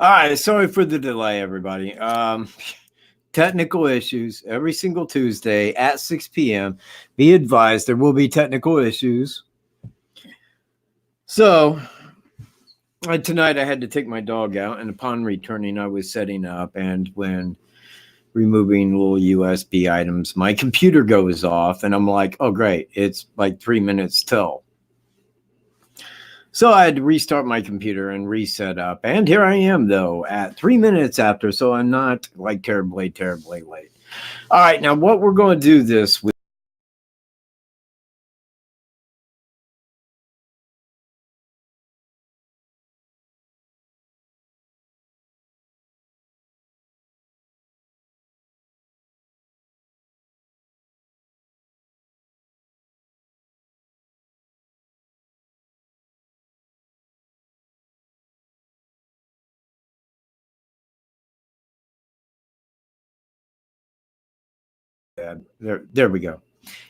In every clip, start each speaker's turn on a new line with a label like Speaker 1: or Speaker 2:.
Speaker 1: All right, sorry for the delay, everybody. Technical issues every single Tuesday at 6 p.m. Be advised, there will be technical issues. So, tonight I had to take my dog out, and upon returning, I was setting up, and when removing little USB items, my computer goes off, and I'm like, oh, great, it's like 3 minutes till. So I had to restart my computer and reset up. And here I am, though, at 3 minutes after. So I'm not like terribly late. All right. Now, what we're going to do this week. There we go.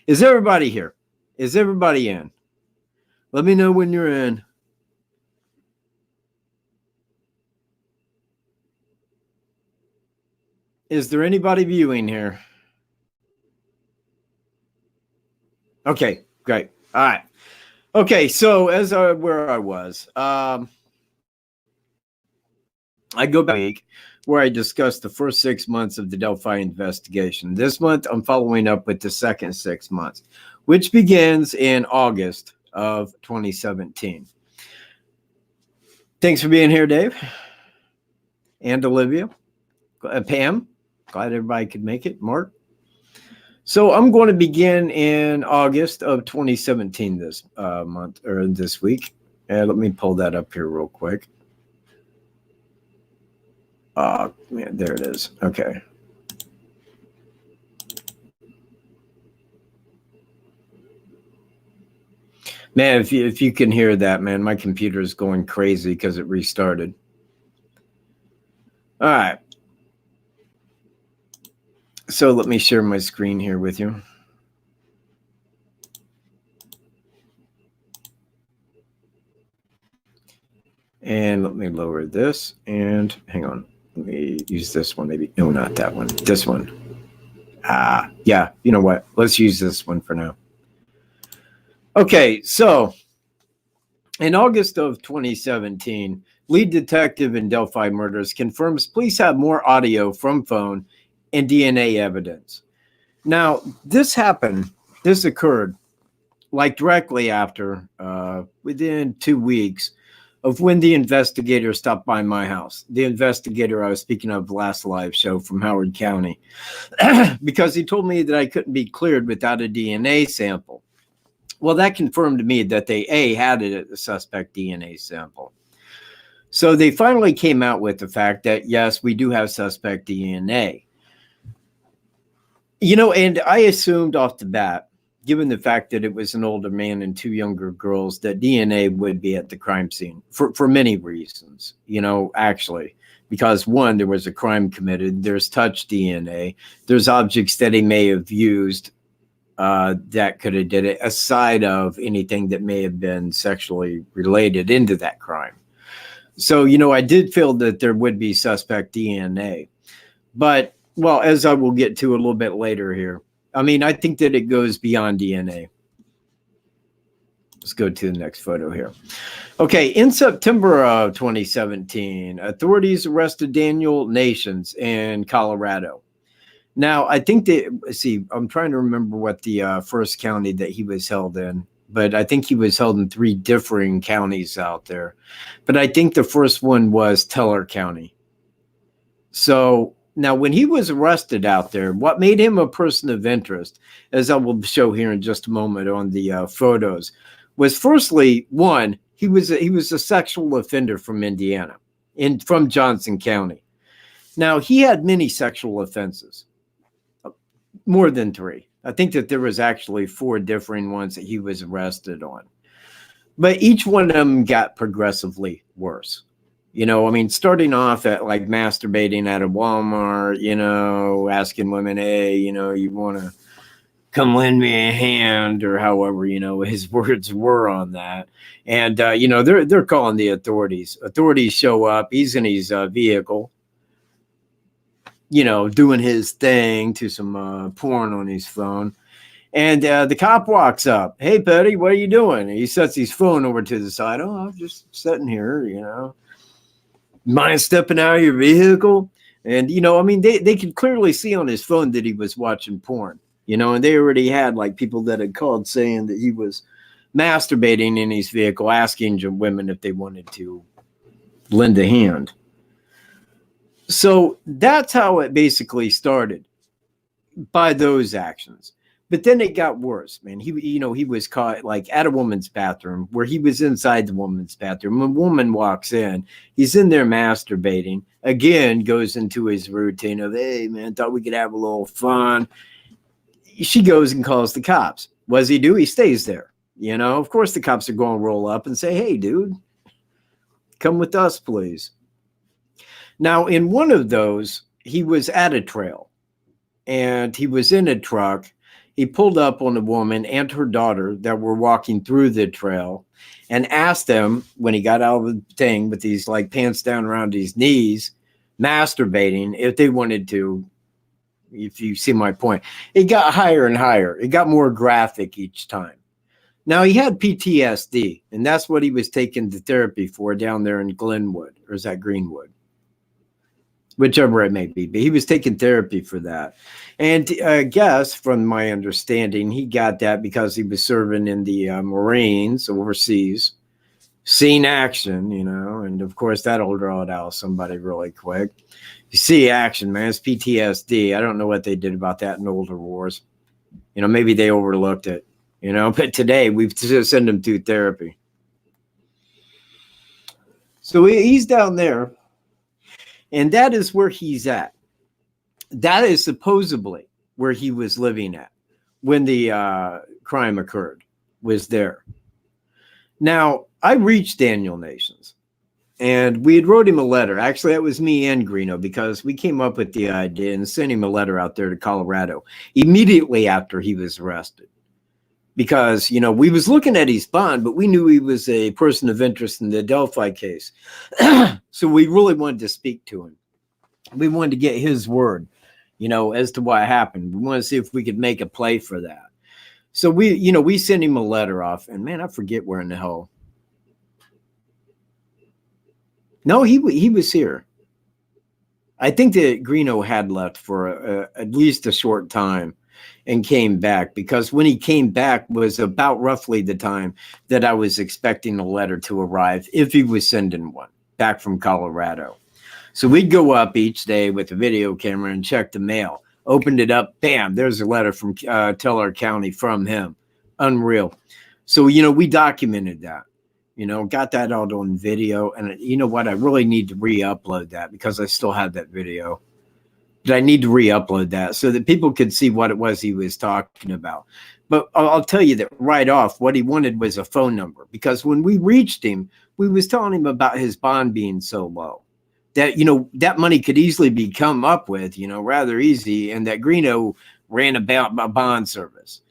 Speaker 1: Is everybody here? Is everybody in? Let me know when you're in. Is there anybody viewing here? Okay, great. All right. Okay, so as where I was, I go back where I discussed the first 6 months of the Delphi investigation. This month, I'm following up with the second 6 months, which begins in August of 2017. Thanks for being here, Dave and Olivia. Pam, glad everybody could make it. Mark. So I'm going to begin in August of 2017 this month or this week. And let me pull that up here real quick. Oh, man, there it is. Okay. Man, if you can hear that, man, my computer is going crazy because it restarted. All right. So let me share my screen here with you. And let me lower this. And hang on. Let me use this one maybe. No, not that one. This one. Yeah. You know what? Let's use this one for now. Okay. So in August of 2017, lead detective in Delphi murders confirms police have more audio from phone and DNA evidence. Now, this occurred like directly after, within 2 weeks of when the investigator stopped by my house. The investigator I was speaking of last live show from Howard County, because he told me that I couldn't be cleared without a DNA sample. Well, that confirmed to me that they had a suspect DNA sample. So they finally came out with the fact that, yes, we do have suspect DNA. You know, and I assumed off the bat, given the fact that it was an older man and 2 younger girls, that DNA would be at the crime scene for many reasons, you know, actually. Because one, there was a crime committed, there's touch DNA, there's objects that he may have used that could have did it, aside of anything that may have been sexually related into that crime. So, you know, I did feel that there would be suspect DNA. But, well, as I will get to a little bit later here, I mean, I think that it goes beyond DNA. Let's go to the next photo here. Okay, in September of 2017, authorities arrested Daniel Nations in Colorado. Now, I think I'm trying to remember what the first county that he was held in, but I think he was held in 3 differing counties out there. But I think the first one was Teller County. So now, when he was arrested out there, what made him a person of interest, as I will show here in just a moment on the photos, was firstly, one, he was a sexual offender from Indiana, from Johnson County. Now, he had many sexual offenses, more than 3. I think that there was actually 4 differing ones that he was arrested on. But each one of them got progressively worse. You know, I mean, starting off at like masturbating at a Walmart, you know, asking women, hey, you know, you want to come lend me a hand, or however, his words were on that. And, they're calling the authorities. Authorities show up. He's in his vehicle, doing his thing to some porn on his phone. And the cop walks up. Hey, Petty, what are you doing? And he sets his phone over to the side. Oh, I'm just sitting here, Mind stepping out of your vehicle? And, they could clearly see on his phone that he was watching porn, and they already had like people that had called saying that he was masturbating in his vehicle, asking women if they wanted to lend a hand. So that's how it basically started, by those actions. But then it got worse, man. He was caught like at a woman's bathroom, where he was inside the woman's bathroom. When a woman walks in, he's in there masturbating. Again, goes into his routine of, hey, man, thought we could have a little fun. She goes and calls the cops. What does he do? He stays there. Of course, the cops are going to roll up and say, hey, dude, come with us, please. Now, in one of those, he was at a trail, and he was in a truck. He pulled up on a woman and her daughter that were walking through the trail, and asked them, when he got out of the thing with these like pants down around his knees, masturbating, if they wanted to. If you see my point, it got higher and higher. It got more graphic each time. Now, he had PTSD, and that's what he was taken to therapy for down there in Glenwood, or is that Greenwood? Whichever it may be, but he was taking therapy for that. And I guess, from my understanding, he got that because he was serving in the Marines overseas, seen action, and of course that'll draw it out somebody really quick. You see action, man. It's PTSD. I don't know what they did about that in older wars. Maybe they overlooked it, but today we've just sent him to therapy. So he's down there. And that is where he's at. That is supposedly where he was living at when the crime occurred, was there. Now, I reached Daniel Nations, and we had wrote him a letter. Actually, that was me and Greeno, because we came up with the idea and sent him a letter out there to Colorado immediately after he was arrested. Because, we was looking at his bond, but we knew he was a person of interest in the Delphi case. So we really wanted to speak to him. We wanted to get his word, as to what happened. We wanted to see if we could make a play for that. So we sent him a letter off, and man, I forget where in the hell. No, he was here. I think that Greeno had left for at least a short time and came back, because when he came back was about roughly the time that I was expecting a letter to arrive, if he was sending one back from Colorado. So we'd go up each day with a video camera and check the mail. Opened it up, bam, there's a letter from Teller County from him. Unreal. So, we documented that, got that out on video. And you know what? I really need to re-upload that, because I still have that video. But I need to re-upload that so that people could see what it was he was talking about. But I'll tell you that right off, what he wanted was a phone number, because when we reached him, we was telling him about his bond being so low that, that money could easily be come up with, rather easy, and that Greeno ran a bond service.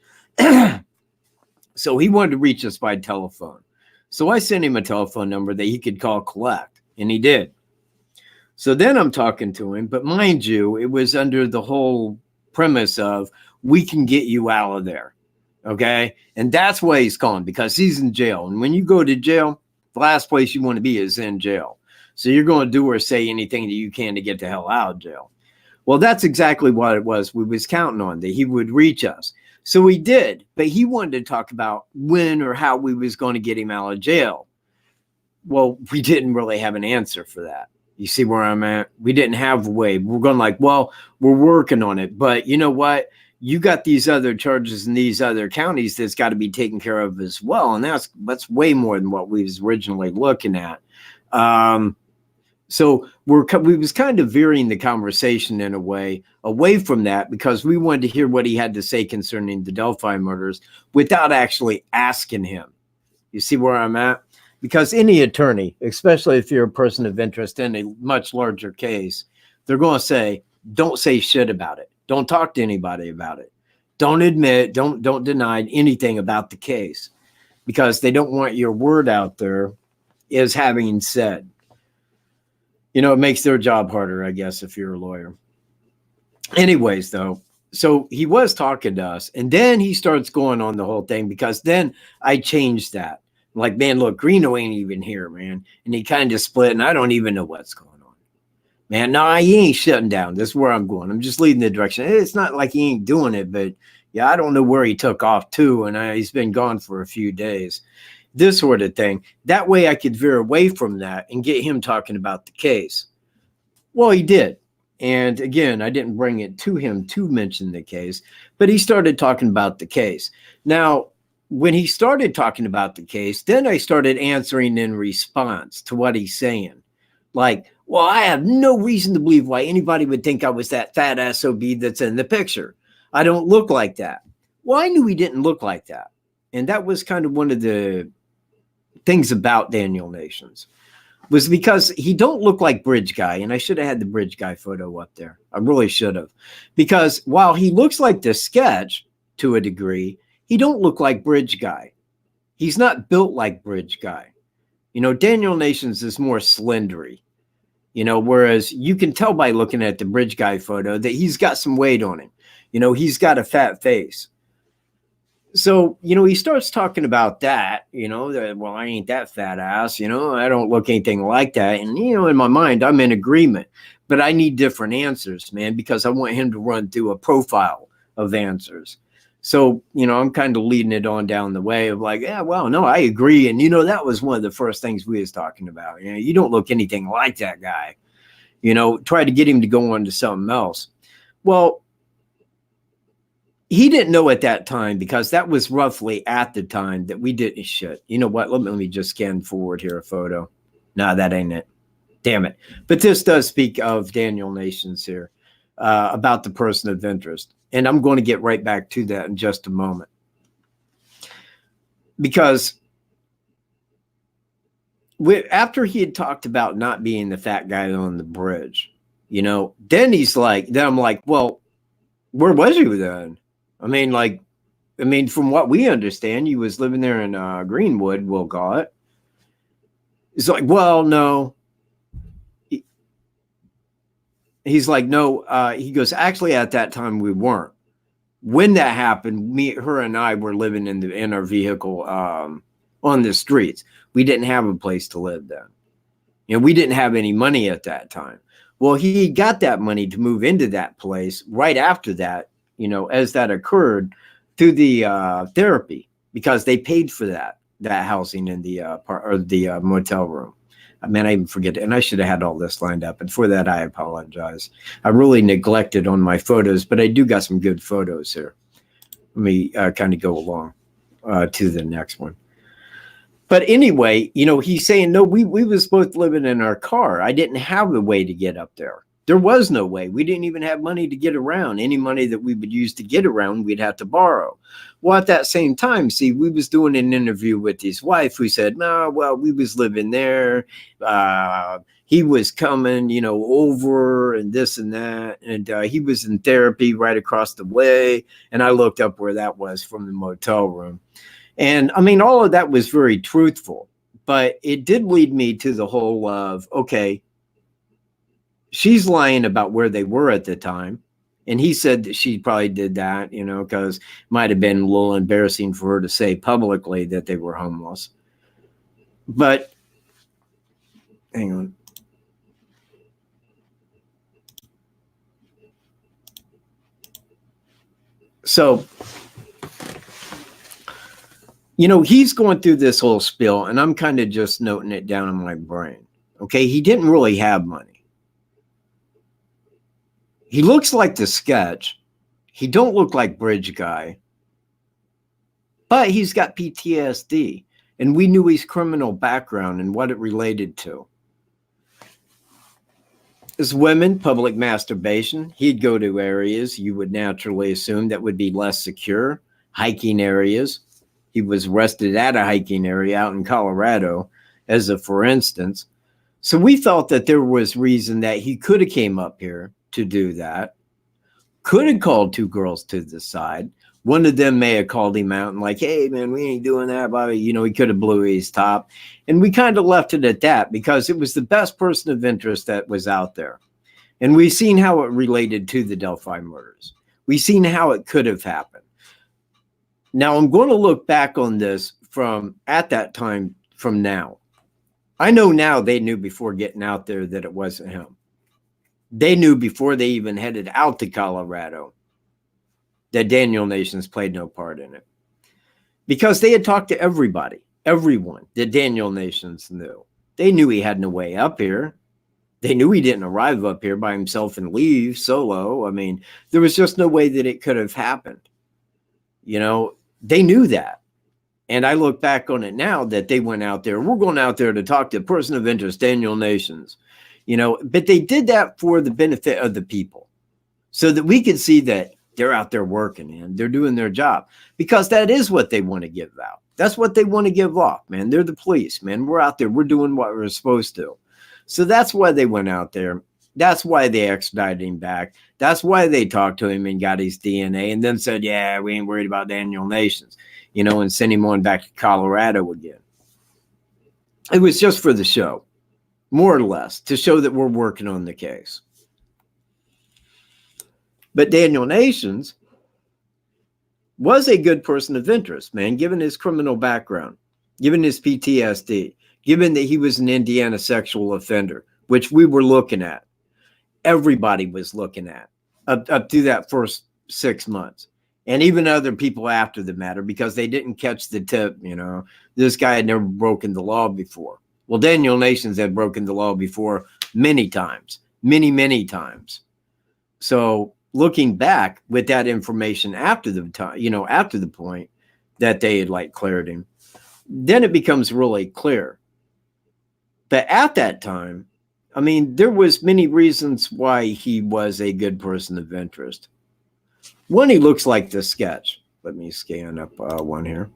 Speaker 1: So he wanted to reach us by telephone. So I sent him a telephone number that he could call collect, and he did. So then I'm talking to him, but mind you, it was under the whole premise of, we can get you out of there, okay? And that's why he's calling, because he's in jail. And when you go to jail, the last place you want to be is in jail. So you're going to do or say anything that you can to get the hell out of jail. Well, that's exactly what it was. We was counting on, that he would reach us. So he did, but he wanted to talk about when or how we was going to get him out of jail. Well, we didn't really have an answer for that. You see where I'm at? We didn't have a way. We're going like, well, we're working on it. But you know what? You got these other charges in these other counties that's got to be taken care of as well. And that's way more than what we was originally looking at. So we was kind of veering the conversation in a way away from that, because we wanted to hear what he had to say concerning the Delphi murders without actually asking him. You see where I'm at? Because any attorney, especially if you're a person of interest in a much larger case, they're going to say, don't say shit about it. Don't talk to anybody about it. Don't admit, don't deny anything about the case, because they don't want your word out there as having said. You know, it makes their job harder, I guess, if you're a lawyer. Anyways, though, so he was talking to us, and then he starts going on the whole thing, because then I changed that. Like, man, look, Greeno ain't even here, man. And he kind of split, and I don't even know what's going on. Man, no, he ain't shutting down. This is where I'm going. I'm just leading the direction. It's not like he ain't doing it, but yeah, I don't know where he took off to, and he's been gone for a few days. This sort of thing. That way I could veer away from that and get him talking about the case. Well, he did. And again, I didn't bring it to him to mention the case, but he started talking about the case. Now, when he started talking about the case, then I started answering in response to what he's saying. Like, well, I have no reason to believe why anybody would think I was that fat SOB that's in the picture. I don't look like that. Well, I knew he didn't look like that. And that was kind of one of the things about Daniel Nations, was because he don't look like Bridge Guy. And I should have had the Bridge Guy photo up there. I really should have. Because while he looks like the sketch to a degree, he don't look like Bridge Guy. He's not built like Bridge Guy. You know, Daniel Nations is more slendery. You know, whereas you can tell by looking at the Bridge Guy photo that he's got some weight on him. You know, he's got a fat face. So, you know, he starts talking about that, you know, that, well, I ain't that fat ass, you know, I don't look anything like that. And, you know, in my mind, I'm in agreement, but I need different answers, man, because I want him to run through a profile of answers. So, you know, I'm kind of leading it on down the way of like, yeah, well, no, I agree. And, you know, that was one of the first things we was talking about. You know, you don't look anything like that guy, you know, try to get him to go on to something else. Well, he didn't know at that time, because that was roughly at the time that we didn't shit. You know what? Let me just scan forward here a photo. No, that ain't it. Damn it. But this does speak of Daniel Nations here, about the person of interest. And I'm going to get right back to that in just a moment. Because after he had talked about not being the fat guy on the bridge, you know, then I'm like, well, where was you then? I mean, from what we understand, he was living there in Greenwood, we'll call it. It's like, well, no. He's like, no. He goes, actually, at that time, we weren't. When that happened, her and I were living in our vehicle on the streets. We didn't have a place to live then. You know, we didn't have any money at that time. Well, he got that money to move into that place right after that. You know, as that occurred, through the therapy, because they paid for that housing in the motel room. I mean, I even forget it, and I should have had all this lined up. And for that, I apologize. I really neglected on my photos, but I do got some good photos here. Let me kind of go along to the next one. But anyway, you know, he's saying, no, we was both living in our car. I didn't have a way to get up there. There was no way. We didn't even have money to get around. Any money that we would use to get around, we'd have to borrow. Well, at that same time, see, we was doing an interview with his wife who said, no, well, we was living there. He was coming, you know, over and this and that. And he was in therapy right across the way. And I looked up where that was from the motel room. And I mean, all of that was very truthful. But it did lead me to the whole of, okay, she's lying about where they were at the time. And he said that she probably did that, you know, because it might have been a little embarrassing for her to say publicly that they were homeless. But hang on. So, you know, he's going through this whole spiel, and I'm kind of just noting it down in my brain. Okay, he didn't really have money. He looks like the sketch. He don't look like Bridge Guy. But he's got PTSD. And we knew his criminal background and what it related to. As women, public masturbation, he'd go to areas you would naturally assume that would be less secure. Hiking areas. He was arrested at a hiking area out in Colorado, as a for instance. So we felt that there was reason that he could have came up here to do that, could have called two girls to the side, One of them may have called him out and like, hey, man, we ain't doing that. Blah, blah. You know, he could have blew his top. And we kind of left it at that because it was the best person of interest that was out there. And we've seen how it related to the Delphi murders. We've seen how it could have happened. Now, I'm going to look back on this from at that time from now. I know now they knew before getting out there that it wasn't him. They knew before they even headed out to Colorado that Daniel Nations played no part in it. Because they had talked to everybody, everyone that Daniel Nations knew. They knew he had no way up here. They knew he didn't arrive up here by himself and leave solo. I mean, there was just no way that it could have happened. You know, they knew that. And I look back on it now that they went out there. We're going out there to talk to a person of interest, Daniel Nations. You know, but they did that for the benefit of the people so that we could see that they're out there working and they're doing their job, because that is what they want to give out. That's what they want to give off, man. They're the police, man. We're out there. We're doing what we're supposed to. So that's why they went out there. That's why they extradited him back. That's why they talked to him and got his DNA and then said, yeah, we ain't worried about Daniel Nations, you know, and send him on back to Colorado again. It was just for the show, more or less, to show that we're working on the case. But Daniel Nations was a good person of interest, man, given his criminal background, given his PTSD, given that he was an Indiana sexual offender, which we were looking at. Everybody was looking at up to that first 6 months. And even other people after the matter, because they didn't catch the tip, you know, this guy had never broken the law before. Well, Daniel Nations had broken the law before many times, many times. So looking back with that information after the time, you know, after the point that they had like cleared him, then it becomes really clear. But at that time, I mean, there was many reasons why he was a good person of interest. One, he looks like the sketch. Let me scan up one here.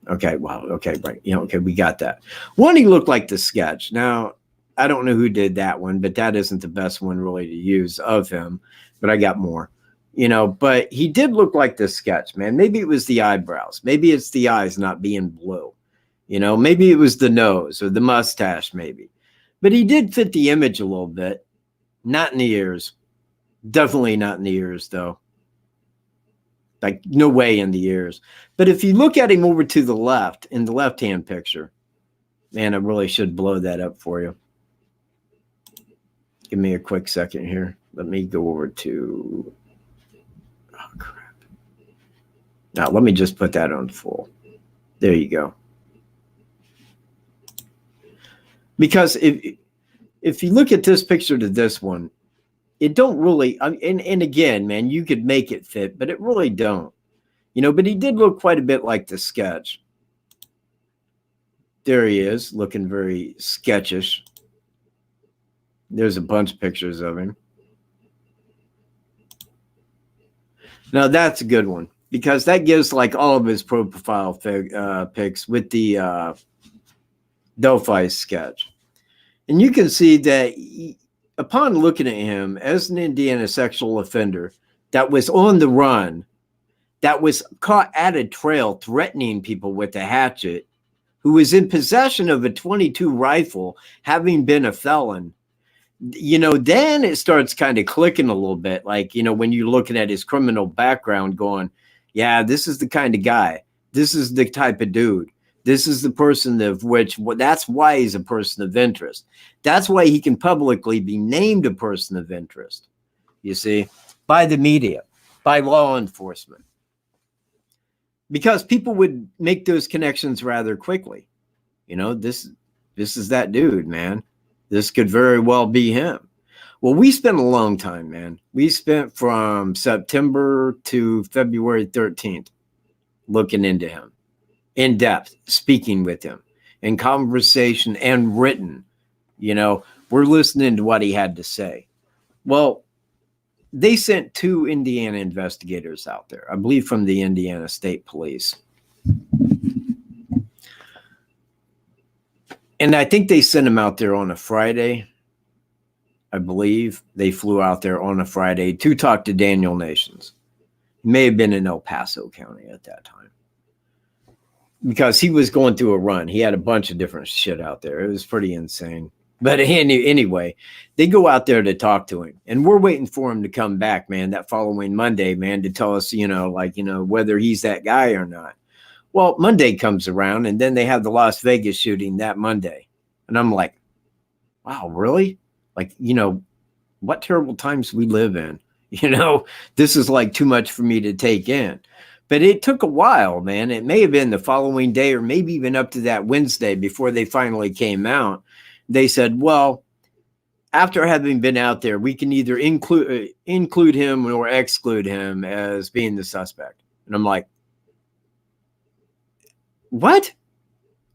Speaker 1: Okay, wow, okay, right. You know, okay, we got that. One, he looked like the sketch. Now, I don't know who did that one, but that isn't the best one really to use of him. But I got more, you know, but he did look like the sketch, man. Maybe it was the eyebrows. Maybe it's the eyes not being blue. You know, maybe it was the nose or the mustache, maybe. But he did fit the image a little bit. Not in the ears. Definitely not in the ears, though. Like, no way in the ears. But if you look at him over to the left, in the left-hand picture, man, I really should blow that up for you. Give me a quick second here. Let me go over to, oh, crap. Now, let me just put that on full. There you go. Because if you look at this picture to this one, it don't really, and again, man, you could make it fit, but it really don't. You know, but he did look quite a bit like the sketch. There he is, looking very sketchish. There's a bunch of pictures of him. Now, that's a good one, because that gives like all of his profile pics with the Delphi sketch. And you can see that upon looking at him as an Indiana sexual offender that was on the run, that was caught at a trail threatening people with a hatchet, who was in possession of a .22 rifle, having been a felon, you know, then it starts kind of clicking a little bit. Like, you know, when you're looking at his criminal background going, yeah, this is the kind of guy. This is the type of dude. This is the person of which, that's why he's a person of interest. That's why he can publicly be named a person of interest, you see, by the media, by law enforcement. Because people would make those connections rather quickly. You know, this is that dude, man. This could very well be him. Well, we spent a long time, man. We spent from September to February 13th looking into him in depth, speaking with him in conversation and written. You know, we're listening to what he had to say. Well, they sent 2 Indiana investigators out there, I believe from the Indiana State Police. And I think they sent him out there on a Friday. I believe they flew out there on a Friday to talk to Daniel Nations. He may have been in El Paso County at that time because he was going through a run. He had a bunch of different shit out there. It was pretty insane. But anyway, they go out there to talk to him, and we're waiting for him to come back, man, that following Monday, man, to tell us, whether he's that guy or not. Well, Monday comes around, and then they have the Las Vegas shooting that Monday. And I'm like, wow, really? Like, what terrible times we live in. This is like too much for me to take in. But it took a while, man. It may have been the following day or maybe even up to that Wednesday before they finally came out. They said, well, after having been out there, we can either include him or exclude him as being the suspect. And I'm like, what?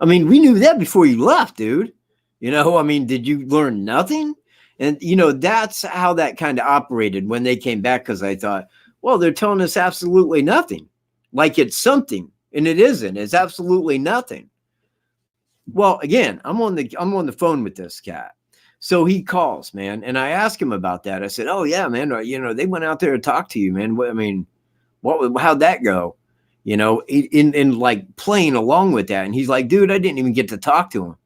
Speaker 1: I mean, we knew that before you left, dude. Did you learn nothing? And, that's how that kind of operated when they came back, because I thought, well, they're telling us absolutely nothing. Like it's something, and it isn't. It's absolutely nothing. Well, again, I'm on the phone with this cat. So he calls, man, and I asked him about that. I said, oh, yeah, man, they went out there to talk to you, man. How'd that go? In like playing along with that. And he's like, dude, I didn't even get to talk to him.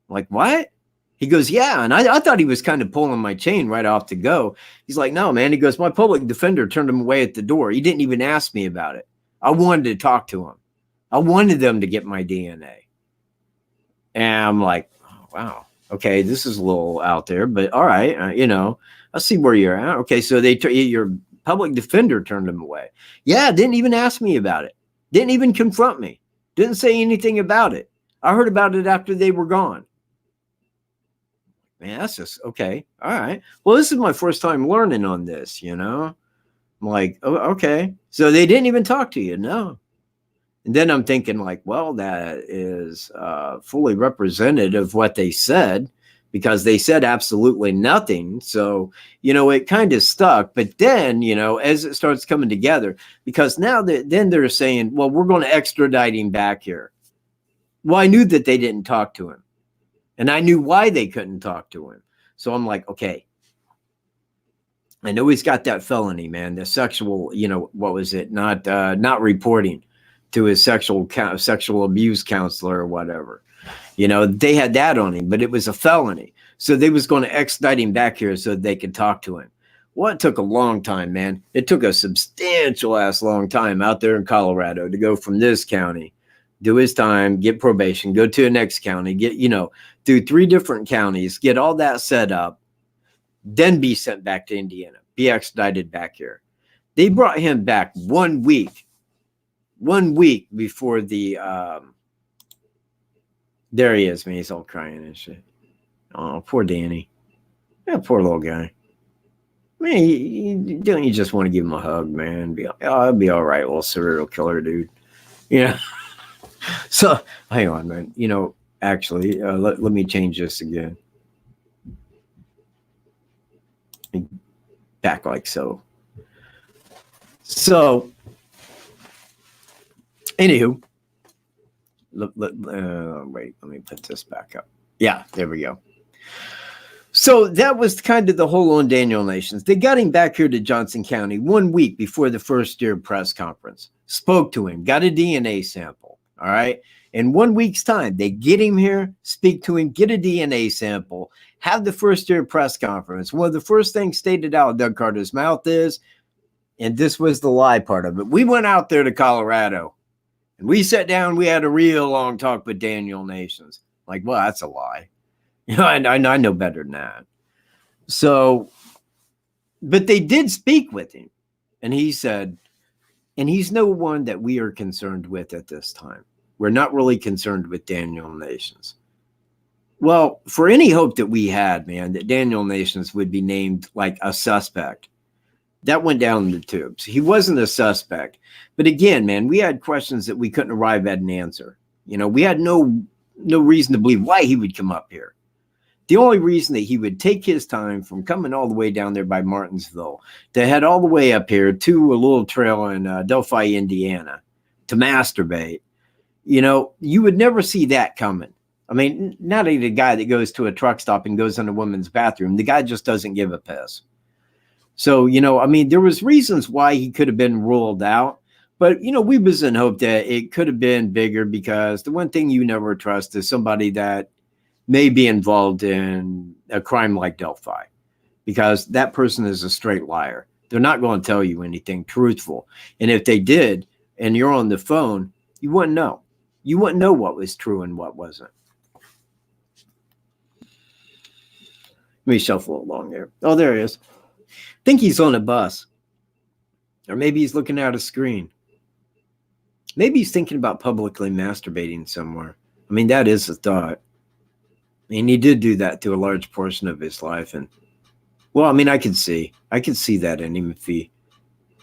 Speaker 1: I'm like, what? He goes, yeah. And I thought he was kind of pulling my chain right off to go. He's like, no, man. He goes, my public defender turned him away at the door. He didn't even ask me about it. I wanted to talk to him. I wanted them to get my DNA. And I'm like, oh, wow. Okay, this is a little out there, but all right. I'll see where you're at. Okay, so your public defender turned him away. Yeah, didn't even ask me about it. Didn't even confront me. Didn't say anything about it. I heard about it after they were gone. Man, that's just okay. All right. Well, this is my first time learning on this, I'm like, oh, okay. So they didn't even talk to you. No. And then I'm thinking like, well, that is fully representative of what they said, because they said absolutely nothing. So, it kind of stuck. But then, as it starts coming together, because now then they're saying, well, we're going to extradite him back here. Well, I knew that they didn't talk to him. And I knew why they couldn't talk to him. So I'm like, okay. I know he's got that felony, man. The sexual, what was it? Not reporting to his sexual abuse counselor or whatever. They had that on him, but it was a felony. So they was going to extradite him back here so they could talk to him. Well, it took a long time, man. It took a substantial ass long time out there in Colorado to go from this county, do his time, get probation, go to the next county, get, do 3 different counties, get all that set up, then be sent back to Indiana, be extradited back here. They brought him back 1 week before the, there he is, man. He's all crying and shit. Oh, poor Danny. Yeah, poor little guy. Man, don't you just want to give him a hug, man? It'll be all right, little serial killer dude. So, hang on, man. Actually, let me change this again. Back like so. So, anywho, wait, let me put this back up. Yeah, there we go. So that was kind of the whole on Daniel Nations. They got him back here to Johnson County 1 week before the first year press conference. Spoke to him, got a DNA sample. All right. In 1 week's time, they get him here, speak to him, get a DNA sample, have the first year press conference. One of the first things stated out of Doug Carter's mouth is, and this was the lie part of it, we went out there to Colorado and we sat down, we had a real long talk with Daniel Nations. Like, well, that's a lie. I know better than that. So, but they did speak with him. And he said, and he's no one that we are concerned with at this time. We're not really concerned with Daniel Nations. Well, for any hope that we had, man, that Daniel Nations would be named like a suspect, that went down the tubes. He wasn't a suspect. But again, man, we had questions that we couldn't arrive at an answer. We had no reason to believe why he would come up here. The only reason that he would take his time from coming all the way down there by Martinsville to head all the way up here to a little trail in Delphi, Indiana, to masturbate, you would never see that coming. I mean, not a guy that goes to a truck stop and goes in a woman's bathroom. The guy just doesn't give a piss. So, I mean, there was reasons why he could have been ruled out, but, we was in hope that it could have been bigger, because the one thing you never trust is somebody that may be involved in a crime like Delphi, because that person is a straight liar. They're not going to tell you anything truthful. And if they did, and you're on the phone, you wouldn't know. You wouldn't know what was true and what wasn't. Let me shuffle along there. Oh, there he is. I think he's on a bus. Or maybe he's looking at a screen. Maybe he's thinking about publicly masturbating somewhere. I mean, that is a thought. I mean, he did do that to a large portion of his life. And, well, I mean, I could see that in him if he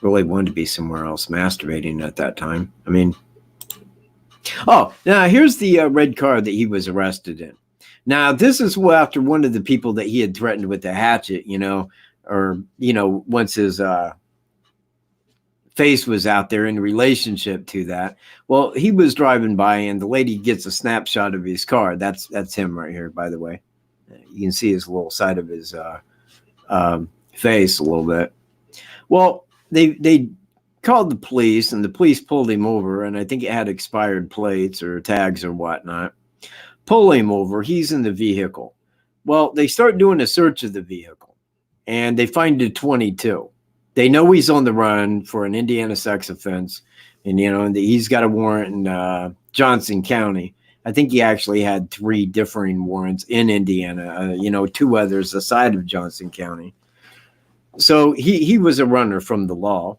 Speaker 1: really wanted to be somewhere else masturbating at that time. I mean, oh, now here's the red car that he was arrested in. Now, this is after one of the people that he had threatened with the hatchet, once his face was out there in relationship to that. Well, he was driving by, and the lady gets a snapshot of his car. That's him right here, by the way. You can see his little side of his face a little bit. Well, they called the police, and the police pulled him over, and I think it had expired plates or tags or whatnot. Pull him over. He's in the vehicle. Well, they start doing a search of the vehicle, and they find a 22. They know he's on the run for an Indiana sex offense, and he's got a warrant in Johnson County. I think he actually had 3 differing warrants in Indiana. 2 others aside of Johnson County. So he was a runner from the law,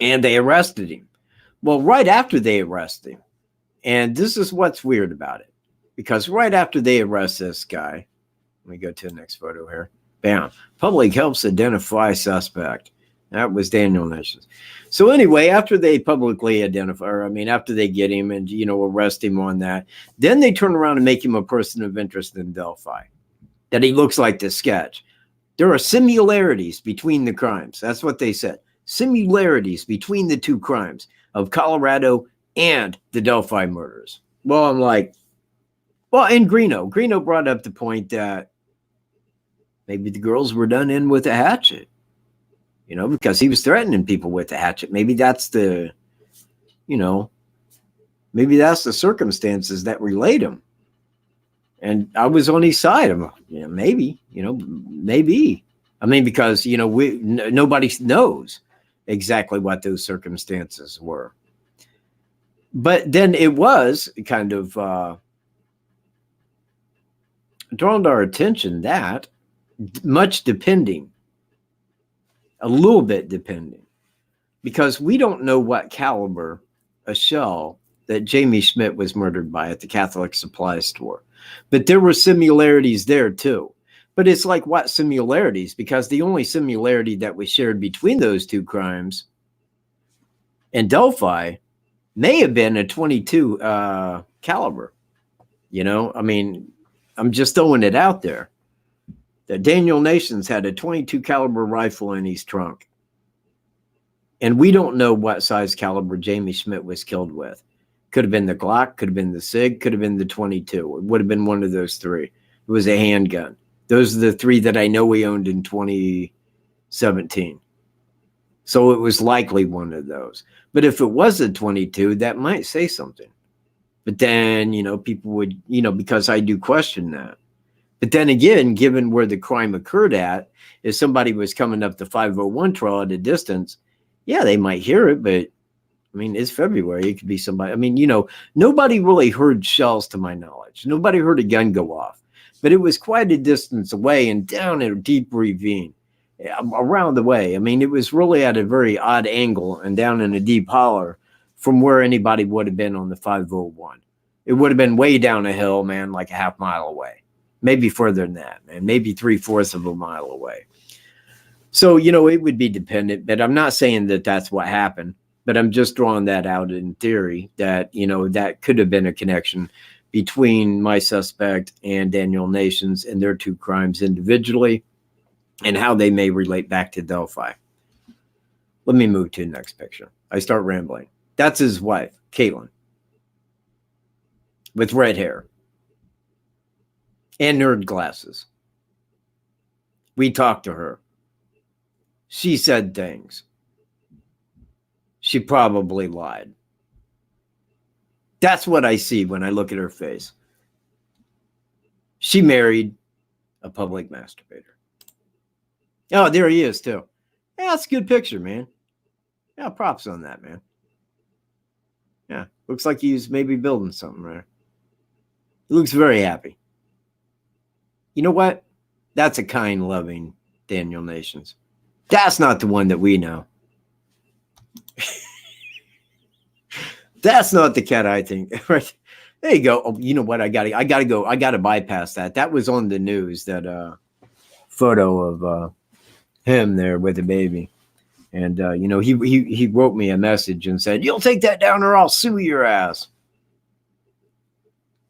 Speaker 1: and they arrested him. Well, right after they arrest him, and this is what's weird about it, because right after they arrest this guy, let me go to the next photo here. Bam. Public helps identify suspect. That was Daniel Nations. So anyway, after they publicly identify, after they get him and, arrest him on that, then they turn around and make him a person of interest in Delphi, that he looks like the sketch. There are similarities between the crimes. That's what they said. Similarities between the 2 crimes of Colorado and the Delphi murders. Well, I'm like, and Greeno brought up the point that maybe the girls were done in with a hatchet, because he was threatening people with a hatchet. Maybe that's the circumstances that relate him. And I was on his side. I'm maybe. I mean, because, nobody knows exactly what those circumstances were. But then it was kind of drawn to our attention that much depending, a little bit depending, because we don't know what caliber a shell that Jamie Schmidt was murdered by at the Catholic supply store. But there were similarities there too. But it's like, what similarities? Because the only similarity that was shared between those 2 crimes and Delphi may have been a 22 caliber. I mean, I'm just throwing it out there. That Daniel Nations had a 22 caliber rifle in his trunk. And we don't know what size caliber Jamie Schmidt was killed with. Could have been the Glock, could have been the SIG, could have been the 22. It would have been one of those 3. It was a handgun. Those are the 3 that I know he owned in 2017. So it was likely one of those. But if it was a 22, that might say something. But then, people would, because I do question that. But then again, given where the crime occurred at, if somebody was coming up the 501 trail at a distance, yeah, they might hear it. But, I mean, it's February. It could be somebody. I mean, nobody really heard shells to my knowledge. Nobody heard a gun go off. But it was quite a distance away and down in a deep ravine around the way. I mean, it was really at a very odd angle and down in a deep holler from where anybody would have been on the 501. It would have been way down a hill, man, like a half mile away. Maybe further than that, man. Maybe 3/4 of a mile away. So, it would be dependent, but I'm not saying that that's what happened, but I'm just drawing that out in theory that, that could have been a connection between my suspect and Daniel Nations and their 2 crimes individually and how they may relate back to Delphi. Let me move to the next picture. I start rambling. That's his wife, Caitlin, with red hair and nerd glasses. We talked to her. She said things. She probably lied. That's what I see when I look at her face. She married a public masturbator. Oh, there he is, too. Yeah, that's a good picture, man. Yeah, props on that, man. Yeah, looks like he's maybe building something there. He looks very happy. You know what? That's a kind, loving Daniel Nations. That's not the one that we know. That's not the cat I think. Right. There you go. Oh, you know what? I gotta go. I gotta bypass that. That was on the news, that photo of him there with the baby. And he wrote me a message and said, "You'll take that down or I'll sue your ass."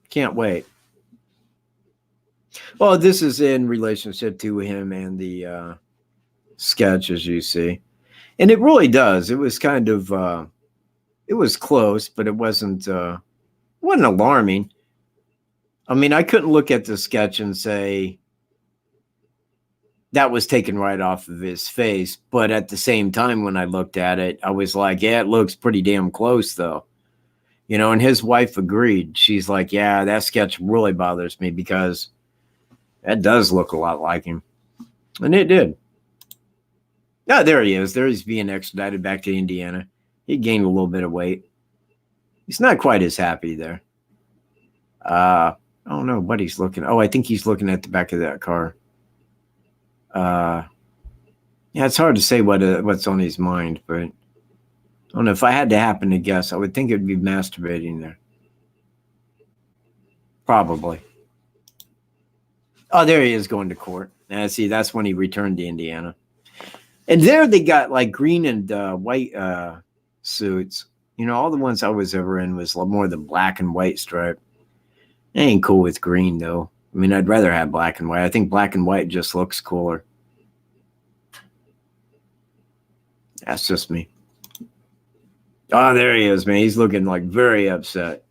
Speaker 1: Can't wait. Well, this is in relationship to him and the sketch, as you see. And it really does. It was kind of it was close, but it wasn't alarming. I mean, I couldn't look at the sketch and say that was taken right off of his face. But at the same time, when I looked at it, I was like, yeah, it looks pretty damn close, though. And his wife agreed. She's like, yeah, that sketch really bothers me because that does look a lot like him. And it did. Oh, there he is. There he's being extradited back to Indiana. He gained a little bit of weight. He's not quite as happy there. I don't know what he's looking. Oh, I think he's looking at the back of that car. Yeah, it's hard to say what's on his mind, but I don't know. If I had to happen to guess, I would think it would be masturbating there. Probably. Oh, there he is going to court. And see, that's when he returned to Indiana. And there they got like green and white suits. All the ones I was ever in was more the black and white stripe. I ain't cool with green, though. I mean, I'd rather have black and white. I think black and white just looks cooler. That's just me. Oh, there he is, man. He's looking like very upset.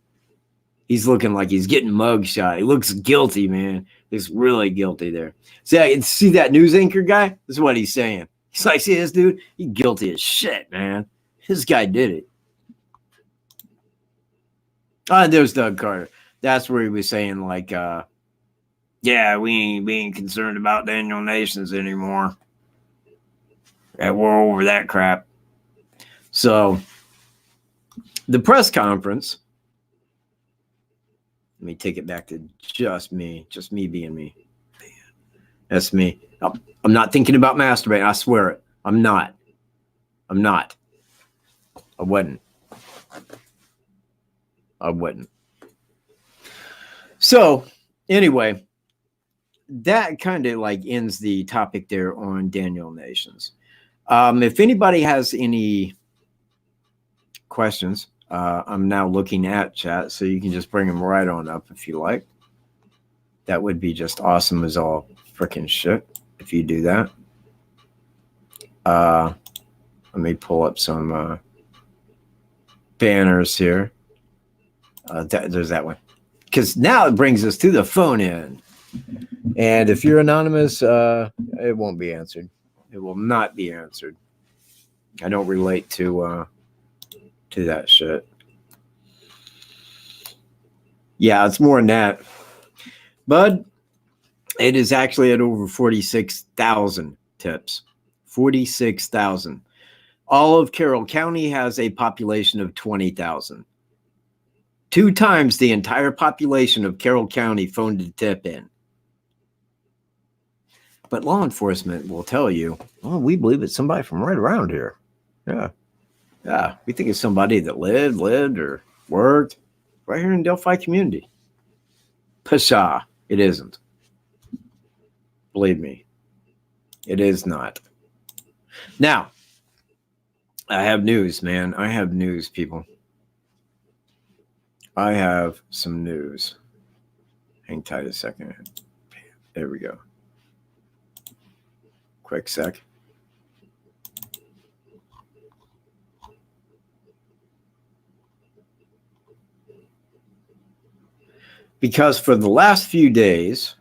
Speaker 1: He's looking like he's getting mugshot. He looks guilty, man. He's really guilty there. See that news anchor guy? This is what he's saying. He's like, see this dude? He's guilty as shit, man. This guy did it. There's Doug Carter. That's where he was saying, like, yeah, we ain't concerned about Daniel Nations anymore. Yeah, we're over that crap. So, the press conference, let me take it back to just me being me. That's me. I'm not thinking about masturbating. I swear it. I'm not. I wouldn't. So, anyway, that kind of like ends the topic there on Daniel Nations. If anybody has any questions, I'm now looking at chat, so you can just bring them right on up if you like. That would be just awesome as all freaking shit if you do that. Let me pull up some banners here. There's that one. Because now it brings us to the phone end. And if you're anonymous, it won't be answered. It will not be answered. I don't relate to that shit. Yeah, it's more than that. But it is actually at over 46,000 tips. 46,000. All of Carroll County has a population of 20,000. 2 times the entire population of Carroll County phoned a tip in. But law enforcement will tell you, oh, we believe it's somebody from right around here. Yeah. We think it's somebody that lived or worked right here in Delphi community. Pshaw, it isn't. Believe me, it is not. Now, I have news, man. I have news, people. I have some news. Hang tight a second. There we go. Quick sec. Because for the last few days,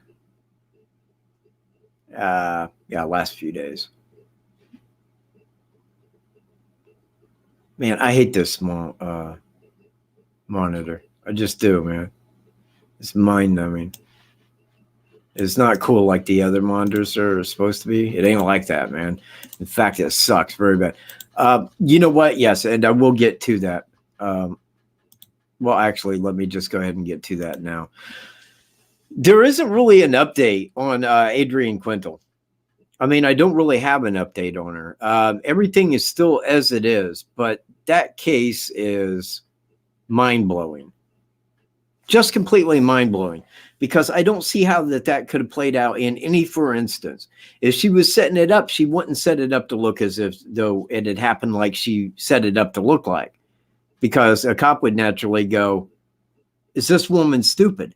Speaker 1: Man, I hate this small monitor. I just do, man. It's mind numbing. It's not cool like the other monitors are supposed to be. It ain't like that, man. In fact, it sucks very bad. You know what? Yes, and I will get to that. Well, actually, let me just go ahead and get to that now. There isn't really an update on Adrian Quentin. I mean, I don't really have an update on her. Everything is still as it is, but that case is mind blowing. Just completely mind blowing, because I don't see how that could have played out in any, for instance. If she was setting it up, she wouldn't set it up to look as if though it had happened like she set it up to look like, because a cop would naturally go, is this woman stupid?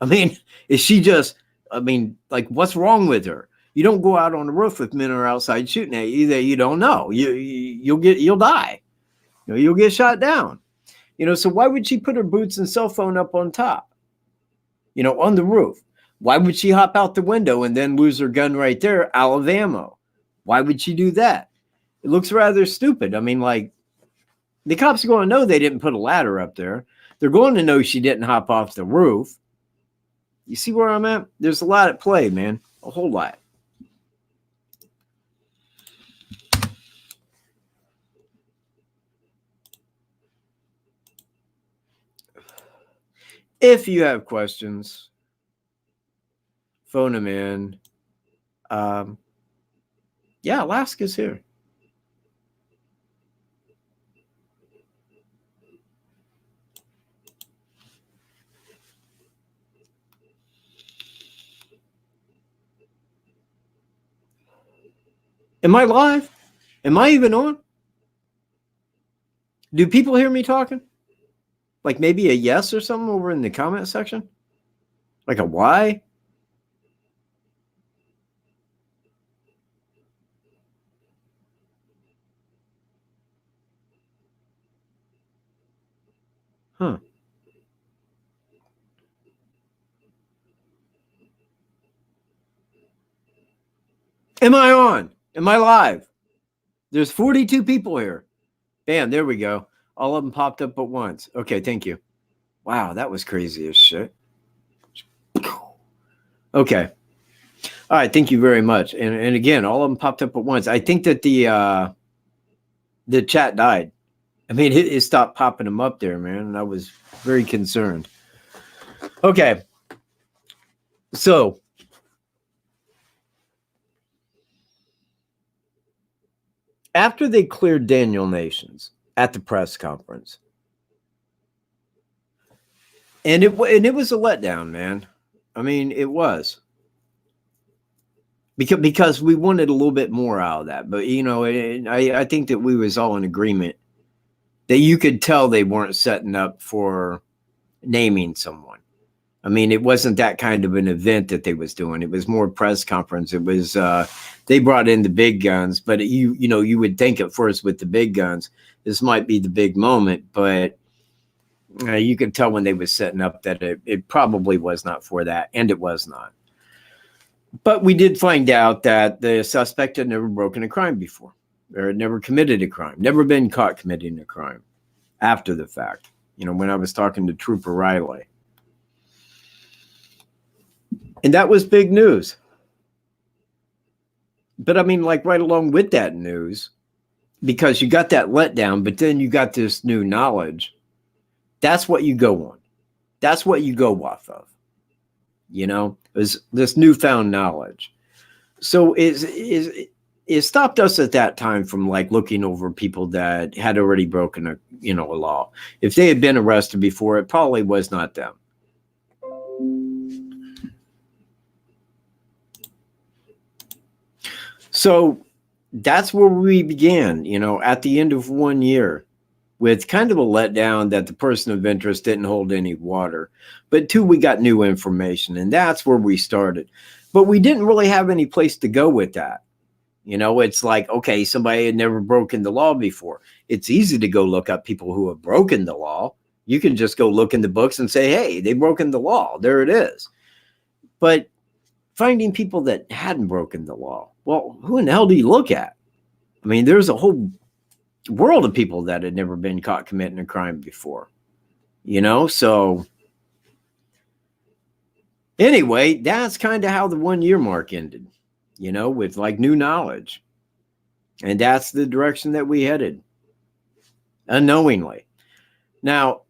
Speaker 1: I mean, is she just, I mean, like, what's wrong with her? You don't go out on the roof with men who are outside shooting at you that you don't know. You'll die. You'll get shot down. So why would she put her boots and cell phone up on top? On the roof? Why would she hop out the window and then lose her gun right there out of ammo? Why would she do that? It looks rather stupid. I mean, like, the cops are going to know they didn't put a ladder up there. They're going to know she didn't hop off the roof. You see where I'm at? There's a lot at play, man. A whole lot. If you have questions, phone them in. Yeah, Alaska's here. Am I live? Am I even on? Do people hear me talking? Like maybe a yes or something over in the comment section? Like a why? Huh. Am I on? Am I live? There's 42 people here. Bam, there we go. All of them popped up at once. Okay, thank you. Wow, that was crazy as shit. Okay. All right, thank you very much. And again, all of them popped up at once. I think that the chat died. I mean, it stopped popping them up there, man, and I was very concerned. Okay. So, after they cleared Daniel Nations at the press conference, and it was a letdown, man. I mean, it was. Because we wanted a little bit more out of that. But, I think that we was all in agreement that you could tell they weren't setting up for naming someone. I mean, it wasn't that kind of an event that they was doing. It was more press conference. It was they brought in the big guns, but you would think at first with the big guns, this might be the big moment, but you could tell when they was setting up that it probably was not for that, and it was not. But we did find out that the suspect had never broken a crime before, or had never committed a crime, never been caught committing a crime after the fact. When I was talking to Trooper Riley. And that was big news. But I mean, like right along with that news, because you got that letdown, but then you got this new knowledge. That's what you go on. That's what you go off of. Is this newfound knowledge. So it stopped us at that time from like looking over people that had already broken a law. If they had been arrested before, it probably was not them. So that's where we began, at the end of 1 year, with kind of a letdown that the person of interest didn't hold any water. But 2, we got new information, and that's where we started. But we didn't really have any place to go with that. It's like, okay, somebody had never broken the law before. It's easy to go look up people who have broken the law. You can just go look in the books and say, hey, they've broken the law. There it is. But finding people that hadn't broken the law, well, who in the hell do you look at? I mean, there's a whole world of people that had never been caught committing a crime before, you know? So anyway, that's kind of how the 1 year mark ended, you know, with like new knowledge. And that's the direction that we headed unknowingly. Now,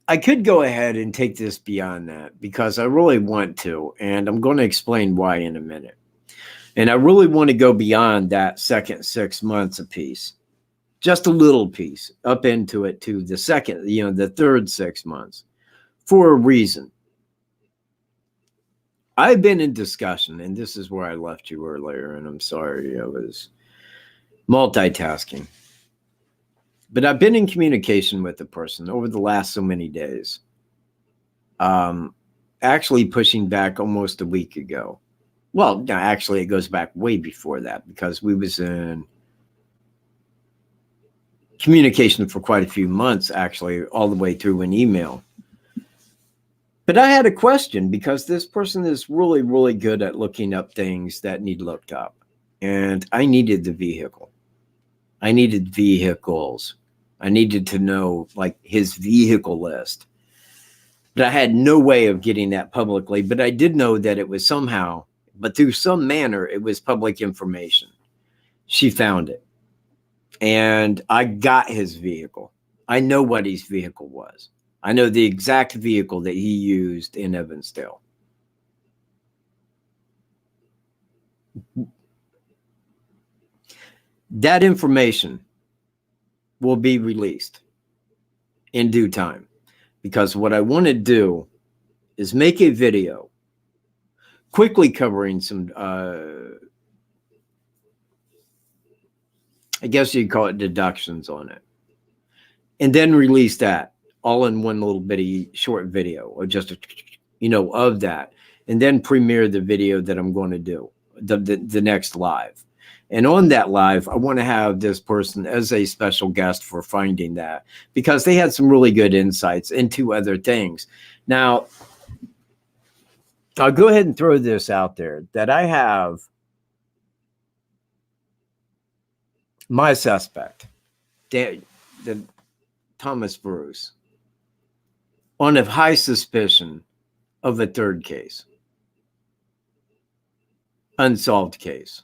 Speaker 1: I could go ahead and take this beyond that because I really want to, and I'm going to explain why in a minute. And I really want to go beyond that second 6 months apiece, just a little piece up into it to the second, you know, the third 6 months for a reason. I've been in discussion, and this is where I left you earlier, and I'm sorry, I was multitasking. But I've been in communication with the person over the last so many days. Actually pushing back almost a week ago. Well, no, actually it goes back way before that because we was in communication for quite a few months, actually, all the way through an email. But I had a question because this person is really, really good at looking up things that need looked up. And I needed the vehicle. I needed vehicles. I needed to know like his vehicle list. But I had no way of getting that publicly. But I did know that it was somehow, but through some manner, it was public information. She found it. And I got his vehicle. I know what his vehicle was. I know the exact vehicle that he used in Evansdale. That information will be released in due time because what I want to do is make a video quickly covering some, I guess you'd call it deductions on it, and then release that all in one little bitty short video or just, of that, and then premiere the video that I'm going to do, the next live. And on that live, I want to have this person as a special guest for finding that because they had some really good insights into other things. Now, I'll go ahead and throw this out there that I have my suspect, the Thomas Bruce, on a high suspicion of a third case, unsolved case.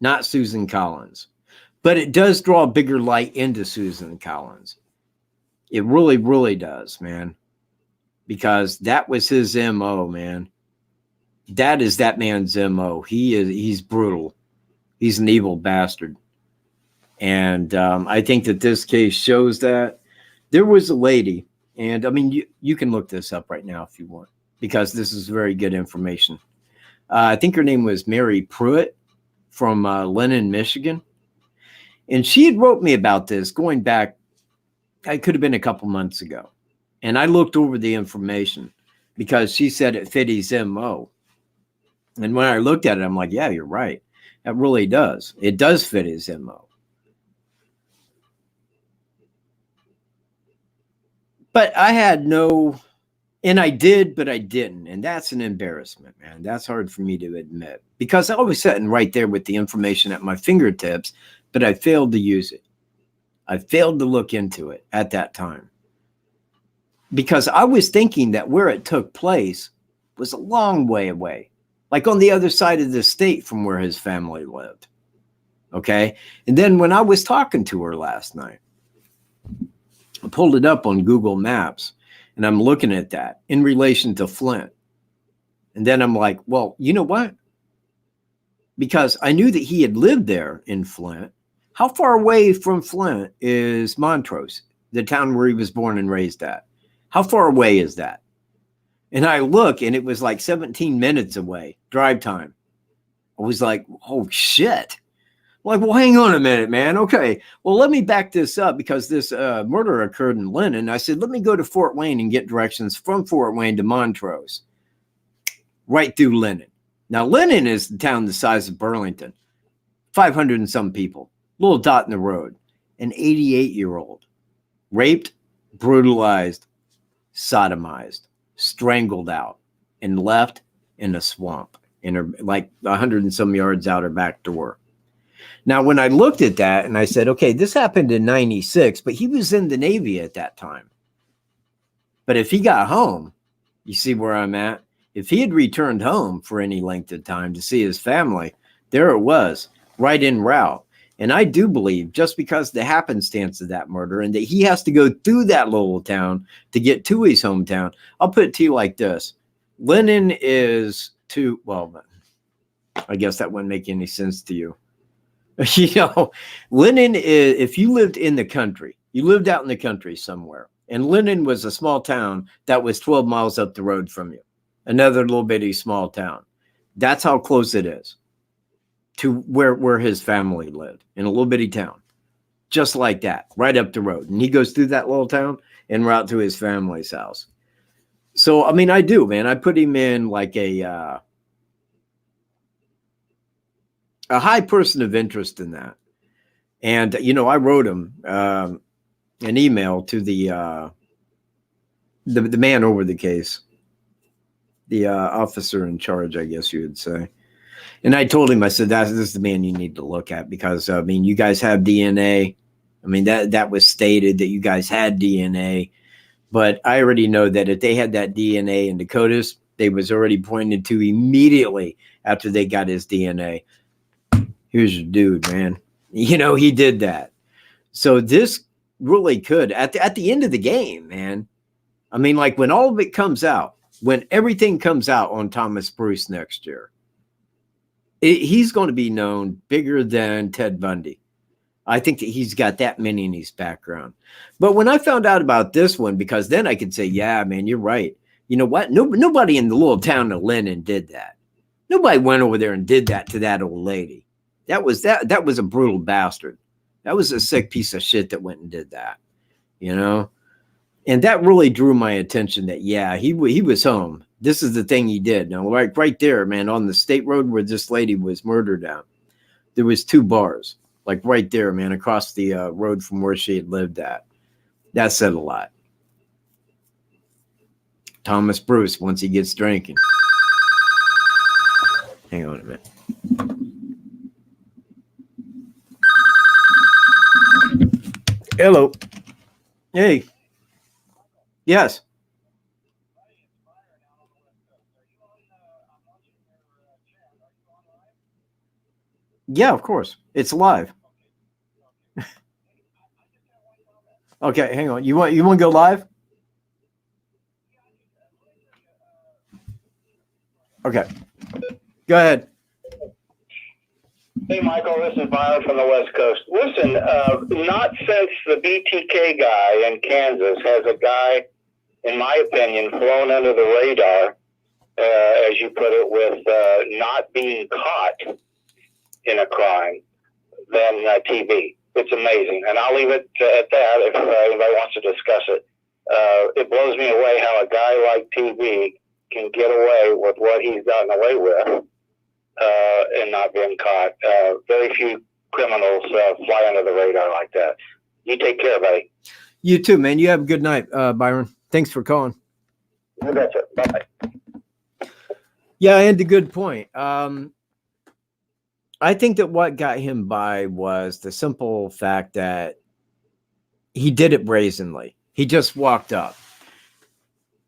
Speaker 1: Not Susan Collins, but it does draw a bigger light into Susan Collins. It really, really does, man, because that was his MO, man. That is that man's MO. He's brutal. He's an evil bastard. And I think that this case shows that. There was a lady, and I mean, you can look this up right now if you want, because this is very good information. I think her name was Mary Pruitt from Lennon, Michigan. And she had wrote me about this going back, it could have been a couple months ago. And I looked over the information because she said it fit his MO. And when I looked at it, I'm like, yeah, you're right. That really does. It does fit his MO. But I had no, and I did, but I didn't. And that's an embarrassment, man. That's hard for me to admit because I was sitting right there with the information at my fingertips, but I failed to use it. I failed to look into it at that time because I was thinking that where it took place was a long way away, like on the other side of the state from where his family lived. Okay. And then when I was talking to her last night, I pulled it up on Google Maps and I'm looking at that in relation to Flint. And then I'm like, well, you know what? Because I knew that he had lived there in Flint. How far away from Flint is Montrose, the town where he was born and raised at? How far away is that? And I look and it was like 17 minutes away, drive time. I was like, oh shit. Like, well, hang on a minute, man. Okay. Well, let me back this up because this murder occurred in Lennon. I said, let me go to Fort Wayne and get directions from Fort Wayne to Montrose, right through Lennon. Now, Lennon is the town the size of Burlington, 500 and some people, little dot in the road, an 88-year-old, raped, brutalized, sodomized, strangled out, and left in a swamp in her, like 100 and some yards out her back door. Now, when I looked at that and I said, okay, this happened in 96, but he was in the Navy at that time. But if he got home, you see where I'm at? If he had returned home for any length of time to see his family, there it was, right en route. And I do believe just because the happenstance of that murder and that he has to go through that little town to get to his hometown, I'll put it to you like this. Lennon is too, well, I guess that wouldn't make any sense to you. You know, Lennon is, if you lived in the country, you lived out in the country somewhere, and Lennon was a small town that was 12 miles up the road from you, another little bitty small town. That's how close it is to where his family lived, in a little bitty town, just like that, right up the road. And he goes through that little town en route to his family's house. So, I mean, I do, man. I put him in like a high person of interest in that. And, you know, I wrote him an email to the man over the case, the officer in charge, I guess you would say. And I told him, I said, this is the man you need to look at because, I mean, you guys have DNA. I mean, that was stated that you guys had DNA. But I already know that if they had that DNA in Dakotas, they was already pointed to immediately after they got his DNA. Here's your dude, man. You know, he did that. So this really could, at the end of the game, man. I mean, like when all of it comes out, when everything comes out on Thomas Bruce next year, he's going to be known bigger than Ted Bundy. I think that he's got that many in his background. But when I found out about this one, because then I could say, yeah, man, you're right. You know what? Nobody in the little town of Lennon did that. Nobody went over there and did that to that old lady. That was a brutal bastard. That was a sick piece of shit that went and did that, you know? And that really drew my attention that, yeah, he was home. This is the thing he did. Now, right there, man, on the state road where this lady was murdered at, there was 2 bars, like right there, man, across the road from where she had lived at. That said a lot. Thomas Bruce, once he gets drinking. Hang on a minute. Hello. Hey. Yes. Yeah, of course. It's live. Okay, hang on. You want to go live? Okay. Go ahead.
Speaker 2: Hey, Michael, this is Byron from the West Coast. Listen, not since the BTK guy in Kansas has a guy, in my opinion, flown under the radar, as you put it, with not being caught in a crime than TV. It's amazing. And I'll leave it at that if anybody wants to discuss it. It blows me away how a guy like TV can get away with what he's gotten away with. And not being caught. Very few criminals fly under the radar like that. You take care, buddy.
Speaker 1: You too, man. You have a good night, Byron. Thanks for calling.
Speaker 2: You betcha. Bye-bye.
Speaker 1: Yeah, and a good point. I think that what got him by was the simple fact that he did it brazenly. He just walked up.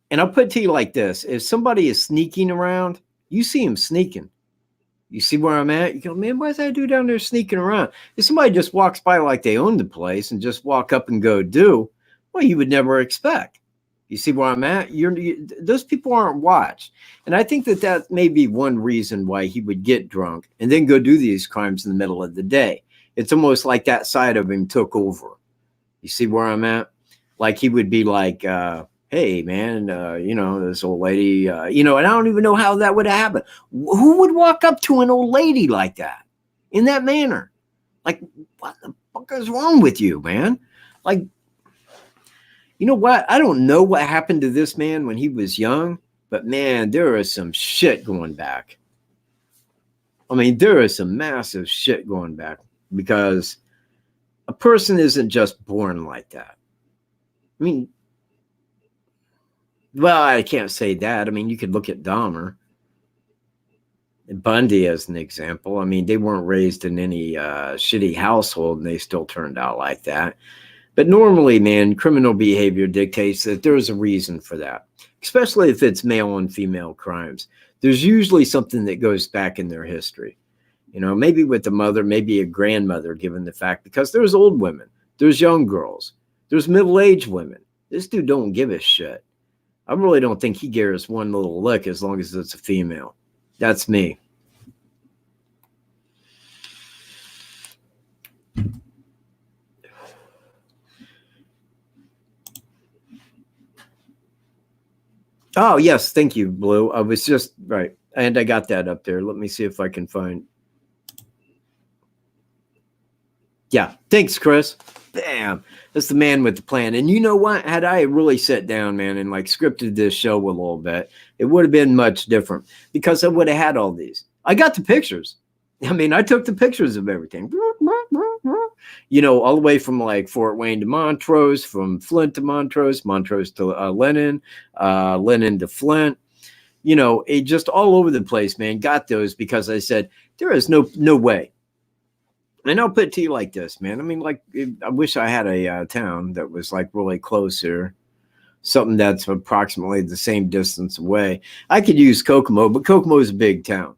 Speaker 1: And I'll put it to you like this. If somebody is sneaking around, you see him sneaking. You see where I'm at? You go, man, why's that dude down there sneaking around? If somebody just walks by like they own the place and just walk up and go do, well, you would never expect. You see where I'm at? Those people aren't watched. And I think that may be one reason why he would get drunk and then go do these crimes in the middle of the day. It's almost like that side of him took over. You see where I'm at? Like he would be like, hey, man, you know, this old lady, you know, and I don't even know how that would happen. Who would walk up to an old lady like that in that manner? Like, what the fuck is wrong with you, man? Like, you know what? I don't know what happened to this man when he was young, but man, there is some shit going back. I mean, there is some massive shit going back because a person isn't just born like that. I mean, well, I can't say that. I mean, you could look at Dahmer. Bundy as an example. I mean, they weren't raised in any shitty household and they still turned out like that. But normally, man, criminal behavior dictates that there's a reason for that, especially if it's male and female crimes. There's usually something that goes back in their history. You know, maybe with the mother, maybe a grandmother, given the fact, because there's old women, there's young girls, there's middle-aged women. This dude don't give a shit. I really don't think he cares one little lick as long as it's a female. That's me. Oh, yes. Thank you, Blue. I was just right. And I got that up there. Let me see if I can find. Yeah. Thanks, Chris. Bam. That's the man with the plan. And you know what? Had I really sat down, man, and like scripted this show a little bit, it would have been much different because I would have had all these. I got the pictures. I mean, I took the pictures of everything. You know, all the way from like Fort Wayne to Montrose, from Flint to Montrose, Montrose to Lennon, Lennon to Flint. You know, it just all over the place, man. Got those because I said there is no way. And I'll put it to you like this, man. I mean, like, I wish I had a town that was like really close here, something that's approximately the same distance away. I could use Kokomo, but Kokomo is a big town.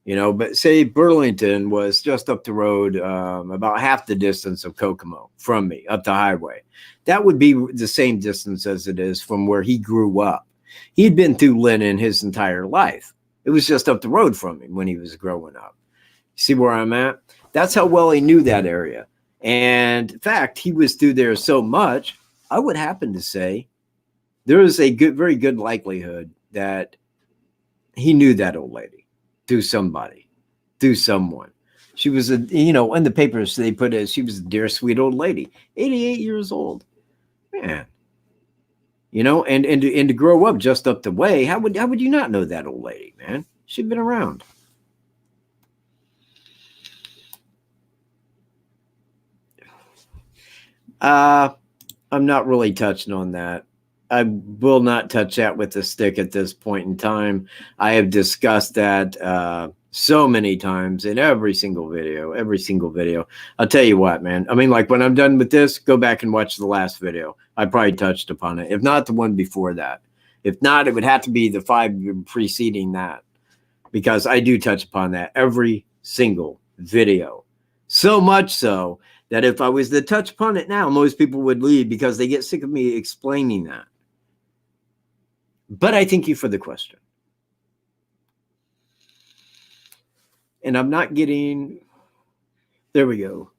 Speaker 1: You know, but say Burlington was just up the road, about half the distance of Kokomo from me, up the highway. That would be the same distance as it is from where he grew up. He'd been through Lennon his entire life. It was just up the road from him when he was growing up. See where I'm at? That's how well he knew that area. And in fact, he was through there so much, I would happen to say there is a very good likelihood that he knew that old lady. Through somebody, through someone. She was in the papers they put it, she was a dear, sweet old lady, 88 years old. Man. You know, and to grow up just up the way, how would you not know that old lady, man? She'd been around. I'm not really touching on that. I will not touch that with a stick at this point in time. I have discussed that so many times in every single video. I'll tell you what, man. I mean, like when I'm done with this, go back and watch the last video. I probably touched upon it. If not the one before that. If not, it would have to be the 5 preceding that. Because I do touch upon that every single video. So much so that if I was to touch upon it now, most people would leave because they get sick of me explaining that. But I thank you for the question. And I'm not getting, there we go.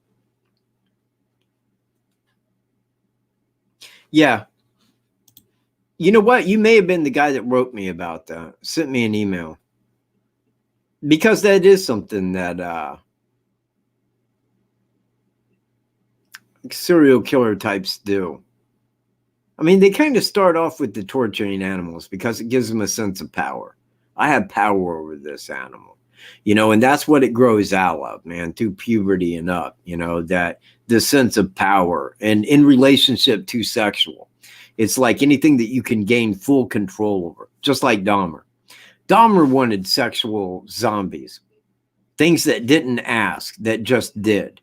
Speaker 1: Yeah. You know what? You may have been the guy that wrote me about that, sent me an email. Because that is something that serial killer types do. I mean, they kind of start off with the torturing animals because it gives them a sense of power. I have power over this animal, you know, and that's what it grows out of, man, through puberty and up, you know, that the sense of power and in relationship to sexual. It's like anything that you can gain full control over, just like Dahmer. Dahmer wanted sexual zombies, things that didn't ask, that just did,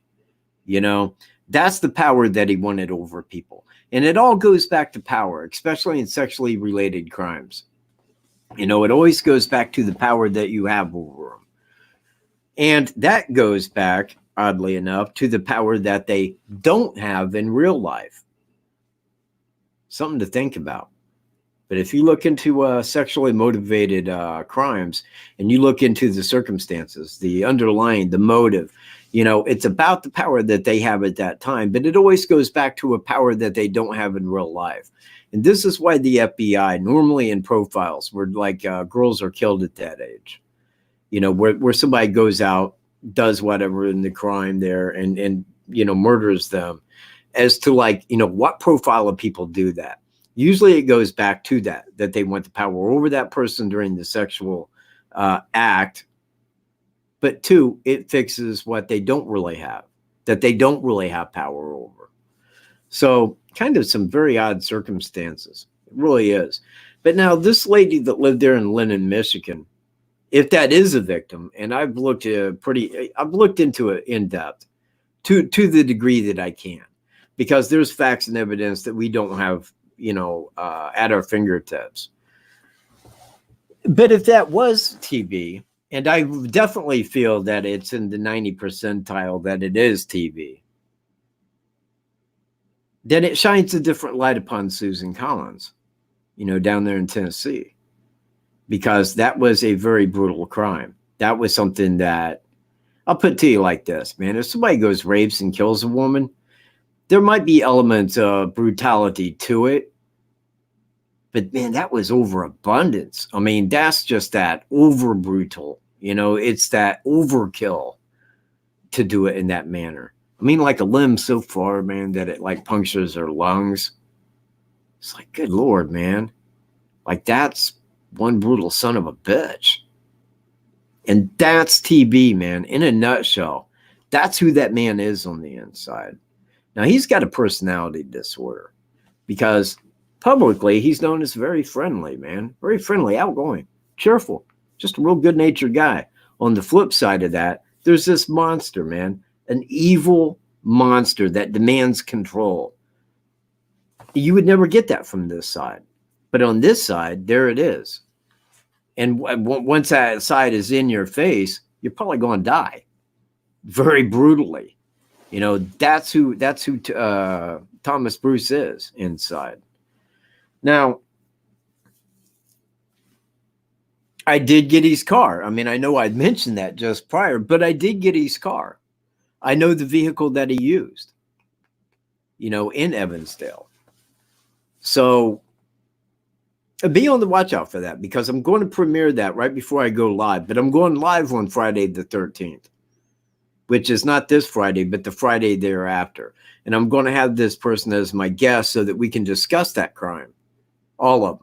Speaker 1: you know. That's the power that he wanted over people. And it all goes back to power, especially in sexually related crimes. You know, it always goes back to the power that you have over them. And that goes back, oddly enough, to the power that they don't have in real life. Something to think about. But if you look into sexually motivated crimes and you look into the circumstances, the underlying, the motive, you know, it's about the power that they have at that time, but it always goes back to a power that they don't have in real life. And this is why the FBI, normally in profiles where like girls are killed at that age, you know, where somebody goes out, does whatever in the crime there and you know, murders them, as to like, you know, what profile of people do that? Usually it goes back to that they want the power over that person during the sexual act. But 2, it fixes what they don't really have, that they don't really have power over. So kind of some very odd circumstances. It really is. But now this lady that lived there in Lennon, Michigan, if that is a victim, and I've looked into it in depth to the degree that I can, because there's facts and evidence that we don't have, at our fingertips. But if that was TV, and I definitely feel that it's in the 90 percentile that it is TV, then it shines a different light upon Susan Collins, down there in Tennessee, because that was a very brutal crime. That was something that, I'll put it to you like this, man. If somebody goes rapes and kills a woman, there might be elements of brutality to it. But man, that was overabundance. I mean, that's just that over brutal. It's that overkill to do it in that manner. I mean, like a limb so far, man, that it like punctures her lungs. It's like, good Lord, man. Like, that's one brutal son of a bitch. And that's TB, man, in a nutshell. That's who that man is on the inside. Now, he's got a personality disorder because publicly he's known as very friendly, man. Very friendly, outgoing, cheerful, just a real good-natured guy. On the flip side of that, there's this monster, man, an evil monster that demands control. You would never get that from this side. But on this side, there it is. And once that side is in your face, you're probably going to die very brutally. That's who Thomas Bruce is inside. Now, I did get his car. I mean, I know I'd mentioned that just prior, but I did get his car. I know the vehicle that he used, in Evansdale. So be on the watch out for that, because I'm going to premiere that right before I go live. But I'm going live on Friday the 13th, which is not this Friday, but the Friday thereafter. And I'm going to have this person as my guest so that we can discuss that crime, all of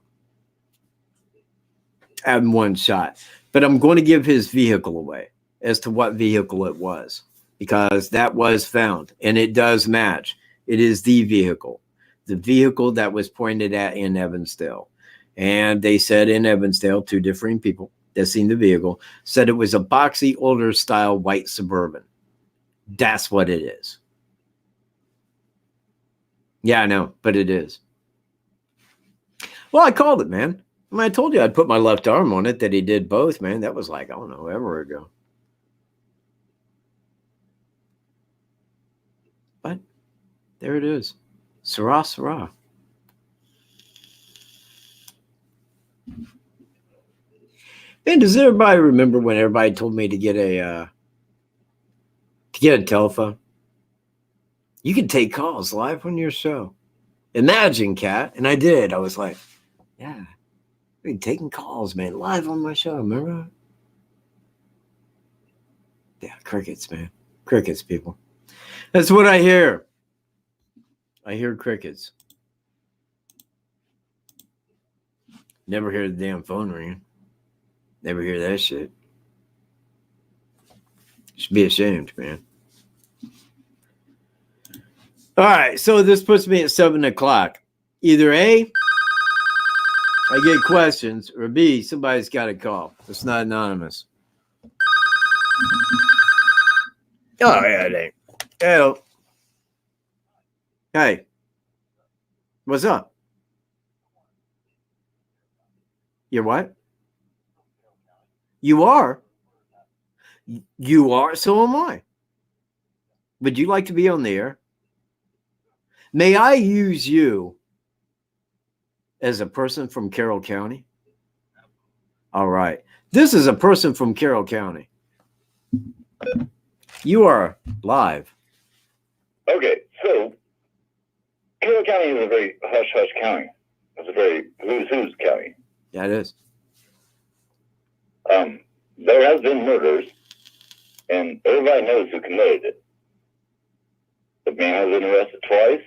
Speaker 1: them, in one shot. But I'm going to give his vehicle away as to what vehicle it was, because that was found and it does match. It is the vehicle that was pointed at in Evansdale. And they said in Evansdale, two differing people that seen the vehicle said it was a boxy, older style white Suburban. That's what it is. Yeah, I know, but it is. Well, I called it, man. I mean, I told you I'd put my left arm on it, that he did both, man. That was like, I don't know, ever ago. But there it is. Sarah, Sarah. Man, does everybody remember when everybody told me to get a telephone? You can take calls live on your show. Imagine, Kat. And I did. I was like, yeah, I've been taking calls, man, live on my show. Remember? Yeah, crickets, man. Crickets, people. That's what I hear. I hear crickets. Never hear the damn phone ringing. Never hear that shit. Should be ashamed, man. All right, so this puts me at 7 o'clock. Either A, I get questions, or B, somebody's got a call. It's not anonymous. Oh, yeah, it ain't. Hello. Hey. What's up? You're what? You are? You are? So am I. Would you like to be on the air? May I use you as a person from Carroll County? All right. This is a person from Carroll County. You are live.
Speaker 2: Okay, so Carroll County is a very hush-hush county. It's a very who's county.
Speaker 1: Yeah, it is.
Speaker 2: There has been murders, and everybody knows who committed it. The man has been arrested twice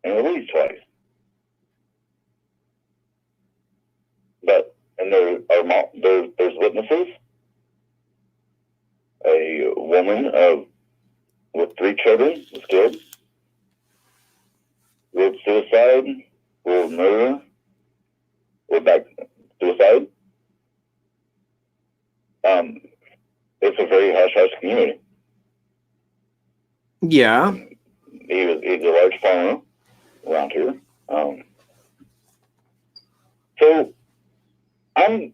Speaker 2: and released twice. But, and there's witnesses. A woman with 3 children was killed. With suicide, with murder, with suicide. It's a very hush-hush community.
Speaker 1: Yeah.
Speaker 2: He's a large farmer around here. So my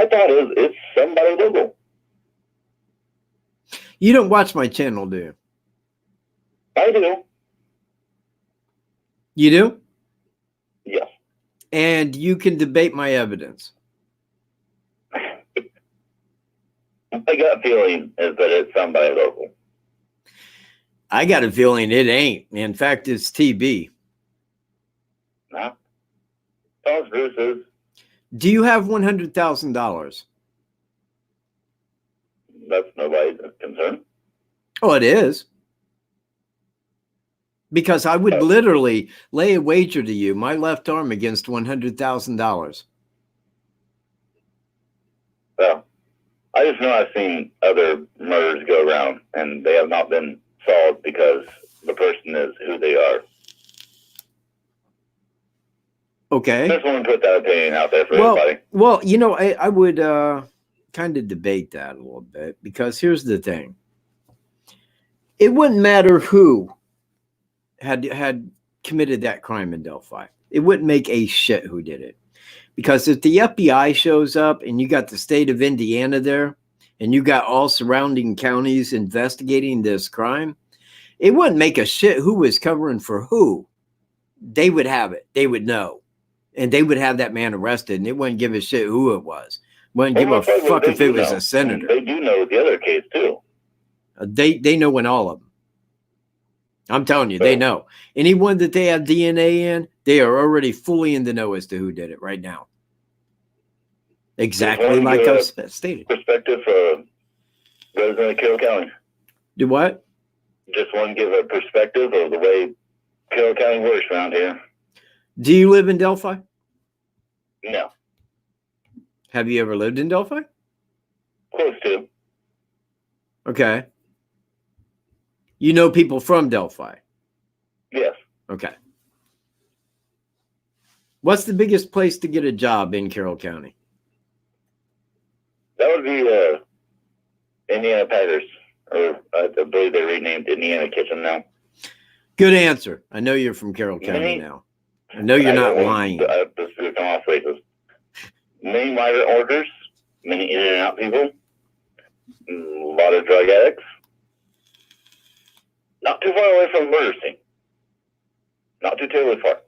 Speaker 2: thought is it's somebody local.
Speaker 1: You don't watch my channel, do you?
Speaker 2: I do.
Speaker 1: You do?
Speaker 2: Yes.
Speaker 1: And you can debate my evidence.
Speaker 2: My gut feeling is that it's somebody local.
Speaker 1: I got a feeling it ain't. In fact, it's TB.
Speaker 2: Nah. Thomas Bruce is.
Speaker 1: Do you have $100,000?
Speaker 2: That's nobody's concern.
Speaker 1: Oh, it is. Because I would literally lay a wager to you, my left arm against $100,000.
Speaker 2: Well, I just know I've seen other murders go around, and they have not been solved because the person is who they are.
Speaker 1: Okay.
Speaker 2: Just want to put that opinion out there for everybody.
Speaker 1: Well, you know, I would kind of debate that a little bit, because here's the thing. It wouldn't matter who had committed that crime in Delphi. It wouldn't make a shit who did it. Because if the FBI shows up and you got the state of Indiana there and you got all surrounding counties investigating this crime, it wouldn't make a shit who was covering for who. They would have it. They would know. And they would have that man arrested, and it wouldn't give a shit who it was. Wouldn't give a fuck if it was a senator.
Speaker 2: They do know the other case too.
Speaker 1: They know in all of them. I'm telling you, they know. Anyone that they have DNA in, they are already fully in the know as to who did it right now. Exactly like I stated.
Speaker 2: Perspective for resident of Carroll County.
Speaker 1: Do what?
Speaker 2: Just want to give a perspective of the way Carroll County works around here.
Speaker 1: Do you live in Delphi?
Speaker 2: No.
Speaker 1: Have you ever lived in Delphi?
Speaker 2: Close to.
Speaker 1: Okay. You know people from Delphi?
Speaker 2: Yes.
Speaker 1: Okay. What's the biggest place to get a job in Carroll County?
Speaker 2: That would be Indiana Packers, or I believe they renamed Indiana Kitchen now.
Speaker 1: Good answer. I know you're from Carroll County now. I know you're not lying.
Speaker 2: This is going to come off racist. Many migrant workers, many in and out people, a lot of drug addicts. Not too far away from the murder scene. Not too terribly far.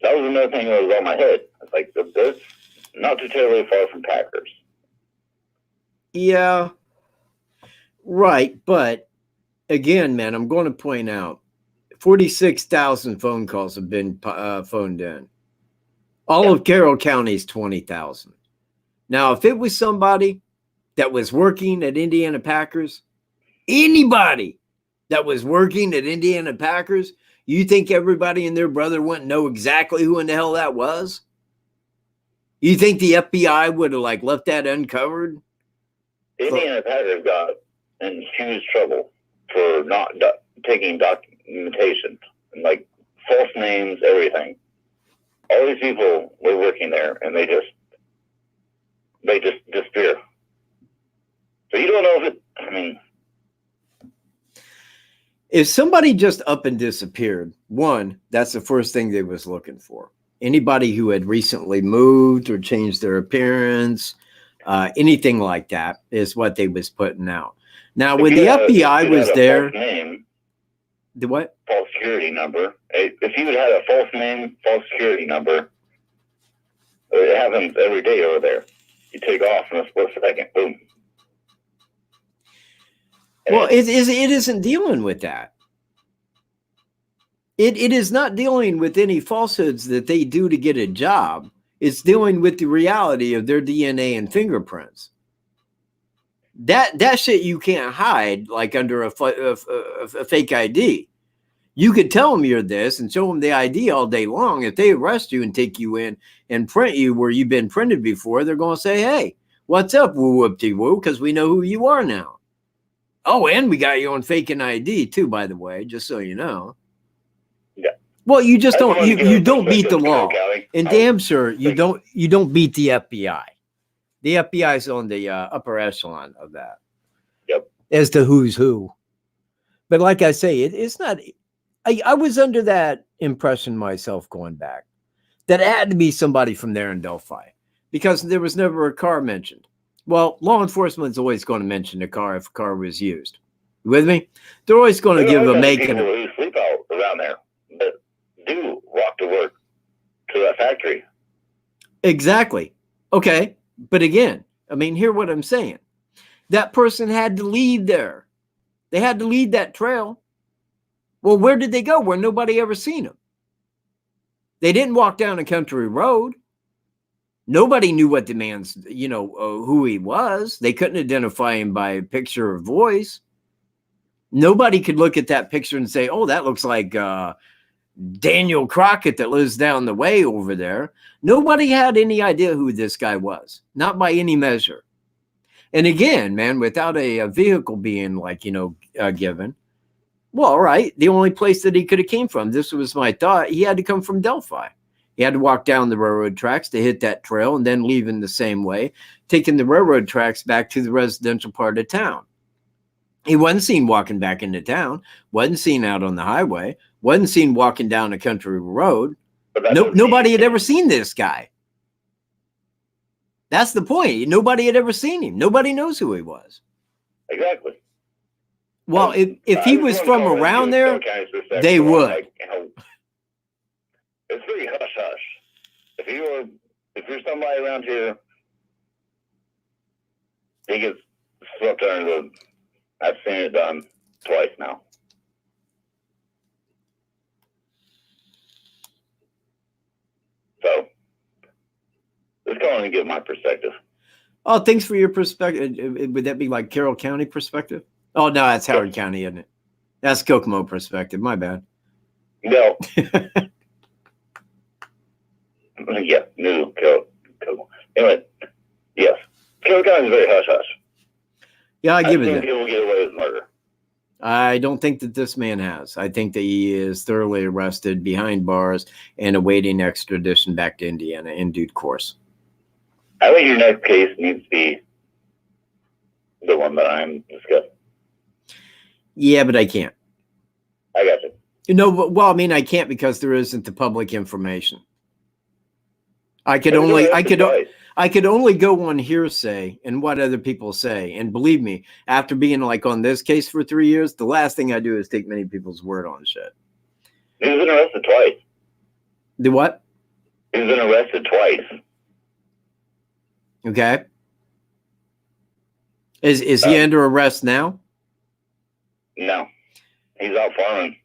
Speaker 2: That was another thing that was on my head. It's like, that's not too terribly far from Packers.
Speaker 1: Yeah, right. But again, man, I'm going to point out 46,000 phone calls have been phoned in. All of Carroll County is 20,000. Now, if it was somebody that was working at Indiana Packers, anybody that was working at Indiana Packers, you think everybody and their brother wouldn't know exactly who in the hell that was? You think the FBI would have left that uncovered?
Speaker 2: Indiana Packers got in huge trouble for not taking documentation, and false names, everything. All these people were working there, and they just disappear. So you don't know
Speaker 1: if somebody just up and disappeared, one, that's the first thing they was looking for. Anybody who had recently moved or changed their appearance, anything like that is what they was putting out. Now, when the FBI was there, the what?
Speaker 2: False security number. If you had a false name, false security number, it happens every day over there. You take off in a split second, boom.
Speaker 1: Well, it isn't dealing with that. It is not dealing with any falsehoods that they do to get a job. It's dealing with the reality of their DNA and fingerprints. That shit you can't hide under a fake ID. You could tell them you're this and show them the ID all day long. If they arrest you and take you in and print you where you've been printed before, they're going to say, hey, what's up, woo-whoop-de-woo, because we know who you are now. Oh, and we got you on fake ID too, by the way, just so you know.
Speaker 2: Yeah.
Speaker 1: Well, you just
Speaker 2: I just
Speaker 1: don't
Speaker 2: wanted to give
Speaker 1: you
Speaker 2: a
Speaker 1: don't beat the
Speaker 2: perspective,
Speaker 1: law.
Speaker 2: Carroll County.
Speaker 1: And damn sure you don't beat the FBI. The FBI is on the upper echelon of that.
Speaker 2: Yep.
Speaker 1: As to who's who. But like I say, it's not. I was under that impression myself going back that it had to be somebody from there in Delphi because there was never a car mentioned. Well, law enforcement's always going to mention a car if a car was used. You with me? They're always going to
Speaker 2: There
Speaker 1: give
Speaker 2: are
Speaker 1: a make
Speaker 2: people
Speaker 1: and
Speaker 2: who sleep out around there that do walk to work to that factory.
Speaker 1: exactly. Okay, but again, I mean, hear what I'm saying. That person had to leave there. They had to leave that trail. Well, where did they go? Where nobody ever seen them. They didn't walk down a country road. Nobody knew what the man's, who he was. They couldn't identify him by picture or voice. Nobody could look at that picture and say, oh, that looks like Daniel Crockett that lives down the way over there. Nobody had any idea who this guy was, not by any measure. And again, man, without a vehicle being given, well, all right, the only place that he could have came from, this was my thought, he had to come from Delphi. He had to walk down the railroad tracks to hit that trail and then leave in the same way, taking the railroad tracks back to the residential part of town. He wasn't seen walking back into town, wasn't seen out on the highway, wasn't seen walking down a country road. Nobody had ever seen this guy. That's the point. Nobody had ever seen him. Nobody knows who he was.
Speaker 2: Exactly.
Speaker 1: Well, if he was from around there, they would.
Speaker 2: Like, it's pretty hush hush. If you're somebody around here, he gets swept under the. I've seen it done twice now. So, just going to give my perspective.
Speaker 1: Oh, thanks for your perspective. Would that be like Carroll County perspective? Oh, no, that's Howard County, isn't it? That's Kokomo perspective. My bad.
Speaker 2: No. Yeah, new Kokomo. Anyway, yes. Carroll County is very hush hush.
Speaker 1: Yeah, I give it that.
Speaker 2: People get away with murder.
Speaker 1: I don't think that this man has. I think that he is thoroughly arrested, behind bars, and awaiting extradition back to Indiana in due course.
Speaker 2: I think your next case needs to be the one that I'm discussing.
Speaker 1: Yeah, but I can't.
Speaker 2: I got you.
Speaker 1: No, well, I mean, I can't because there isn't the public information. I could only go on hearsay and what other people say. And believe me, after being like on this case for 3 years, the last thing I do is take many people's word on shit.
Speaker 2: He's been arrested twice.
Speaker 1: The what?
Speaker 2: He's been arrested twice.
Speaker 1: Okay. Is he under arrest now?
Speaker 2: No. He's out farming.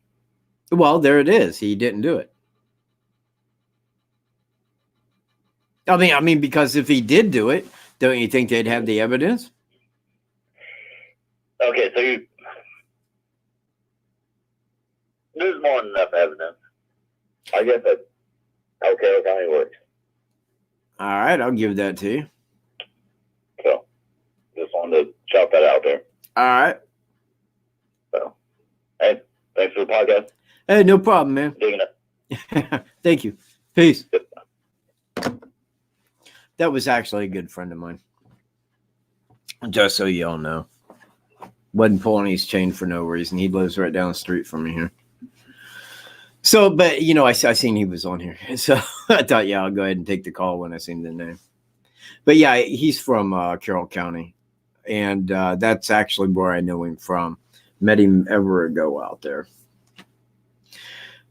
Speaker 1: Well, there it is. He didn't do it. I mean, because if he did do it, don't you think they'd have the evidence?
Speaker 2: Okay, so there's more than enough evidence. I guess that's how Carroll County works.
Speaker 1: All right, I'll give that to you.
Speaker 2: So, just wanted to shout that out there.
Speaker 1: All right.
Speaker 2: So, hey, thanks for the podcast.
Speaker 1: Hey, no problem, man.
Speaker 2: Digging it.
Speaker 1: Thank you. Peace. That was actually a good friend of mine. Just so you all know. Wasn't pulling his chain for no reason. He lives right down the street from me here. So, but, I seen he was on here. So I thought, yeah, I'll go ahead and take the call when I seen the name. But, yeah, he's from Carroll County. And that's actually where I know him from. Met him ever ago out there.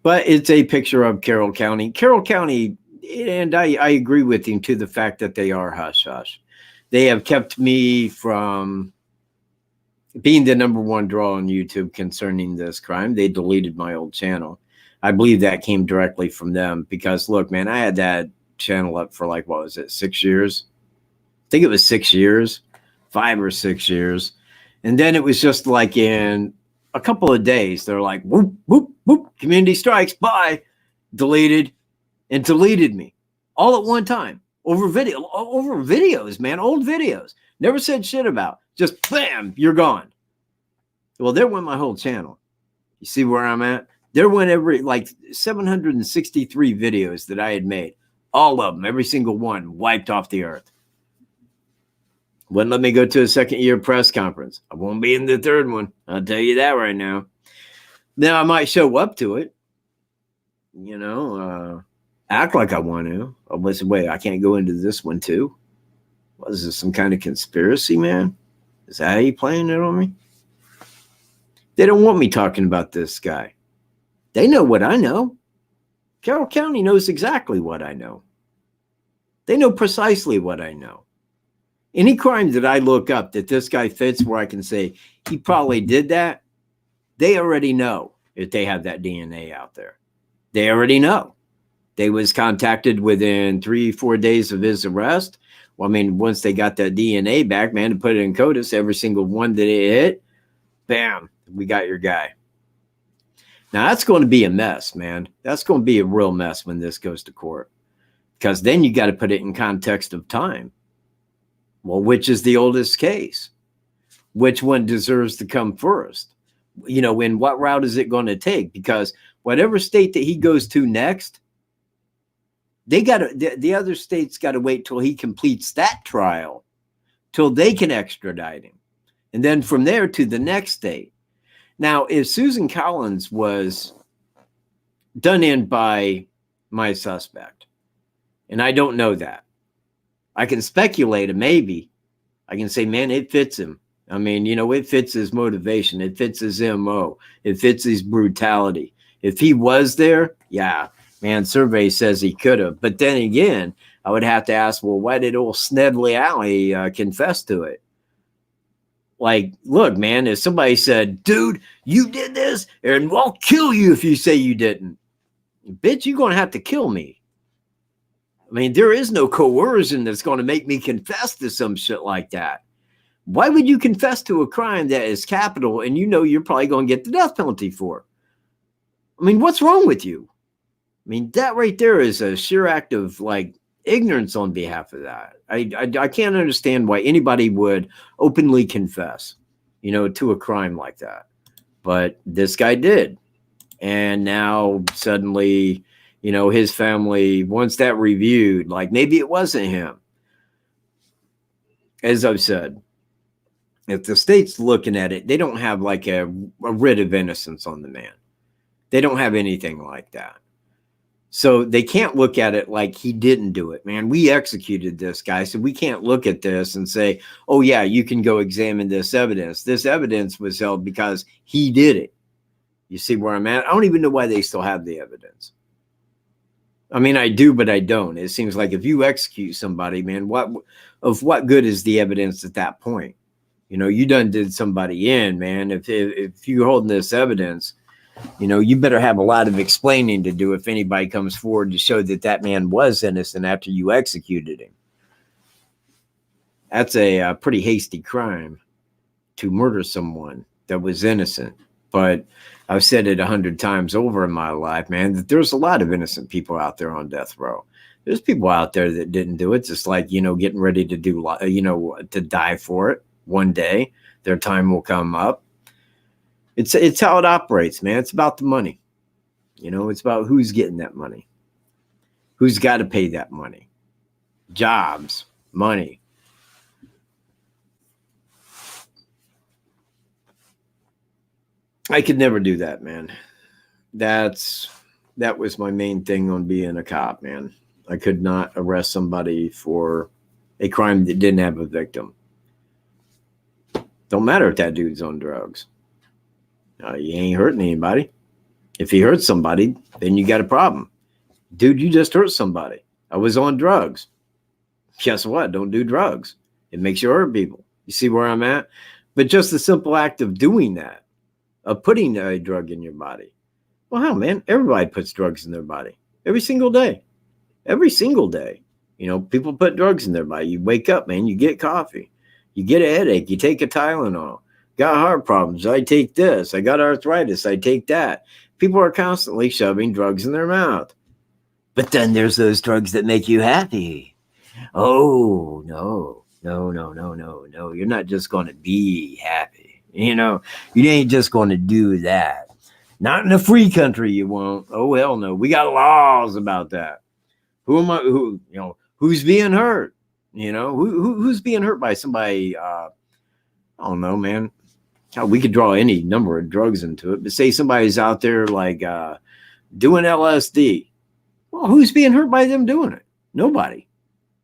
Speaker 1: But it's a picture of Carroll County. Carroll County, and I agree with him to the fact that they are hush-hush. They have kept me from being the #1 draw on YouTube concerning this crime. They deleted my old channel. I believe that came directly from them because, look, man, I had that channel up for 6 years? I think it was 6 years, 5 or 6 years. And then it was just like in a couple of days, they're like, whoop, whoop, whoop, community strikes, bye, deleted, and deleted me all at one time over videos, man, old videos. Never said shit about. Just bam, you're gone. Well, there went my whole channel. You see where I'm at? There went every like 763 videos that I had made. All of them, every single one, wiped off the earth. Wouldn't let me go to a second year press conference. I won't be in the third one. I'll tell you that right now. Now I might show up to it, act like I want to. Oh, listen, wait, I can't go into this one too. What is this, some kind of conspiracy, man? Is that how you playing it on me? They don't want me talking about this guy. They know what I know. Carroll County knows exactly what I know. They know precisely what I know. Any crime that I look up that this guy fits where I can say he probably did that, they already know if they have that DNA out there. They already know. They was contacted within 3-4 days of his arrest. Well, I mean, once they got that DNA back, man, to put it in CODIS, every single one that it hit, bam, we got your guy. Now, that's going to be a mess, man. That's going to be a real mess when this goes to court. Because then you got to put it in context of time. Well, which is the oldest case? Which one deserves to come first? In what route is it going to take? Because whatever state that he goes to next, the other states got to wait till he completes that trial, till they can extradite him. And then from there to the next state. Now, if Susan Collins was done in by my suspect, and I don't know that, I can speculate, and maybe I can say, man, it fits him. I mean, it fits his motivation. It fits his MO. It fits his brutality. If he was there, yeah, man, survey says he could have. But then again, I would have to ask, well, why did old Snedley Alley confess to it? Like, look, man, if somebody said, dude, you did this, and I'll kill you if you say you didn't. Bitch, you're going to have to kill me. I mean, there is no coercion that's going to make me confess to some shit like that. Why would you confess to a crime that is capital and you're probably going to get the death penalty for? I mean, what's wrong with you? I mean, that right there is a sheer act of ignorance on behalf of that. I can't understand why anybody would openly confess, to a crime like that. But this guy did. And now suddenly, his family wants that reviewed. Like maybe it wasn't him. As I've said, if the state's looking at it, they don't have like a writ of innocence on the man. They don't have anything like that. So they can't look at it like he didn't do it, man. We executed this guy, so we can't look at this and say, oh, yeah, you can go examine this evidence. This evidence was held because he did it. You see where I'm at? I don't even know why they still have the evidence. I mean, I do, but I don't. It seems like if you execute somebody, man, what good is the evidence at that point? You done did somebody in, man. If you're holding this evidence, you better have a lot of explaining to do if anybody comes forward to show that man was innocent after you executed him. That's a pretty hasty crime to murder someone that was innocent. But I've said it 100 times over in my life, man, that there's a lot of innocent people out there on death row. There's people out there that didn't do it, just like, getting ready to do, to die for it one day. Their time will come up. It's how it operates, man. It's about the money. It's about who's getting that money. Who's got to pay that money? Jobs, money. I could never do that, man. That was my main thing on being a cop, man. I could not arrest somebody for a crime that didn't have a victim. Don't matter if that dude's on drugs. You ain't hurting anybody. If he hurts somebody, then you got a problem. Dude, you just hurt somebody. I was on drugs. Guess what? Don't do drugs. It makes you hurt people. You see where I'm at? But just the simple act of doing that, of putting a drug in your body. Well, hell, man, everybody puts drugs in their body every single day. Every single day. People put drugs in their body. You wake up, man, you get coffee. You get a headache. You take a Tylenol. Got heart problems. I take this. I got arthritis. I take that. People are constantly shoving drugs in their mouth. But then there's those drugs that make you happy. Oh, no. You're not just going to be happy. You ain't just going to do that. Not in a free country, you won't. Oh, hell no. We got laws about that. Who am I? Who's being hurt? Who's being hurt by somebody? I don't know, man. We could draw any number of drugs into it, but say somebody's out there like doing LSD. Well, who's being hurt by them doing it? Nobody.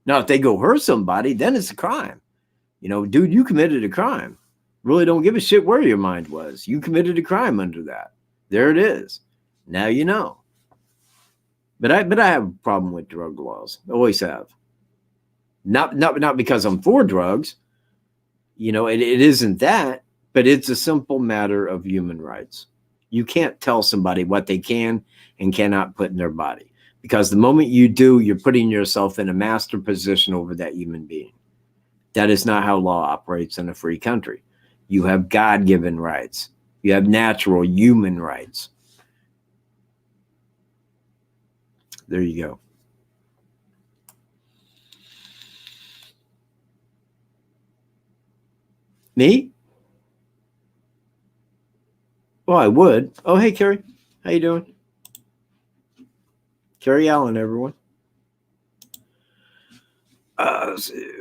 Speaker 1: Now, if they go hurt somebody, then it's a crime. Dude, you committed a crime. Really don't give a shit where your mind was. You committed a crime under that. There it is. Now you know. But I have a problem with drug laws. Always have. Not because I'm for drugs. It isn't that, but it's a simple matter of human rights. You can't tell somebody what they can and cannot put in their body. Because the moment you do, you're putting yourself in a master position over that human being. That is not how law operates in a free country. You have God-given rights. You have natural human rights. There you go. Me? Well, I would. Oh, hey, Carrie. How you doing? Carrie Allen, everyone. Let's see.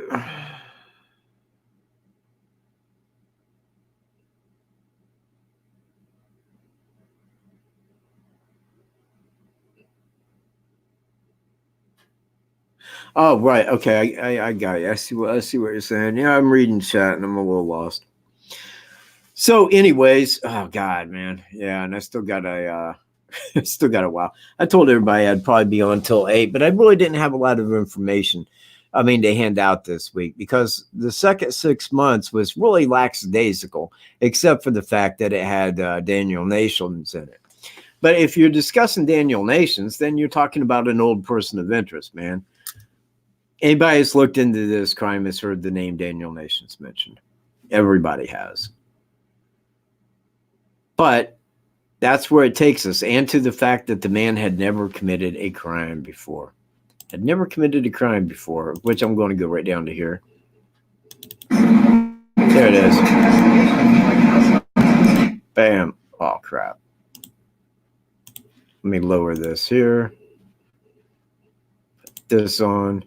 Speaker 1: Oh, right. Okay. I got you. I see what you're saying. Yeah, I'm reading chat and I'm a little lost. So anyways, oh God, man. Yeah. And I still got a while. I told everybody I'd probably be on till 8, but I really didn't have a lot of information. To hand out this week because the second 6 months was really lackadaisical, except for the fact that it had Daniel Nations in it. But if you're discussing Daniel Nations, then you're talking about an old person of interest, man. Anybody that's looked into this crime has heard the name Daniel Nations mentioned. Everybody has. But that's where it takes us, and to the fact that the man had never committed a crime before. Which I'm going to go right down to here. There it is. Bam. Oh, crap. Let me lower this here. Put this on.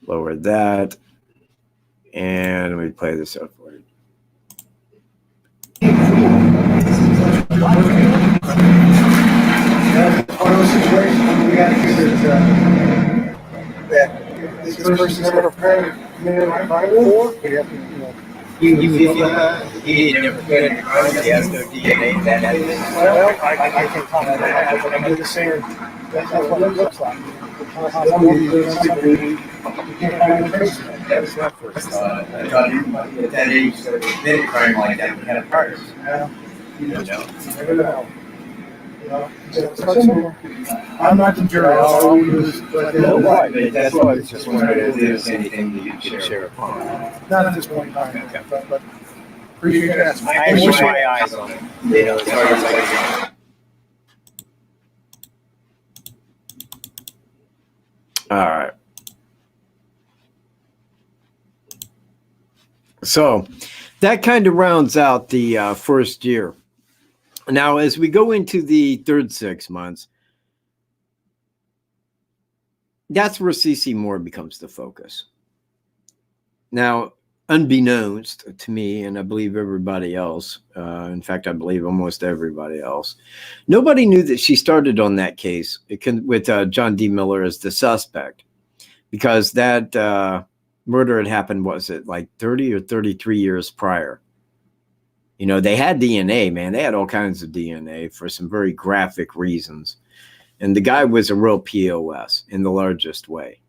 Speaker 1: Lower that. And let me play this up for you.
Speaker 3: This person's never committed a crime before.
Speaker 1: He never committed a crime. He has no DNA.
Speaker 3: Well, I can comment on that, but I'm just saying that's what it looks like. You can't find a trace of it.
Speaker 4: That was my first thought. I thought anybody at that age that did a crime like that would have priors.
Speaker 3: You never know. I'm not the jury.
Speaker 4: Right, but that's why I was just wondering if there's anything that you could share upon.
Speaker 3: Not at this point in time, but appreciate you asking.
Speaker 4: I have my eyes on it. As hard as I can.
Speaker 1: All right. So that kind of rounds out the first year. Now, as we go into the third 6 months, that's where CC Moore becomes the focus. Now, unbeknownst to me, and I believe everybody else, in fact, I believe almost everybody else, nobody knew that she started on that case with John D. Miller as the suspect, because that murder had happened, was it like 30 or 33 years prior? They had DNA, man. They had all kinds of DNA for some very graphic reasons. And the guy was a real POS in the largest way.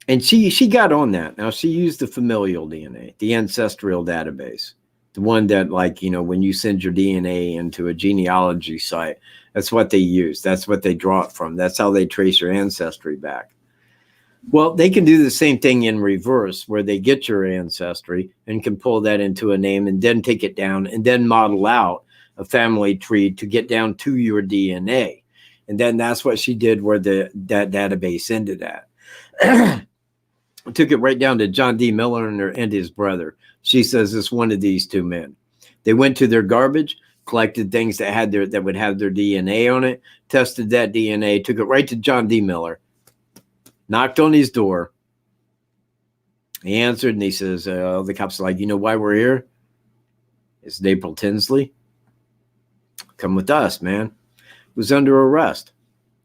Speaker 1: And she got on that. Now, she used the familial DNA, the ancestral database, the one that, when you send your DNA into a genealogy site, that's what they use. That's what they draw it from. That's how they trace your ancestry back. Well, they can do the same thing in reverse, where they get your ancestry and can pull that into a name and then take it down and then model out a family tree to get down to your DNA. And then that's what she did where that database ended at. Took it right down to John D. Miller and his brother. She says it's one of these two men. They went to their garbage, collected things that would have their DNA on it, tested that DNA, took it right to John D. Miller, knocked on his door. He answered and he says, the cops are like, you know why we're here? It's April Tinsley. Come with us, man. Was under arrest.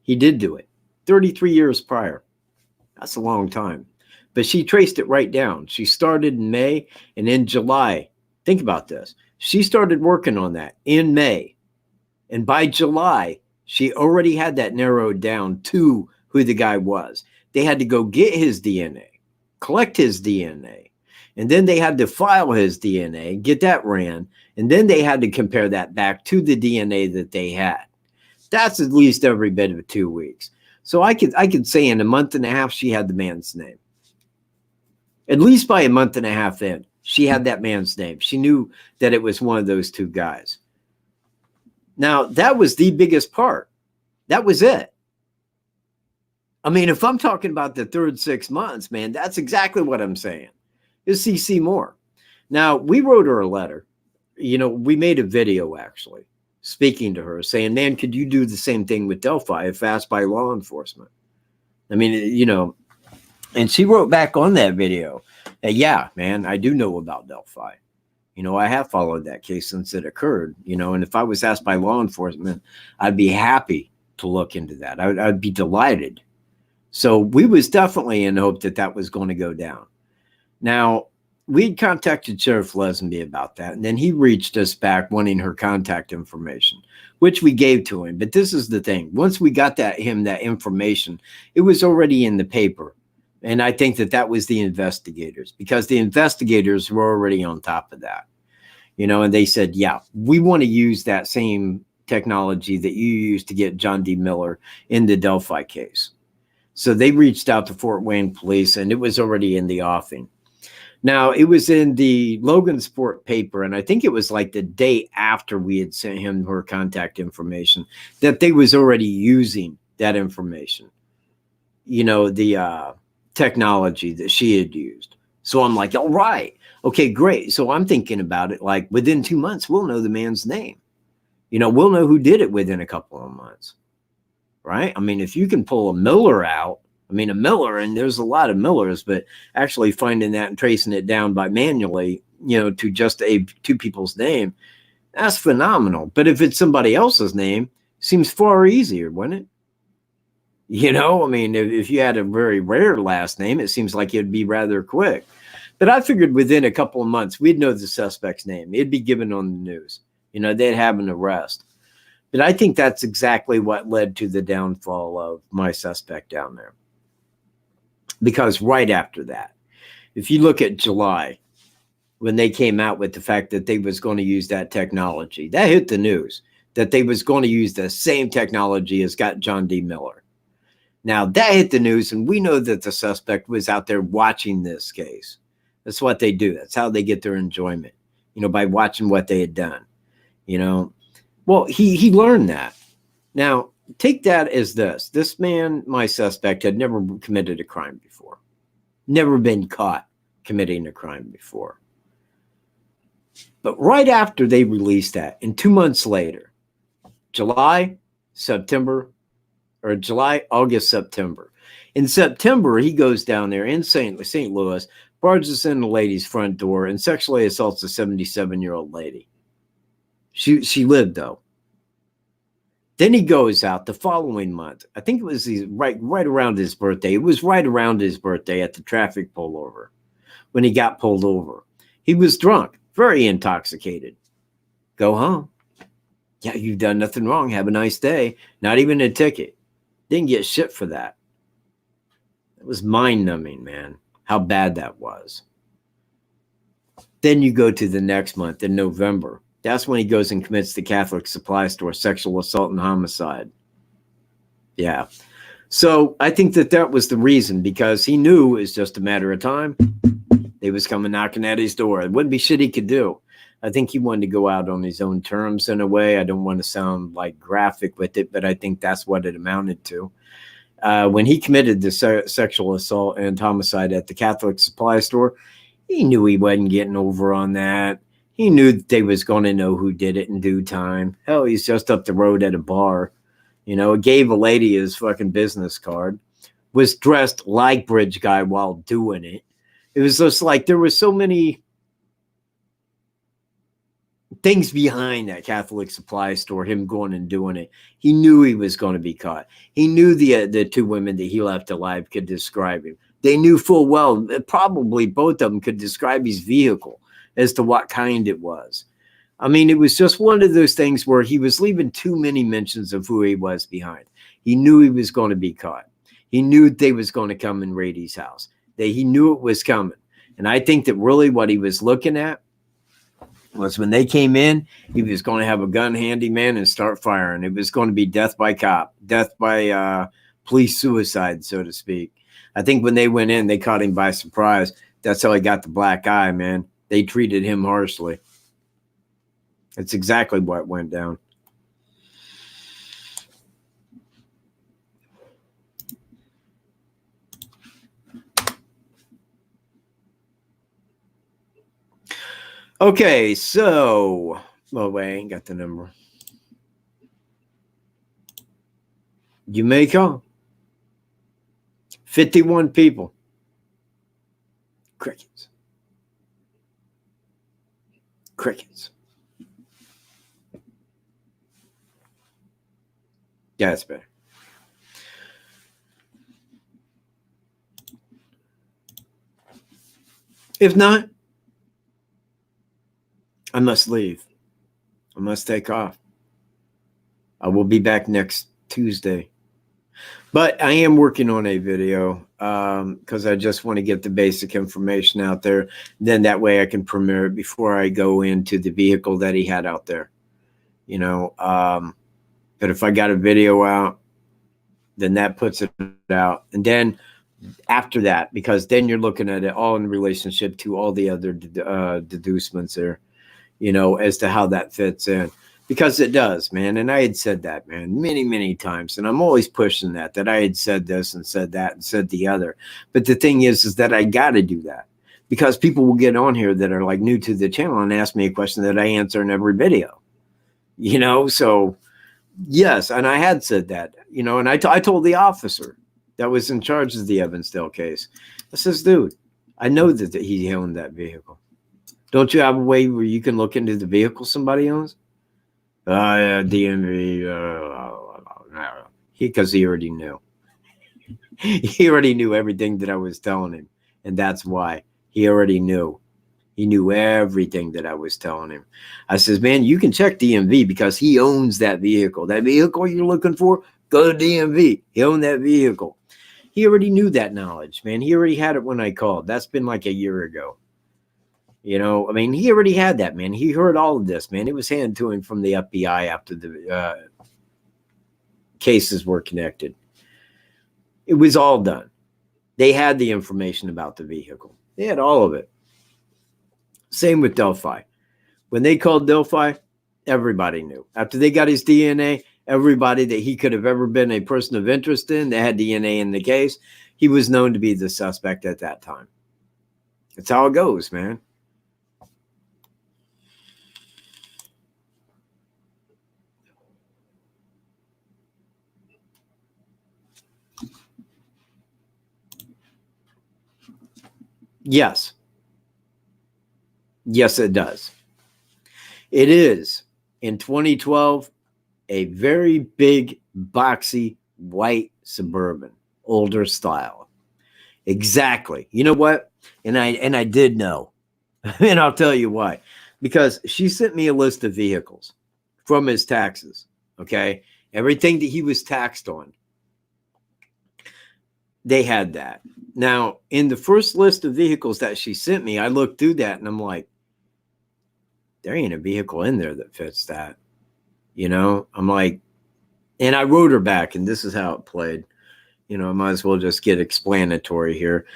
Speaker 1: He did do it 33 years prior. That's a long time. But she traced it right down. She started in May, and in July, think about this. She started working on that in May. And by July, she already had that narrowed down to who the guy was. They had to go get his DNA, collect his DNA, and then they had to file his DNA, get that ran, and then they had to compare that back to the DNA that they had. That's at least every bit of 2 weeks. So I could say in a month and a half, she had the man's name. At least by a month and a half in, she had that man's name. She knew that it was one of those two guys. Now, that was the biggest part. That was it. I mean, if I'm talking about the third 6 months, man, that's exactly what I'm saying. Is CC Moore. Now, we wrote her a letter. You know, we made a video, actually, speaking to her, saying, man, could you do the same thing with Delphi if asked by law enforcement? I mean, you know, and she wrote back on that video, yeah, man, I do know about Delphi. You know, I have followed that case since it occurred, you know, and if I was asked by law enforcement, I'd be happy to look into that. I'd be delighted. So we was definitely in hope that that was going to go down. Now, we'd contacted Sheriff Lesenby about that, and then he reached us back wanting her contact information, which we gave to him. But this is the thing. Once we got him that information, it was already in the paper. And I think that was the investigators, because the investigators were already on top of that, you know, and they said, yeah, we want to use that same technology that you used to get John D. Miller in the Delphi case. So they reached out to Fort Wayne police, and it was already in the offing. Now, it was in the Logansport paper, and I think it was like the day after we had sent him her contact information that they was already using that information, you know, the technology that she had used. So I'm like, all right, okay, great. So I'm thinking about it like within 2 months, we'll know the man's name. You know, we'll know who did it within a couple of months, right? I mean, if you can pull a Miller out, I mean, a Miller, and there's a lot of Millers, but actually finding that and tracing it down by manually, you know, to just two people's name, that's phenomenal. But if it's somebody else's name, seems far easier, wouldn't it? You know, I mean, if you had a very rare last name, it seems like it'd be rather quick. But I figured within a couple of months, we'd know the suspect's name. It'd be given on the news. You know, they'd have an arrest. But I think that's exactly what led to the downfall of my suspect down there. Because right after that, if you look at July, when they came out with the fact that they was going to use that technology, that hit the news, that they was going to use the same technology as got John D. Miller. Now, that hit the news, and we know that the suspect was out there watching this case. That's what they do. That's how they get their enjoyment, you know, by watching what they had done, you know. Well, he learned that. Now, take that as this. This man, my suspect, had never committed a crime before. Never been caught committing a crime before. But right after they released that, and 2 months later, July, August, September. In September, he goes down there in St. Louis, barges in the lady's front door, and sexually assaults a 77-year-old lady. She lived, though. Then he goes out the following month. I think it was right around his birthday. It was right around his birthday at the traffic pullover when he got pulled over. He was drunk, very intoxicated. Go home. Yeah, you've done nothing wrong. Have a nice day. Not even a ticket. Didn't get shit for that. It was mind-numbing, man, how bad that was. Then you go to the next month in November. That's when he goes and commits the Catholic supply store sexual assault and homicide. Yeah. So I think that was the reason, because he knew it was just a matter of time. They was coming knocking at his door. It wouldn't be shit he could do. I think he wanted to go out on his own terms in a way. I don't want to sound like graphic with it, but I think that's what it amounted to. When he committed the sexual assault and homicide at the Catholic supply store, he knew he wasn't getting over on that. He knew that they was going to know who did it in due time. Hell, he's just up the road at a bar. You know, gave a lady his fucking business card. Was dressed like Bridge Guy while doing it. It was just like there were so many things behind that Catholic supply store, him going and doing it. He knew he was going to be caught. He knew the two women that he left alive could describe him. They knew full well that probably both of them could describe his vehicle as to what kind it was. I mean, it was just one of those things where he was leaving too many mentions of who he was behind. He knew he was going to be caught. He knew they was going to come and raid his house. He knew it was coming. And I think that really what he was looking at was when they came in, he was going to have a gun handy, man, and start firing. It was going to be death by cop, death by police suicide, so to speak. I think when they went in, they caught him by surprise. That's how he got the black eye, man. They treated him harshly. That's exactly what went down. Okay, so, oh, wait, I ain't got the number. Jamaica, 51 people. Crickets. Crickets. Yeah, that's better. If not, I must leave. I must take off. I will be back next Tuesday. But I am working on a video because I just want to get the basic information out there. Then that way I can premiere it before I go into the vehicle that he had out there. You know, but if I got a video out, then that puts it out. And then after that, because then you're looking at it all in relationship to all the other deducements there, you know, as to how that fits in. Because it does, man. And I had said that, man, many, many times. And I'm always pushing that I had said this and said that and said the other. But the thing is that I got to do that. Because people will get on here that are like new to the channel and ask me a question that I answer in every video. You know, so yes. And I had said that, you know, and I told the officer that was in charge of the Evansdale case. I says, dude, I know that he owned that vehicle. Don't you have a way where you can look into the vehicle somebody owns? DMV, because he already knew. He already knew everything that I was telling him. And that's why he already knew. He knew everything that I was telling him. I says, man, you can check DMV because he owns that vehicle. That vehicle you're looking for, go to DMV. He owned that vehicle. He already knew that knowledge, man. He already had it when I called. That's been like a year ago. You know, I mean, he already had that, man. He heard all of this, man. It was handed to him from the FBI after the cases were connected. It was all done. They had the information about the vehicle. They had all of it. Same with Delphi. When they called Delphi, everybody knew. After they got his DNA, everybody that he could have ever been a person of interest in that had DNA in the case, he was known to be the suspect at that time. That's how it goes, man. Yes. Yes, it does. It is, in 2012, a very big, boxy, white Suburban, older style. Exactly. You know what? And I did know. And I'll tell you why. Because she sent me a list of vehicles from his taxes. Okay? Everything that he was taxed on. They had that. Now, in the first list of vehicles that she sent me, I looked through that and I'm like, there ain't a vehicle in there that fits that. You know, I'm like, and I wrote her back, and this is how it played. You know, I might as well just get explanatory here.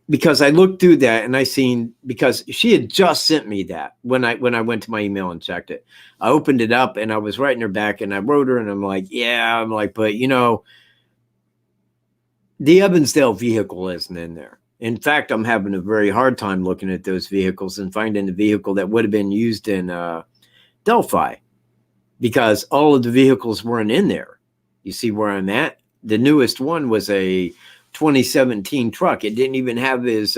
Speaker 1: Because I looked through that and I seen, because she had just sent me that when I went to my email and checked it. I opened it up and I was writing her back and I wrote her and I'm like, yeah, I'm like, but you know, the Evansdale vehicle isn't in there. In fact, I'm having a very hard time looking at those vehicles and finding the vehicle that would have been used in Delphi, because all of the vehicles weren't in there. You see where I'm at? The newest one was a 2017 truck. It didn't even have his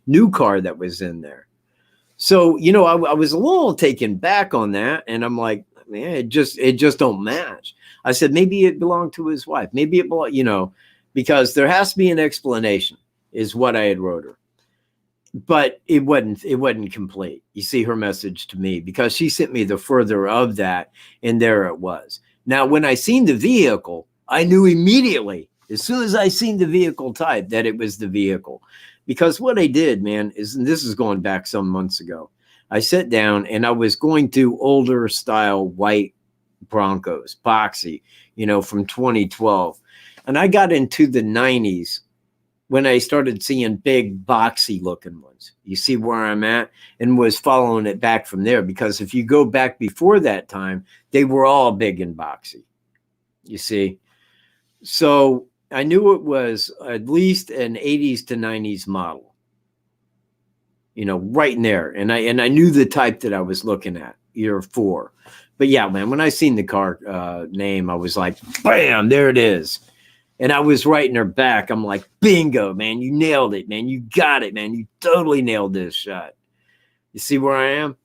Speaker 1: new car that was in there. So, you know, I was a little taken back on that. And I'm like, man, it just don't match. I said, maybe it belonged to his wife. Maybe it belonged, you know, because there has to be an explanation, is what I had wrote her. But it wasn't complete. You see her message to me, because she sent me the further of that, and there it was. Now, when I seen the vehicle, I knew immediately, as soon as I seen the vehicle type, that it was the vehicle. Because what I did, man, is, and this is going back some months ago, I sat down and I was going through older style white Broncos, boxy, you know, from 2012. And I got into the 90s when I started seeing big boxy looking ones. You see where I'm at? And was following it back from there, because if you go back before that time, they were all big and boxy. You see? So I knew it was at least an 80s to 90s model, you know, right in there. And I knew the type that I was looking at, year 4. But yeah, man, when I seen the car name, I was like, bam, there it is. And I was writing her back. I'm like, bingo, man, you nailed it, man. You got it, man. You totally nailed this shot. You see where I am?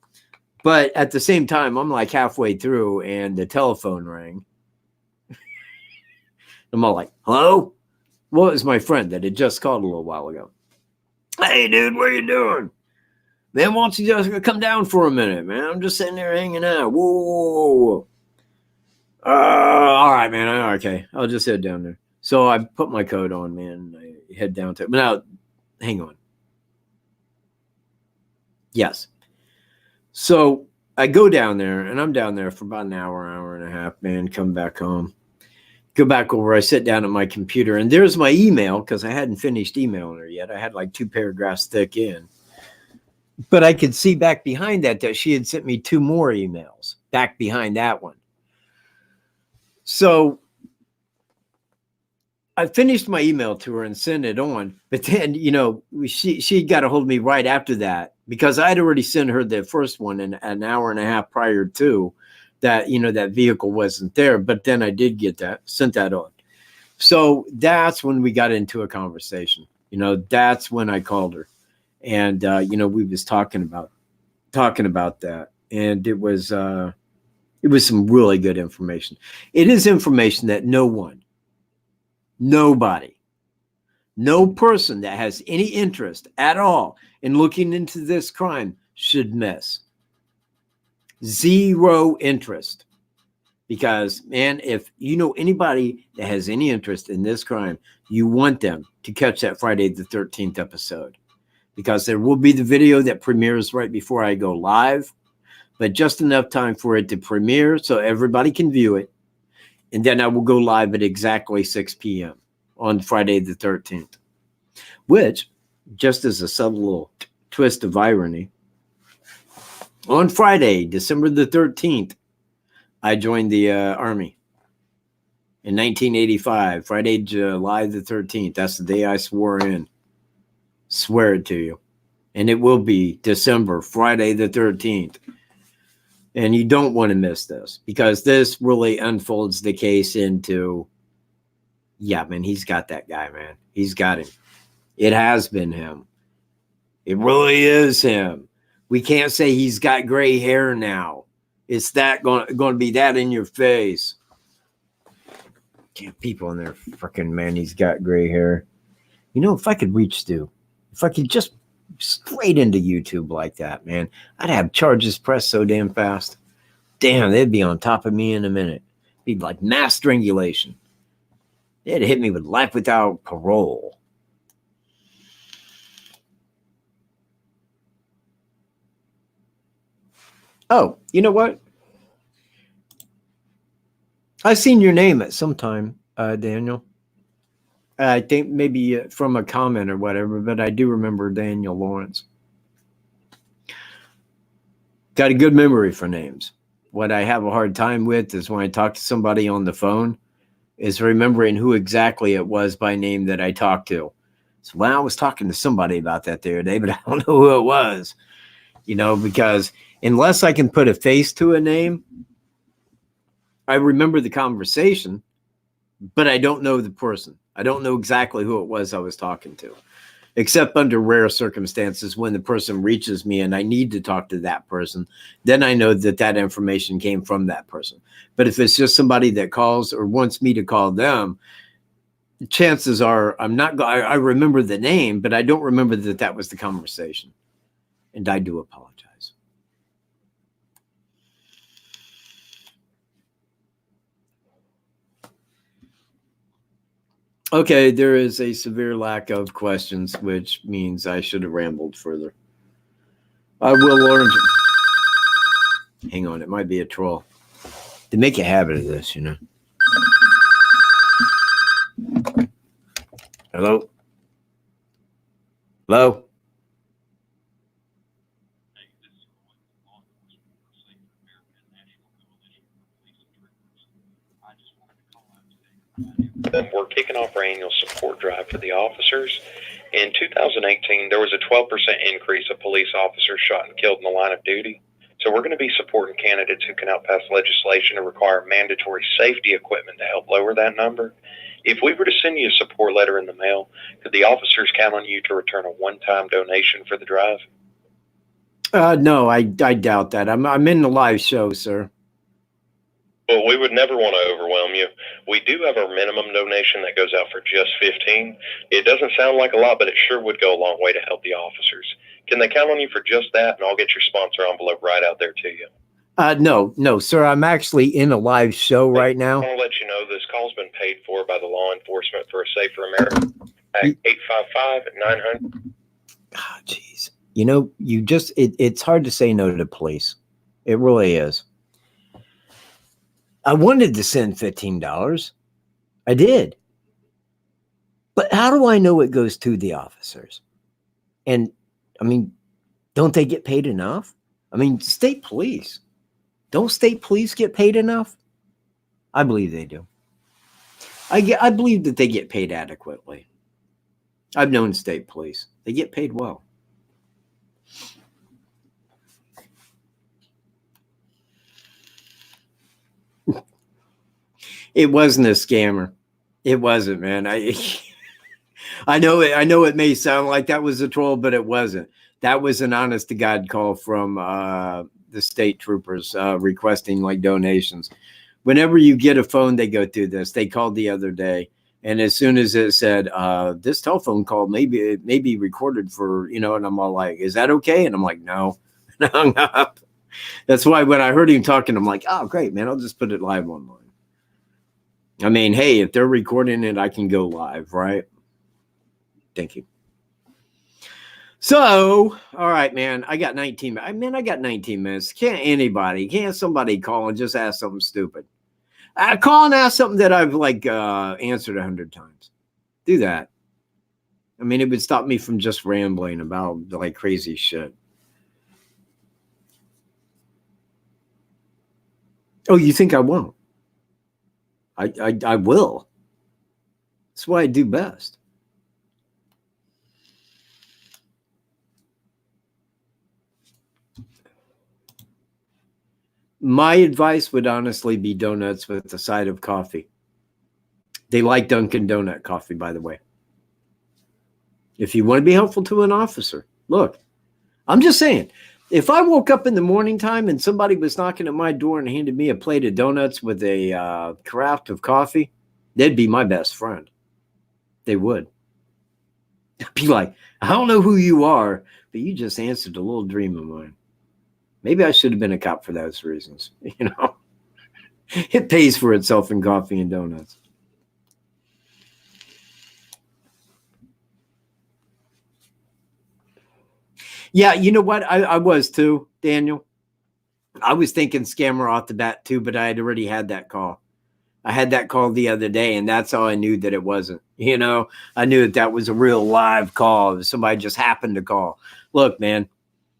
Speaker 1: But at the same time, I'm like halfway through and the telephone rang. I'm all like, hello? Well, it was my friend that had just called a little while ago. Hey, dude, what are you doing? Man, why don't you just come down for a minute, man? I'm just sitting there hanging out. Whoa. All right, man. Okay. I'll just head down there. So I put my coat on, man, and I head down to it. But now, hang on. Yes. So I go down there, and I'm down there for about an hour and a half, man, come back home. Go back over, I sit down at my computer, and there's my email, because I hadn't finished emailing her yet. I had like 2 paragraphs thick in. But I could see back behind that she had sent me 2 more emails back behind that one. So I finished my email to her and sent it on. But then, you know, she got a hold of me right after that, because I'd already sent her the first one an hour and a half prior to that, you know, that vehicle wasn't there. But then I did get that, sent that on. So that's when we got into a conversation. You know, that's when I called her. And, you know, we was talking about that. And it was some really good information. It is information that nobody, no person that has any interest at all in looking into this crime should miss. 0 interest. Because, man, if you know anybody that has any interest in this crime, you want them to catch that Friday the 13th episode. Because there will be the video that premieres right before I go live, but just enough time for it to premiere so everybody can view it. And then I will go live at exactly 6 p.m. on Friday the 13th, which, just as a subtle little twist of irony, on Friday, December the 13th, I joined the Army in 1985, Friday, July the 13th. That's the day I swore in. Swear it to you. And it will be December, Friday the 13th. And you don't want to miss this, because this really unfolds the case into, yeah, man, he's got that guy, man. He's got him. It has been him. It really is him. We can't say he's got gray hair now. It's that going to be that in your face. Can't people in there freaking, man, he's got gray hair. You know, if I could reach Stu, if I could just straight into YouTube like that, man, I'd have charges pressed so damn fast. Damn, they'd be on top of me in a minute. It'd be like mass strangulation. They'd hit me with life without parole. Oh, you know what? I've seen your name at some time, Daniel. I think maybe from a comment or whatever, but I do remember Daniel Lawrence. Got a good memory for names. What I have a hard time with is when I talk to somebody on the phone is remembering who exactly it was by name that I talked to. So when I was talking to somebody about that the other day, but I don't know who it was, because unless I can put a face to a name, I remember the conversation, but I don't know the person. I don't know exactly who it was I was talking to, except under rare circumstances when the person reaches me and I need to talk to that person. Then I know that information came from that person. But if it's just somebody that calls or wants me to call them, chances are I remember the name, but I don't remember that was the conversation. And I do apologize. Okay, there is a severe lack of questions, which means I should have rambled further. I will learn. Hang on, it might be a troll. They make a habit of this, Hello? Hello?
Speaker 5: We're kicking off our annual support drive for the officers. In 2018, there was a 12% increase of police officers shot and killed in the line of duty. So we're going to be supporting candidates who can outpass legislation to require mandatory safety equipment to help lower that number. If we were to send you a support letter in the mail, could the officers count on you to return a one-time donation for the drive?
Speaker 1: No, I doubt that. I'm in the live show, sir.
Speaker 5: Well, we would never want to overwhelm you. We do have our minimum donation that goes out for just $15. It doesn't sound like a lot, but it sure would go a long way to help the officers. Can they count on you for just that? And I'll get your sponsor envelope right out there to you.
Speaker 1: No, sir. I'm actually in a live show right now.
Speaker 5: I want to let you know this call's been paid for by the law enforcement for a safer America. At 855-900.
Speaker 1: Oh, jeez. It's hard to say no to the police. It really is. I wanted to send $15. I did. But how do I know it goes to the officers? And, don't they get paid enough? State police. Don't state police get paid enough? I believe they do. I believe that they get paid adequately. I've known state police. They get paid well. It wasn't a scammer. It wasn't, man. I know it may sound like that was a troll, but it wasn't. That was an honest to God call from the state troopers requesting donations. Whenever you get a phone, they go through this. They called the other day, and as soon as it said this telephone call may be recorded for, and I'm all like, is that okay? And I'm like, no. And I hung up. That's why when I heard him talking, I'm like, oh, great, man. I'll just put it live online. Hey, if they're recording it, I can go live, right? Thank you. So, all right, man, I got 19 minutes. I got 19 minutes. Can't somebody call and just ask something stupid? I call and ask something that I've answered 100 times. Do that. It would stop me from just rambling about crazy shit. Oh, you think I won't? I will. That's what I do best. My advice would honestly be donuts with a side of coffee. They like Dunkin' Donut coffee, by the way. If you want to be helpful to an officer, look, I'm just saying, if I woke up in the morning time and somebody was knocking at my door and handed me a plate of donuts with a carafe of coffee, they'd be my best friend. They would. I'd be like, I don't know who you are, but you just answered a little dream of mine. Maybe I should have been a cop for those reasons. It pays for itself in coffee and donuts. Yeah, you know what? I was too, Daniel. I was thinking scammer off the bat too, but I had already had that call. I had that call the other day, and that's how I knew that it wasn't. I knew that was a real live call. Somebody just happened to call. Look, man,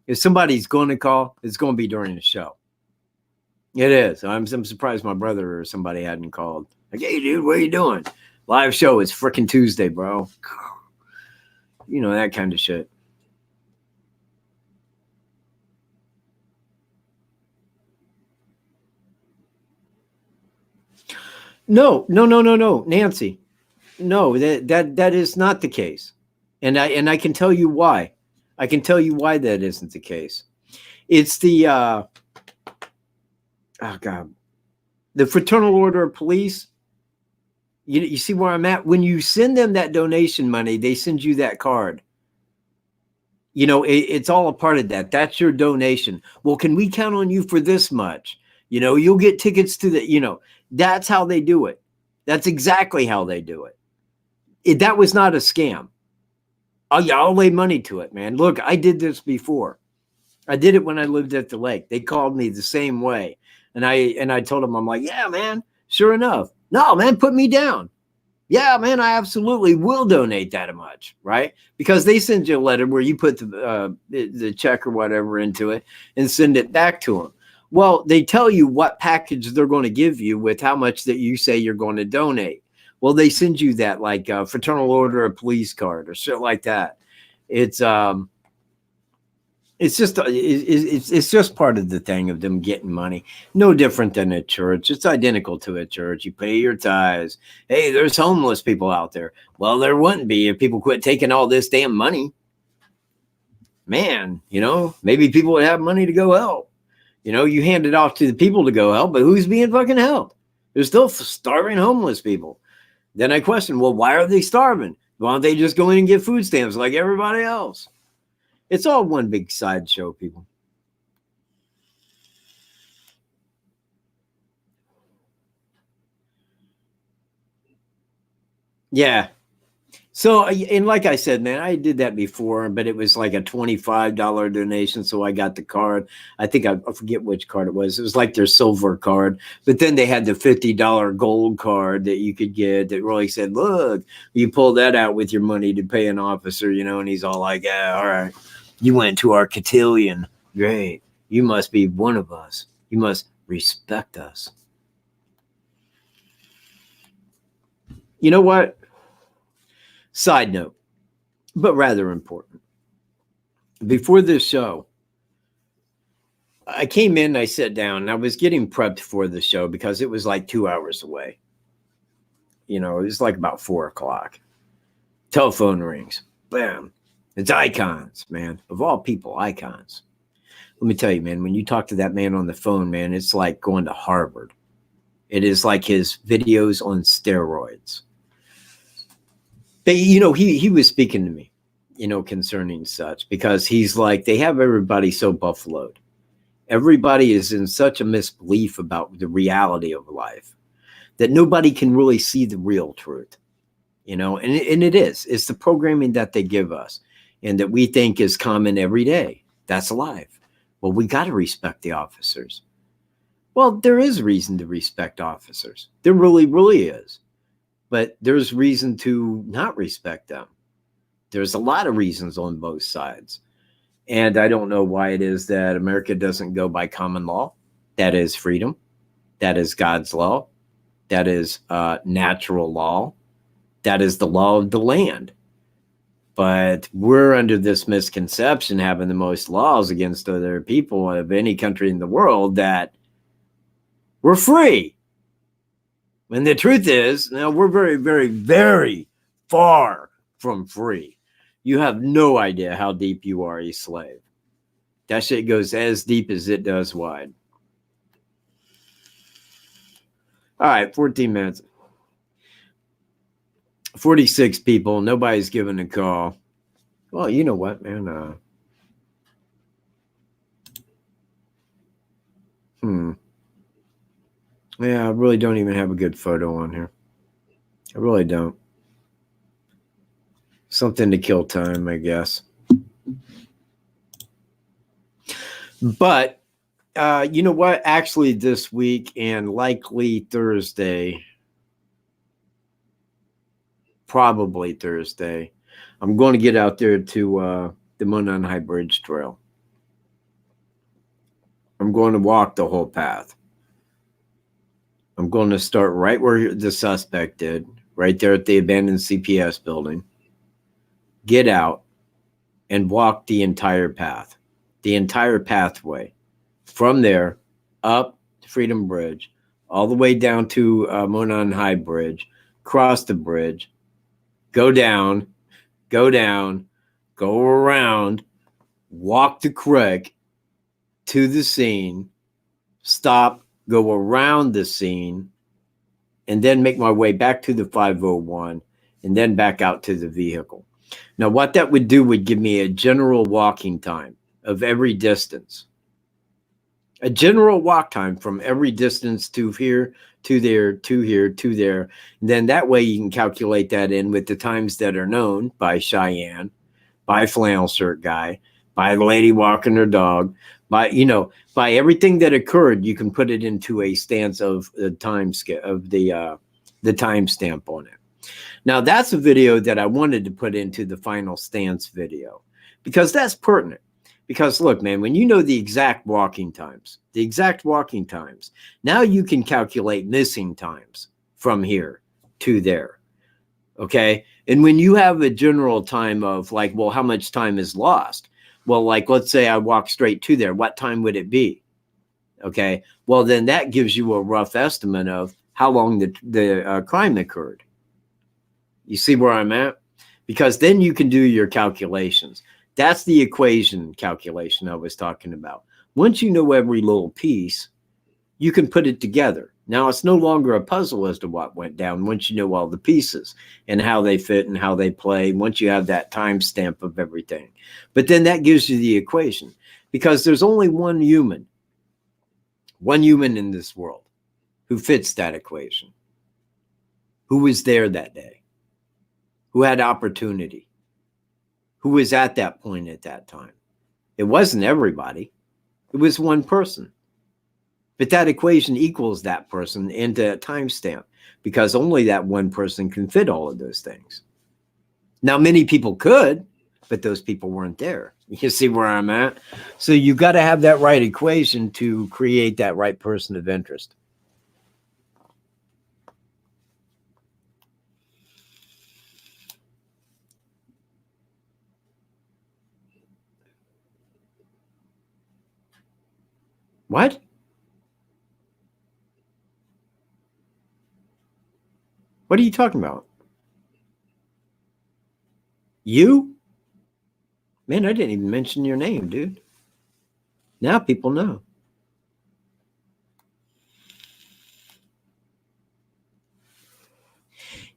Speaker 1: if somebody's going to call, it's going to be during the show. It is. I'm surprised my brother or somebody hadn't called. Like, hey, dude, what are you doing? Live show. It's freaking Tuesday, bro. that kind of shit. No, Nancy. No, that is not the case. And I can tell you why. I can tell you why that isn't the case. It's the oh God. The Fraternal Order of Police. You see where I'm at? When you send them that donation money, they send you that card. It's all a part of that. That's your donation. Well, can we count on you for this much? You'll get tickets to the, that's how they do it. That's exactly how they do it. That was not a scam. I'll lay money to it, man. Look, I did this before. I did it when I lived at the lake. They called me the same way. And I told them, I'm like, yeah, man, sure enough. No, man, put me down. Yeah, man, I absolutely will donate that much, right? Because they send you a letter where you put the check or whatever into it and send it back to them. Well, they tell you what package they're going to give you with how much that you say you're going to donate. Well, they send you that like Fraternal Order of Police card or shit like that. It's just part of the thing of them getting money. No different than a church. It's identical to a church. You pay your tithes. Hey, there's homeless people out there. Well, there wouldn't be if people quit taking all this damn money. Man, maybe people would have money to go help. You hand it off to the people to go help, but who's being fucking helped? There's still starving homeless people. Then I question, well, why are they starving? Why don't they just go in and get food stamps like everybody else? It's all one big sideshow, people. Yeah. So, and like I said, man, I did that before, but it was like a $25 donation. So I got the card. I think I forget which card it was. It was like their silver card. But then they had the $50 gold card that you could get that really said, look, you pull that out with your money to pay an officer, and he's all like, yeah, all right. You went to our cotillion. Great. You must be one of us. You must respect us. You know what? Side note, but rather important. Before this show, I came in, I sat down, and I was getting prepped for the show because it was like 2 hours away. It was like about 4:00. Telephone rings. Bam. It's Icons, man. Of all people, Icons. Let me tell you, man, when you talk to that man on the phone, man, it's like going to Harvard. It is like his videos on steroids. But, he was speaking to me, concerning such, because he's like, they have everybody so buffaloed. Everybody is in such a misbelief about the reality of life that nobody can really see the real truth, and it is. It's the programming that they give us and that we think is common every day. That's life. Well, we got to respect the officers. Well, there is reason to respect officers. There really, really is. But there's reason to not respect them. There's a lot of reasons on both sides. And I don't know why it is that America doesn't go by common law. That is freedom. That is God's law. That is natural law. That is the law of the land. But we're under this misconception, having the most laws against other people of any country in the world, that we're free. And the truth is, now we're very, very, very far from free. You have no idea how deep you are a slave. That shit goes as deep as it does wide. All right, 14 minutes. 46 people. Nobody's giving a call. Well, you know what, man? Yeah, I really don't even have a good photo on here. I really don't. Something to kill time, I guess. But you know what? Actually, this week and likely Thursday, probably Thursday, I'm going to get out there to the Monon High Bridge Trail. I'm going to walk the whole path. I'm going to start right where the suspect did, right there at the abandoned CPS building. get out, and walk the entire path, the entire pathway from there up to Freedom Bridge, all the way down to Monon High Bridge, cross the bridge, go down, go around, walk the creek to the scene, stop, go around the scene, and then make my way back to the 501 and then back out to the vehicle. Now, what that would do would give me a general walking time of every distance. A general walk time from every distance to here, to there, to here, to there. And then that way you can calculate that in with the times that are known by Cheyenne, by Flannel Shirt Guy, by the lady walking her dog, by, you know, by everything that occurred, you can put it into a stance of the time scale of the timestamp on it. Now, that's a video that I wanted to put into the final stance video because that's pertinent. Because look, man, when you know the exact walking times, now you can calculate missing times from here to there. Okay. And when you have a general time of like, well, how much time is lost? Well, like, let's say I walk straight to there. What time would it be? Okay. Well, then that gives you a rough estimate of how long the crime occurred. You see where I'm at? Because then you can do your calculations. That's the equation calculation I was talking about. Once you know every little piece, you can put it together. Now, it's no longer a puzzle as to what went down once you know all the pieces and how they fit and how they play, once you have that timestamp of everything. But then that gives you the equation because there's only one human in this world who fits that equation, who was there that day, who had opportunity, who was at that point at that time. It wasn't everybody. It was one person. But that equation equals that person into a timestamp because only that one person can fit all of those things. Now, many people could, but those people weren't there. You see where I'm at? So you got to have that right equation to create that right person of interest. What? What are you talking about? You? Man, I didn't even mention your name, dude. Now people know.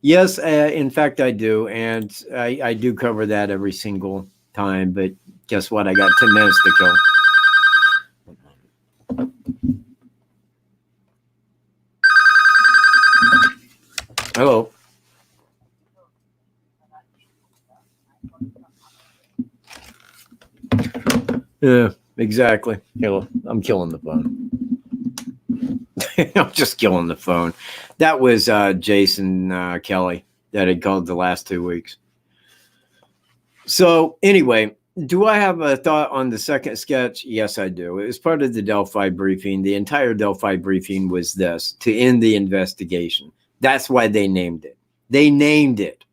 Speaker 1: Yes, in fact, I do. And I do cover that every single time. But guess what? I got 10 minutes to kill. Hello. Yeah, exactly. Hello. I'm killing the phone. I'm just killing the phone. That was Jason Kelly that had called the last 2 weeks. So anyway, do I have a thought on the second sketch? Yes, I do. It was part of the Delphi briefing. The entire Delphi briefing was this: to end the investigation. That's why they named it. They named it.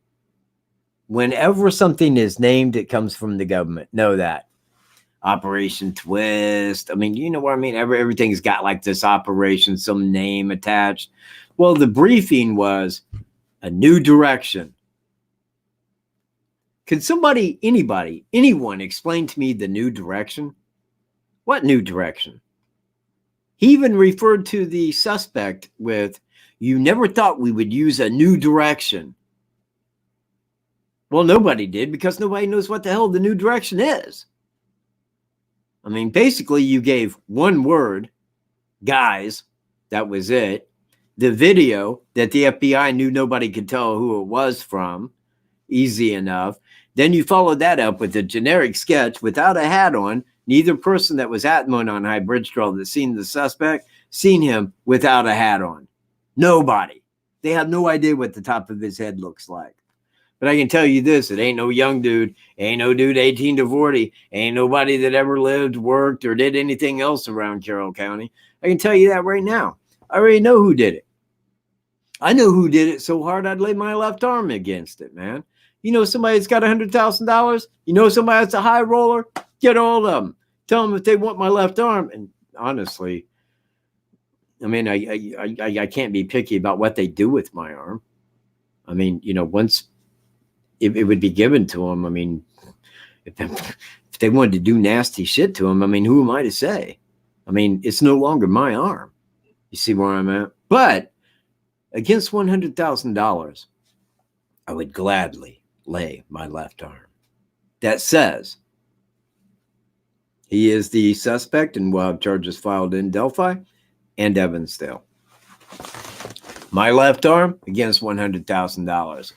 Speaker 1: Whenever something is named, it comes from the government. Know that. Operation Twist. I mean, you know what I mean? Everything's got like this operation, some name attached. Well, the briefing was a new direction. Could somebody, anybody, anyone explain to me the new direction? What new direction? He even referred to the suspect with, "You never thought we would use a new direction." Well, nobody did because nobody knows what the hell the new direction is. I mean, basically, you gave one word, guys, that was it. The video that the FBI knew nobody could tell who it was from, easy enough. Then you followed that up with a generic sketch without a hat on. Neither person that was at Monon High Bridge Trail that seen the suspect seen him without a hat on. Nobody. They have no idea what the top of his head looks like. But I can tell you this, it ain't no young dude, ain't no dude 18 to 40, ain't nobody that ever lived, worked, or did anything else around Carroll County. I can tell you that right now. I already know who did it. I know who did it so hard I'd lay my left arm against it, man. You know somebody that's got $100,000? You know somebody that's a high roller? Get all of them. Tell them if they want my left arm. And honestly, I mean, I can't be picky about what they do with my arm. I mean, you know, once it would be given to them, I mean, if they wanted to do nasty shit to them, I mean, who am I to say? I mean, it's no longer my arm. You see where I'm at? But against $100,000, I would gladly lay my left arm. That says he is the suspect and will have charges filed in Delphi and Evansdale. My left arm against $100,000.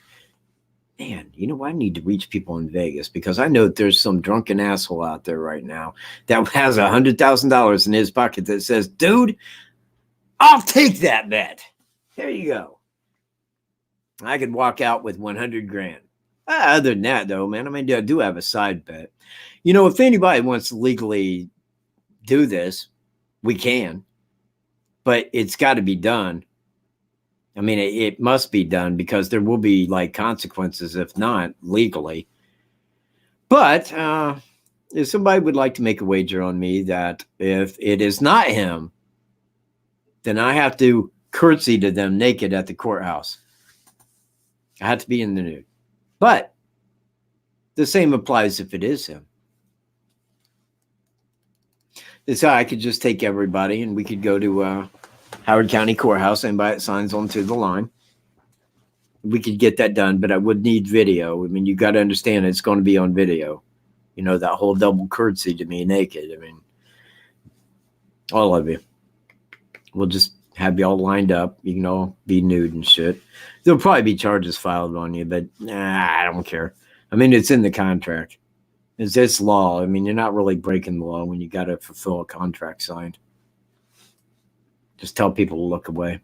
Speaker 1: Man, you know, I need to reach people in Vegas because I know there's some drunken asshole out there right now that has $100,000 in his pocket that says, dude, I'll take that bet. There you go. I could walk out with 100 grand. Other than that, though, man, I mean, I do have a side bet. You know, if anybody wants to legally do this, we can. But it's got to be done. I mean, it must be done because there will be like consequences if not legally. But if somebody would like to make a wager on me that if it is not him, then I have to curtsy to them naked at the courthouse. I have to be in the nude. But the same applies if it is him. This I could just take everybody and we could go to Howard County Courthouse. Anybody that signs onto the line. We could get that done, but I would need video. I mean, you got to understand it's going to be on video. You know, that whole double curtsy to me naked. I mean, all of you. We'll just have you all lined up. You can all be nude and shit. There'll probably be charges filed on you, but I don't care. I mean, it's in the contract. It's law. I mean, you're not really breaking the law when you got to fulfill a contract signed. Just tell people to look away.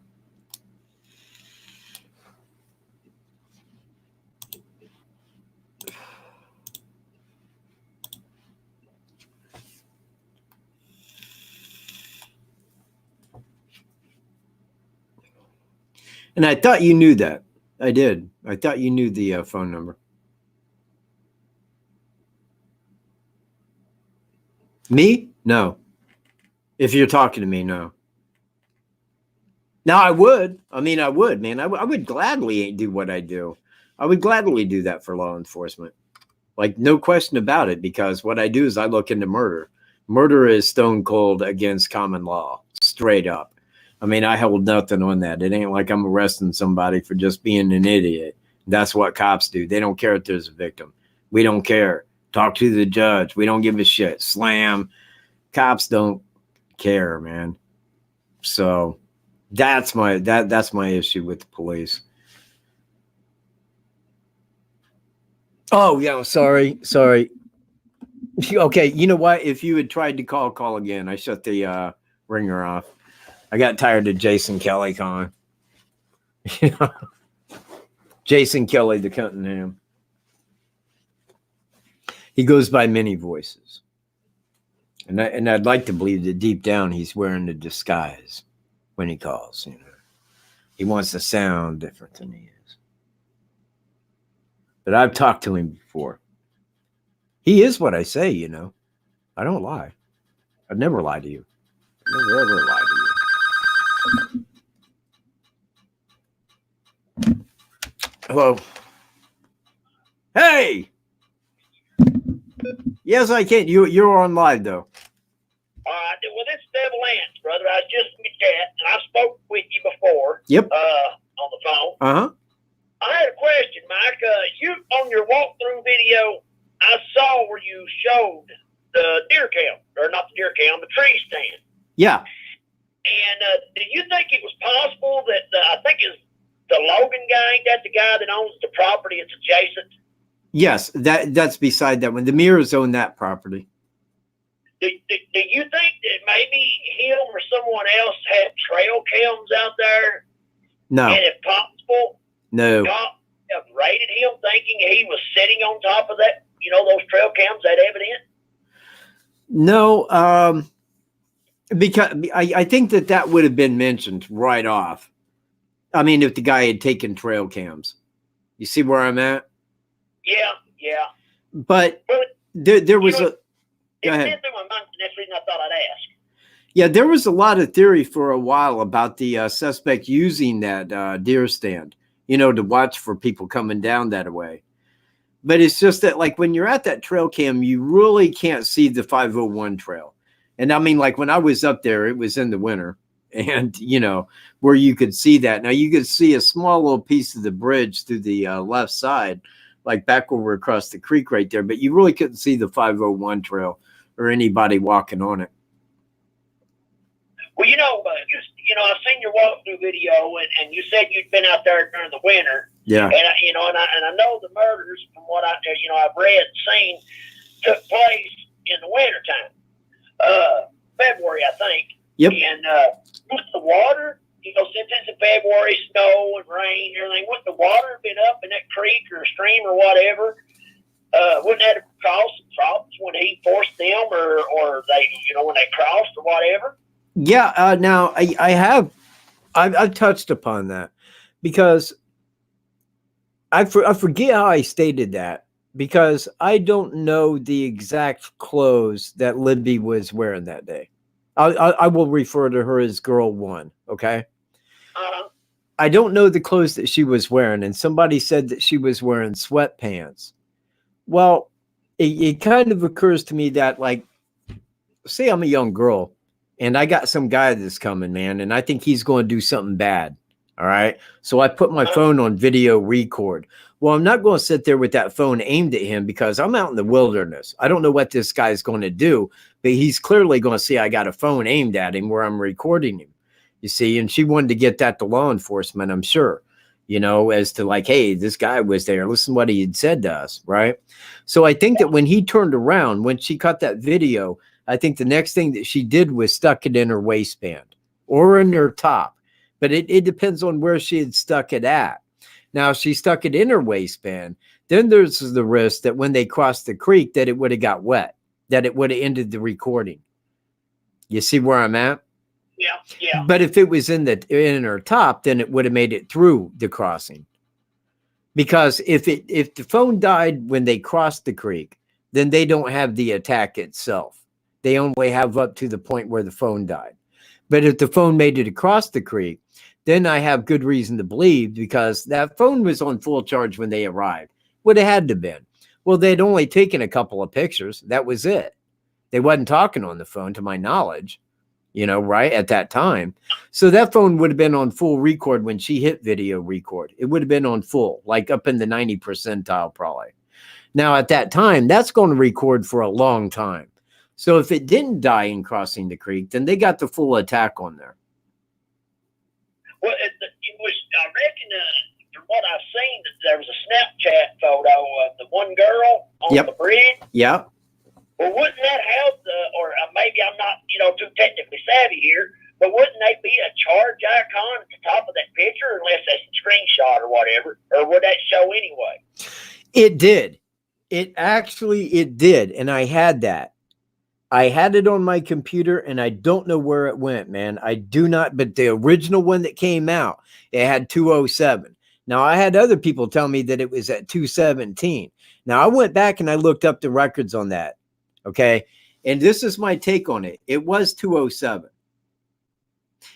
Speaker 1: And I thought you knew that. I did. I thought you knew the phone number. Me? No. If you're talking to me, no. Now I would. I mean, I would, man. I would gladly do what I do. I would gladly do that for law enforcement. Like, no question about it, because what I do is I look into murder. Murder is stone cold against common law, straight up. I mean, I hold nothing on that. It ain't like I'm arresting somebody for just being an idiot. That's what cops do. They don't care if there's a victim. We don't care. Talk to the judge. We don't give a shit. Slam. Cops don't care, man. So that's my issue with the police. Oh, yeah, sorry. Okay, you know what? If you had tried to call again. I shut the ringer off. I got tired of Jason Kelly calling. Jason Kelly, the Cunningham. He goes by many voices. And I'd like to believe that deep down he's wearing a disguise when he calls. You know, he wants to sound different than he is. But I've talked to him before. He is what I say, you know. I don't lie. I'd never lie to you. I'd never ever lie to you. Hello. Hey. Yes, I can. You're on live though.
Speaker 6: All right. Well, this is Devil Ants, brother. I just met that, and I spoke with you before.
Speaker 1: Yep.
Speaker 6: On the phone.
Speaker 1: Uh-huh.
Speaker 6: I had a question, Mike. You on your walkthrough video, I saw where you showed the deer cam, or not the deer cam, the tree stand.
Speaker 1: Yeah.
Speaker 6: And do you think it was possible that I think it's the Logan guy? Ain't that the guy that owns the property? It's adjacent.
Speaker 1: Yes, that's beside that one. The Mirrors own that property.
Speaker 6: Do you think that maybe him or someone else had trail cams out there?
Speaker 1: No.
Speaker 6: And if possible,
Speaker 1: No.
Speaker 6: God rated him thinking he was sitting on top of that, you know, those trail cams, that evidence?
Speaker 1: No, because I think that would have been mentioned right off. I mean, if the guy had taken trail cams. You see where I'm at?
Speaker 6: Yeah.
Speaker 1: But
Speaker 6: Well,
Speaker 1: there was
Speaker 6: you know,
Speaker 1: a go
Speaker 6: it
Speaker 1: ahead.
Speaker 6: went through my mind, and that's the reason I thought I'd ask.
Speaker 1: Yeah, there was a lot of theory for a while about the suspect using that deer stand, to watch for people coming down that way. But it's just that, like, when you're at that trail cam, you really can't see the 501 trail. And I mean, like, when I was up there, it was in the winter, and, where you could see that. Now, you could see a small little piece of the bridge through the left side, like back over across the creek right there, but you really couldn't see the 501 trail or anybody walking on it.
Speaker 6: Well, I've seen your walkthrough video, and you said you'd been out there during the winter.
Speaker 1: Yeah.
Speaker 6: And I know the murders, from what I've read and seen, took place in the wintertime. February, I think.
Speaker 1: Yep.
Speaker 6: And with the water, since it's in February, snow and rain and everything, wouldn't the water have been up in that creek or stream or whatever? Wouldn't that have caused some problems when he forced them, or they, when they crossed or whatever?
Speaker 1: Yeah. Now I've touched upon that, because I forget how I stated that, because I don't know the exact clothes that Libby was wearing that day. I will refer to her as Girl One. Okay. I don't know the clothes that she was wearing, and somebody said that she was wearing sweatpants. Well, it kind of occurs to me that, like, say I'm a young girl and I got some guy that's coming, man, and I think he's going to do something bad. All right. So I put my phone on video record. Well, I'm not going to sit there with that phone aimed at him, because I'm out in the wilderness. I don't know what this guy's going to do, but he's clearly going to see I got a phone aimed at him where I'm recording him. You see, and she wanted to get that to law enforcement, I'm sure, as to, like, hey, this guy was there. Listen to what he had said to us. Right. So I think that when he turned around, when she cut that video, I think the next thing that she did was stuck it in her waistband or in her top. But it depends on where she had stuck it at. Now, if she stuck it in her waistband, then there's the risk that when they crossed the creek, that it would have got wet, that it would have ended the recording. You see where I'm at?
Speaker 6: Yeah.
Speaker 1: But if it was in her top, then it would have made it through the crossing. Because if the phone died when they crossed the creek, then they don't have the attack itself. They only have up to the point where the phone died. But if the phone made it across the creek, then I have good reason to believe, because that phone was on full charge when they arrived. Would have had to been. Well, they'd only taken a couple of pictures. That was it. They wasn't talking on the phone, to my knowledge, right at that time. So that phone would have been on full record when she hit video record. It would have been on full, like up in the 90 percentile probably. Now, at that time, that's going to record for a long time. So if it didn't die in crossing the creek, then they got the full attack on there.
Speaker 6: Well, it was, I reckon, from what I've seen, that there was a Snapchat photo of the one girl on the bridge.
Speaker 1: Yeah.
Speaker 6: Well, wouldn't that have or maybe I'm not, too technically savvy here, but wouldn't they be a charge icon at the top of that picture, unless that's a screenshot or whatever, or would that show anyway?
Speaker 1: It did. It did. And I had that. I had it on my computer, and I don't know where it went, man. I do not, but the original one that came out, it had 207. Now, I had other people tell me that it was at 217. Now, I went back and I looked up the records on that, okay? And this is my take on it. It was 207.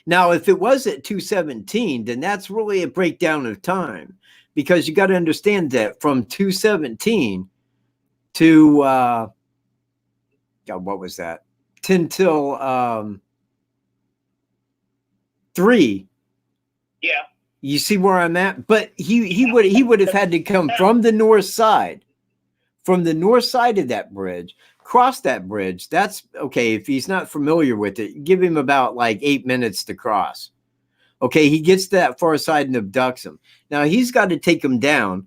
Speaker 1: Now, if it was at 217, then that's really a breakdown of time, because you got to understand that from 217 to what was that? 10 till 3.
Speaker 6: Yeah.
Speaker 1: You see where I'm at? But he would have had to come from the north side of that bridge, cross that bridge. That's okay. If he's not familiar with it, give him about like 8 minutes to cross. Okay, he gets to that far side and abducts him. Now he's got to take him down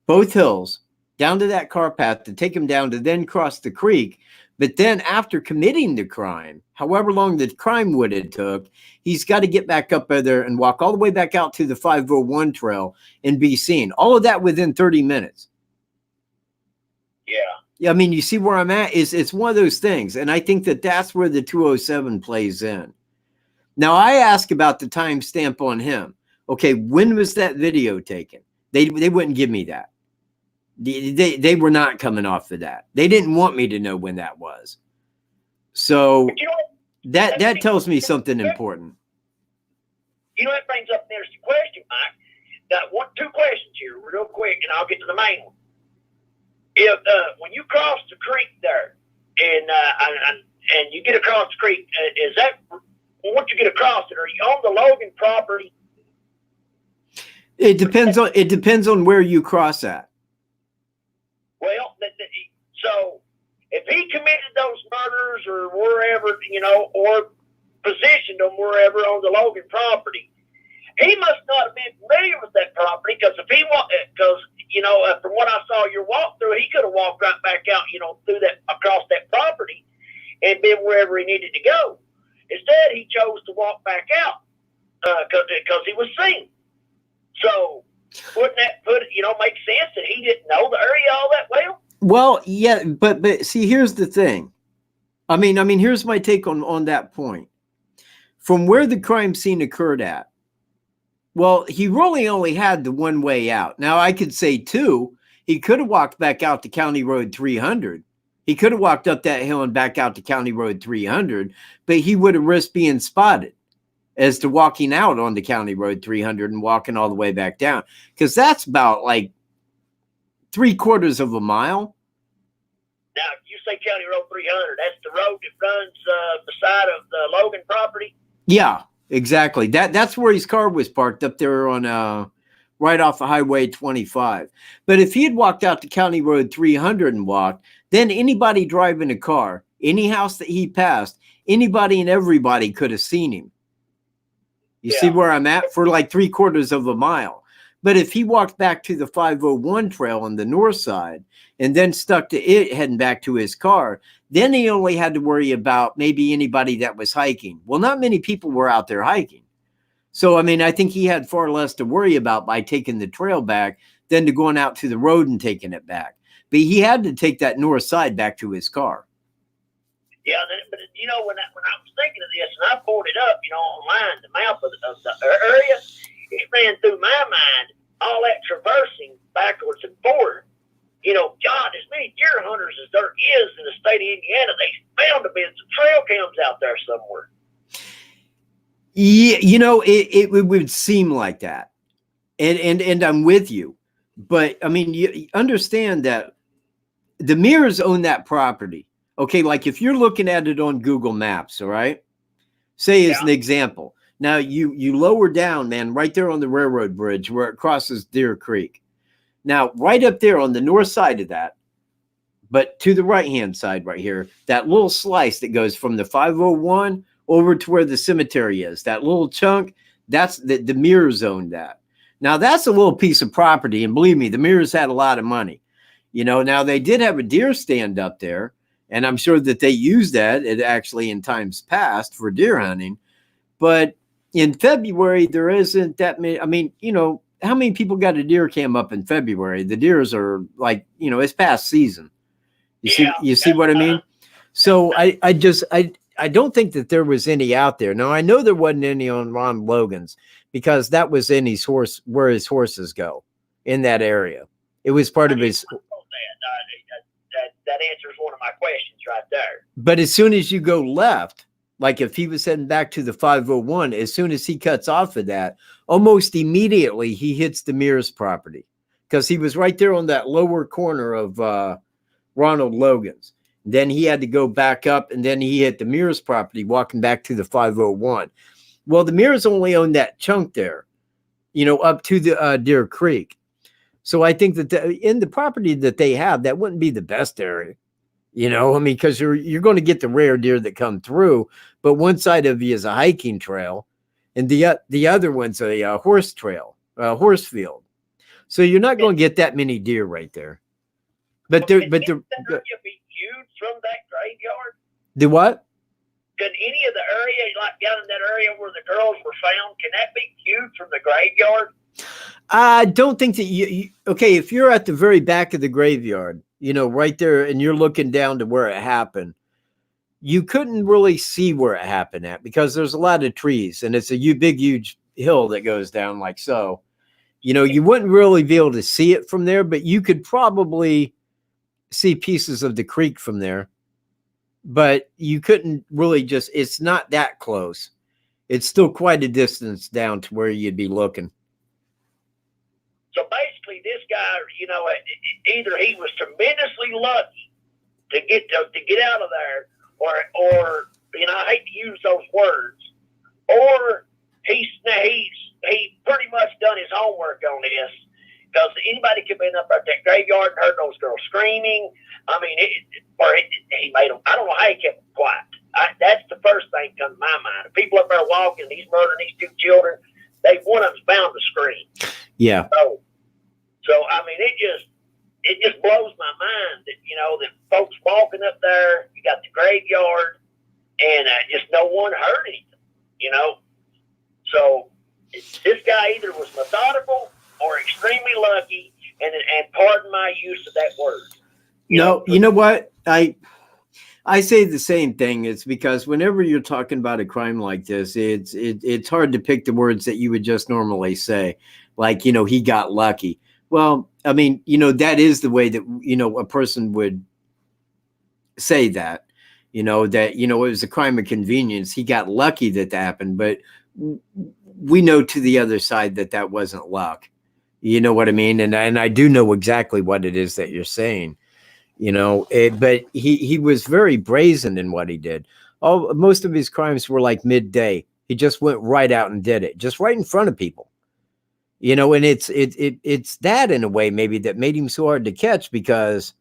Speaker 1: both hills, down to that car path, to take him down, to then cross the creek. But then after committing the crime, however long the crime would have took, he's got to get back up there and walk all the way back out to the 501 trail and be seen. All of that within 30 minutes.
Speaker 6: Yeah.
Speaker 1: I mean, you see where I'm at? It's one of those things. And I think that that's where the 207 plays in. Now, I ask about the timestamp on him. Okay, when was that video taken? They wouldn't give me that. They were not coming off of that. They didn't want me to know when that was. So
Speaker 6: But you know,
Speaker 1: that tells me something important.
Speaker 6: You know, that brings up an interesting question, Mike. Got two questions here, real quick, and I'll get to the main one. If when you cross the creek there, and you get across the creek, is that once you get across it, are you on the Logan property?
Speaker 1: It depends on where you cross at.
Speaker 6: Well, so if he committed those murders or wherever, you know, or positioned them wherever on the Logan property, he must not have been familiar with that property, because if he because you know, from what I saw your walkthrough, he could have walked right back out, you know, through that across that property and been wherever he needed to go. Instead, he chose to walk back out because he was seen. So wouldn't that make sense that he didn't know the area all that well?
Speaker 1: Well, yeah, but see, here's the thing. I mean, here's my take on that point. From where the crime scene occurred at, well, he really only had the one way out. Now, I could say two. He could have walked back out to County Road 300. He could have walked up that hill and back out to County Road 300, but he would have risked being spotted as to walking out on the County Road 300 and walking all the way back down, because that's about like 3/4 of a mile.
Speaker 6: Now, you say County Road 300, that's the road that runs beside of the Logan property?
Speaker 1: Yeah, exactly. That's where his car was parked, up there on right off of Highway 25. But if he had walked out to County Road 300 and walked, then anybody driving a car, any house that he passed, anybody and everybody could have seen him. You see where I'm at? For like 3/4 of a mile. But if he walked back to the 501 trail on the north side and then stuck to it heading back to his car, then he only had to worry about maybe anybody that was hiking. Well, not many people were out there hiking. So, I mean, I think he had far less to worry about by taking the trail back than to going out to the road and taking it back. But he had to take that north side back to his car.
Speaker 6: Yeah, but you know, when I was thinking of this, and I pulled it up, you know, online, the map of the area, it ran through my mind, all that traversing backwards and forward. You know, God, as many deer hunters as there is in the state of Indiana, they found to be some trail cams out there somewhere.
Speaker 1: Yeah, you know, it would seem like that. And I'm with you. But, I mean, you understand that the Mears own that property. Okay, like if you're looking at it on Google Maps, all right? Say as an example. Now, you lower down, man, right there on the railroad bridge where it crosses Deer Creek. Now, right up there on the north side of that, but to the right-hand side right here, that little slice that goes from the 501 over to where the cemetery is, that little chunk, that's the Mears owned that. Now, that's a little piece of property, and believe me, the Mears had a lot of money. You know, now they did have a deer stand up there, and I'm sure that they used that actually in times past for deer hunting. But in February, there isn't that many. I mean, you know, how many people got a deer cam up in February? The deers are like, you know, it's past season. You see what I mean? So I don't think that there was any out there. Now, I know there wasn't any on Ron Logan's because that was in his horse, where his horses go in that area. It was part of his.
Speaker 6: That answers one of my questions right there.
Speaker 1: But as soon as you go left, like if he was heading back to the 501, as soon as he cuts off of that, almost immediately he hits the Mears property, because he was right there on that lower corner of Ronald Logan's. Then he had to go back up, and then he hit the Mears property walking back to the 501. Well, the Mears only owned that chunk there, you know, up to the Deer Creek. So I think that in the property that they have, that wouldn't be the best area, you know, I mean, because you're going to get the rare deer that come through, but one side of you is a hiking trail, and the other one's a horse trail, a horse field. So you're not going to get that many deer right there. But
Speaker 6: Can that area be viewed from that graveyard?
Speaker 1: The what?
Speaker 6: Could any of the area, like down in that area where the girls were found, can that be viewed from the graveyard?
Speaker 1: I don't think that okay, if you're at the very back of the graveyard, you know, right there, and you're looking down to where it happened, you couldn't really see where it happened at because there's a lot of trees, and it's a big, huge hill that goes down like so. You know, you wouldn't really be able to see it from there, but you could probably see pieces of the creek from there. But you couldn't really just, it's not that close. It's still quite a distance down to where you'd be looking.
Speaker 6: So basically, this guy, you know, either he was tremendously lucky to get out of there, or you know, I hate to use those words, or he pretty much done his homework on this, because anybody could have been up at that graveyard and heard those girls screaming. I mean, he made them. I don't know how he kept them quiet. That's the first thing that comes to my mind. If people up there walking, he's murdering these two children. One of them's bound to scream.
Speaker 1: Yeah.
Speaker 6: So I mean, it just blows my mind that, you know, that folks walking up there, you got the graveyard, and just no one heard anything, you know. So this guy either was methodical or extremely lucky, and pardon my use of that word.
Speaker 1: You know what? I say the same thing. It's because whenever you're talking about a crime like this, it's hard to pick the words that you would just normally say, like, you know, he got lucky. Well, I mean, you know, that is the way that, you know, a person would say that, you know, that, you know, it was a crime of convenience. He got lucky that happened, but we know to the other side that that wasn't luck. You know what I mean? And I do know exactly what it is that you're saying, you know, but he was very brazen in what he did. Most of his crimes were like midday. He just went right out and did it, just right in front of people. You know, and it's that in a way maybe that made him so hard to catch, because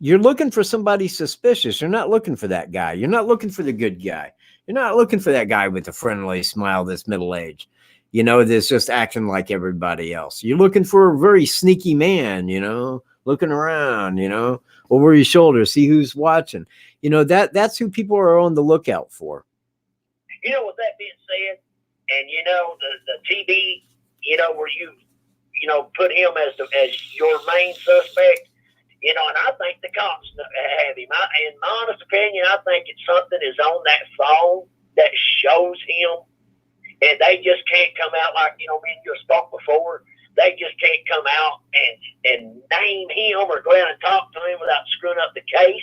Speaker 1: you're looking for somebody suspicious. You're not looking for that guy. You're not looking for the good guy. You're not looking for that guy with the friendly smile that's middle-aged, you know, that's just acting like everybody else. You're looking for a very sneaky man, you know, looking around, you know, over your shoulder, see who's watching. You know, that's who people are on the lookout for.
Speaker 6: You know, with that being said, and you know, the TV, you know, where you know, put him as your main suspect, you know, and I think the cops have him. In my honest opinion, I think it's something is on that phone that shows him, and they just can't come out like, you know, me and you spoke before. They just can't come out and name him or go out and talk to him without screwing up the case.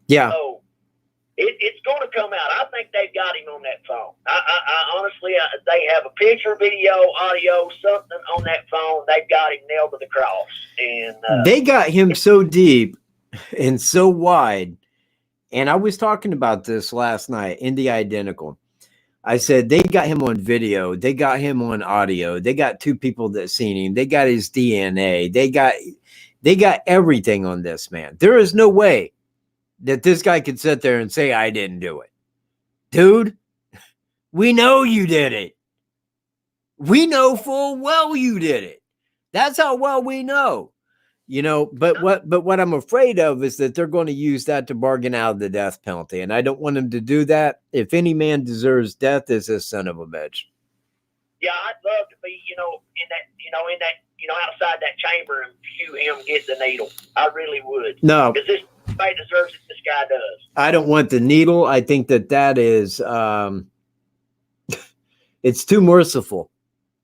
Speaker 1: Yeah.
Speaker 6: So it's going to come out. I think they've got him on that phone. I honestly, they have a picture, video, audio, something on that phone. They've got him nailed to the cross. And
Speaker 1: they got him so deep and so wide. And I was talking about this last night in the Identical. I said they got him on video. They got him on audio. They got two people that seen him. They got his DNA. They got everything on this man. There is no way that this guy could sit there and say, I didn't do it. Dude, we know you did it. We know full well you did it. That's how well we know. You know, but what I'm afraid of is that they're going to use that to bargain out of the death penalty. And I don't want them to do that. If any man deserves death, it's this son of a bitch.
Speaker 6: Yeah, I'd love to be, you know, outside that chamber and view him get the needle. I really would.
Speaker 1: No.
Speaker 6: Because this guy deserves it. This guy does.
Speaker 1: I don't want the needle. I think that is, it's too merciful.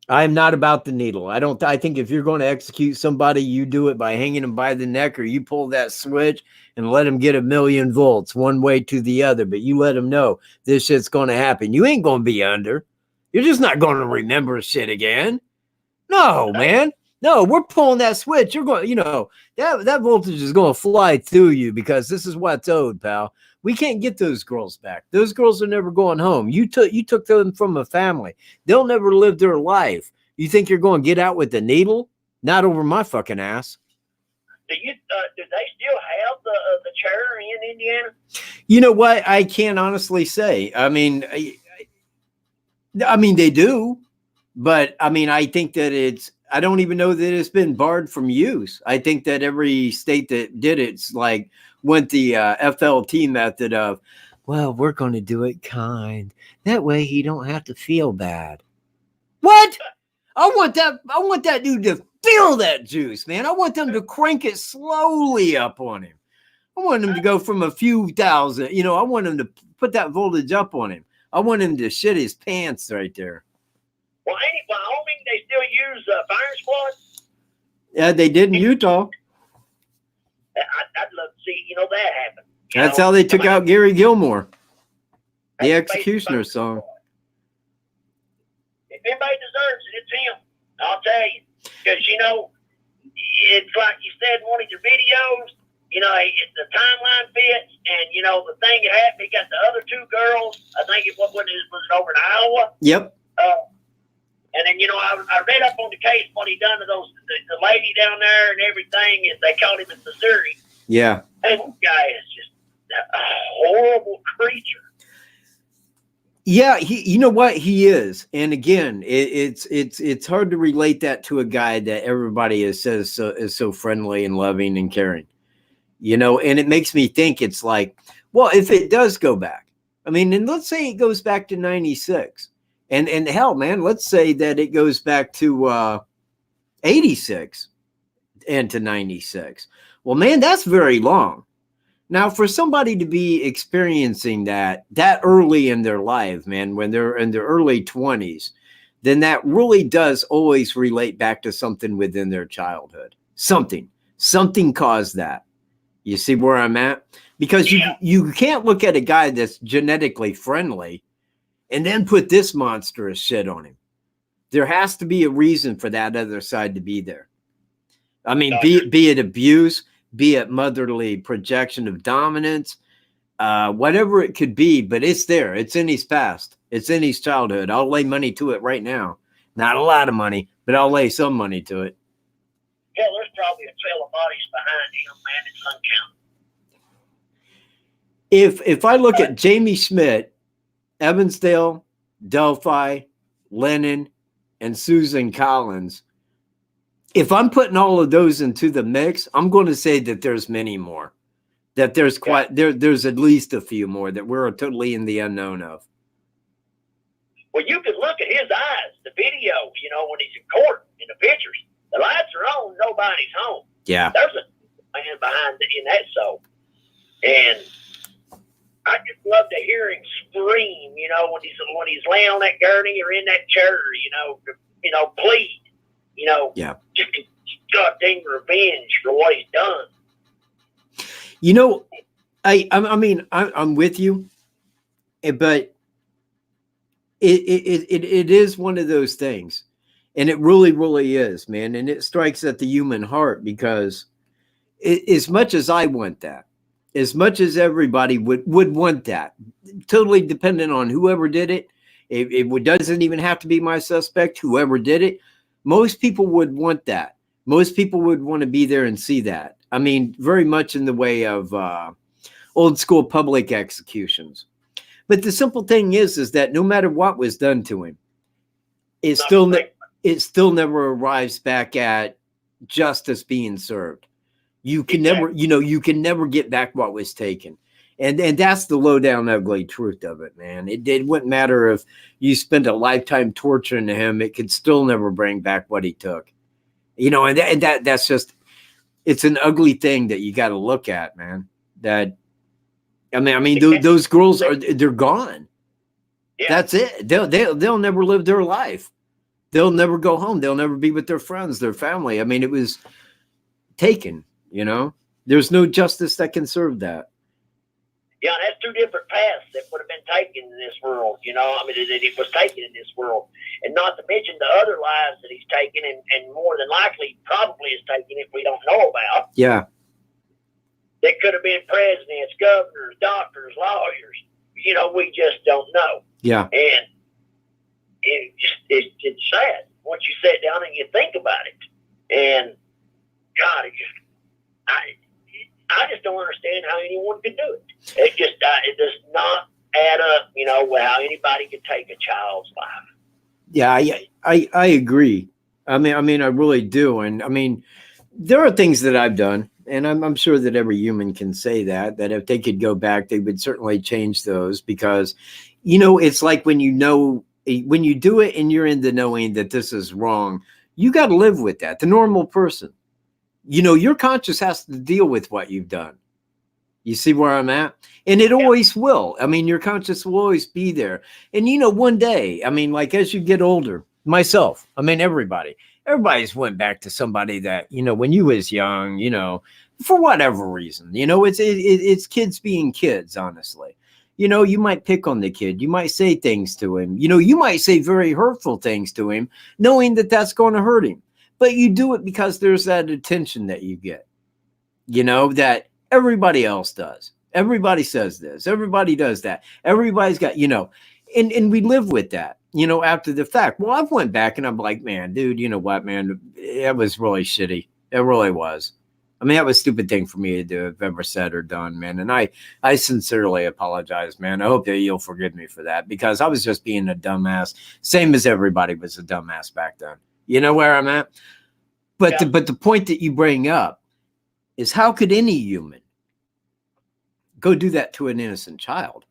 Speaker 1: I'm not about the needle. I think if you're going to execute somebody, you do it by hanging them by the neck, or you pull that switch and let them get 1,000,000 volts one way to the other. But you let them know this shit's going to happen. You ain't going to be under. You're just not going to remember shit again. No, man. No, we're pulling that switch. You're going, you know, that voltage is going to fly through you, because this is what's owed, pal. We can't get those girls back. Those girls are never going home. You took them from a family. They'll never live their life. You think you're going to get out with the needle? Not over my fucking ass.
Speaker 6: Do they still have the chair in Indiana?
Speaker 1: You know what? I can't honestly say. I mean, they do, but I mean, I think that I don't even know that it's been barred from use. I think that every state that did it's like went the FLT method of, well, we're going to do it kind. That way he don't have to feel bad. What? I want that dude to feel that juice, man. I want them to crank it slowly up on him. I want him to go from a few thousand, you know, I want him to put that voltage up on him. I want him to shit his pants right there.
Speaker 6: Well, ain't it Wyoming? They still use firing squad.
Speaker 1: Yeah, they did in Utah.
Speaker 6: I'd love to see that happen.
Speaker 1: That's how they took out Gary Gilmore, the
Speaker 6: That's
Speaker 1: Executioner
Speaker 6: basic
Speaker 1: song.
Speaker 6: If anybody deserves it, it's him. I'll tell you. Because, it's like you said in one of your videos, the timeline fits, and, the thing that happened, he got the other two girls. I think was it over in Iowa?
Speaker 1: Yep.
Speaker 6: And then, I read up on the case, what he done to the lady down there and everything, and they caught him in Missouri.
Speaker 1: Yeah.
Speaker 6: And this guy is just a horrible creature.
Speaker 1: Yeah, you know what he is, and again, it's hard to relate that to a guy that everybody is so friendly and loving and caring, and it makes me think it's like, well, if it does go back, I mean, and let's say it goes back to 96, and hell, man, let's say that it goes back to 86 and to 96. Well, man, that's very long. Now, for somebody to be experiencing that early in their life, man, when they're in their early 20s, then that really does always relate back to something within their childhood. Something caused that. You see where I'm at? Because you can't look at a guy that's genetically friendly and then put this monstrous shit on him. There has to be a reason for that other side to be there. I mean, be it abuse, be it motherly projection of dominance, whatever it could be, but it's there. It's in his past. It's in his childhood. I'll lay money to it right now. Not a lot of money, but I'll lay some money to it.
Speaker 6: Yeah, there's probably a trail of bodies behind him, man. It's uncounted.
Speaker 1: If I look at Jamie Schmidt, Evansdale, Delphi, Lennon, and Susan Collins, if I'm putting all of those into the mix, I'm going to say that there's many more, that there's there's at least a few more that we're totally in the unknown of.
Speaker 6: Well, you can look at his eyes, the video, when he's in court, in the pictures. The lights are on, nobody's home.
Speaker 1: Yeah.
Speaker 6: There's a man behind in that soul. And I just love to hear him scream, when he's laying on that gurney or in that chair, plead. Just goddamn revenge for what he's done.
Speaker 1: I'm with you, but it is one of those things, and it really, really is, man. And it strikes at the human heart because as much as I want that, as much as everybody would want that, totally dependent on whoever did it. It doesn't even have to be my suspect, whoever did it. Most people would want that. Most people would want to be there and see that. I mean, very much in the way of old school public executions. But the simple thing is that no matter what was done to him, it still never arrives back at justice being served. You can never get back what was taken. And that's the low down ugly truth of it, man. It wouldn't matter if you spent a lifetime torturing him, it could still never bring back what he took. And that's just, it's an ugly thing that you got to look at, man. Those girls they're gone. Yeah. That's it. They'll never live their life. They'll never go home. They'll never be with their friends, their family. I mean, it was taken, there's no justice that can serve that.
Speaker 6: Yeah, that's two different paths that would have been taken in this world, it was taken in this world. And not to mention the other lives that he's taken and more than likely probably is taking if we don't know about.
Speaker 1: Yeah.
Speaker 6: That could have been presidents, governors, doctors, lawyers. We just don't know.
Speaker 1: Yeah.
Speaker 6: And it's sad once you sit down and you think about it. And God, I just don't understand how anyone could do it. It does not add up, how anybody could take a child's life.
Speaker 1: Yeah, I agree. I really do. And there are things that I've done, and I'm sure that every human can say that if they could go back, they would certainly change those because, it's like when you do it and you're in the knowing that this is wrong, you got to live with that. The normal person, your conscience has to deal with what you've done. You see where I'm at? And it always will. Your conscience will always be there. And one day, like as you get older, myself. I mean, everybody's went back to somebody that, when you was young, for whatever reason, it's kids being kids, honestly. You might pick on the kid. You might say things to him. You might say very hurtful things to him, knowing that that's going to hurt him. But you do it because there's that attention that you get, that everybody else does. Everybody says this. Everybody does that. Everybody's got, and we live with that, after the fact. Well, I've went back and I'm like, man, dude, you know what, man? It was really shitty. It really was. I mean, that was a stupid thing for me to do, have ever said or done, man. And I sincerely apologize, man. I hope that you'll forgive me for that, because I was just being a dumbass, same as everybody was a dumbass back then. You know where I'm at? But
Speaker 6: Yeah.
Speaker 1: the point that you bring up is, how could any human go do that to an innocent child?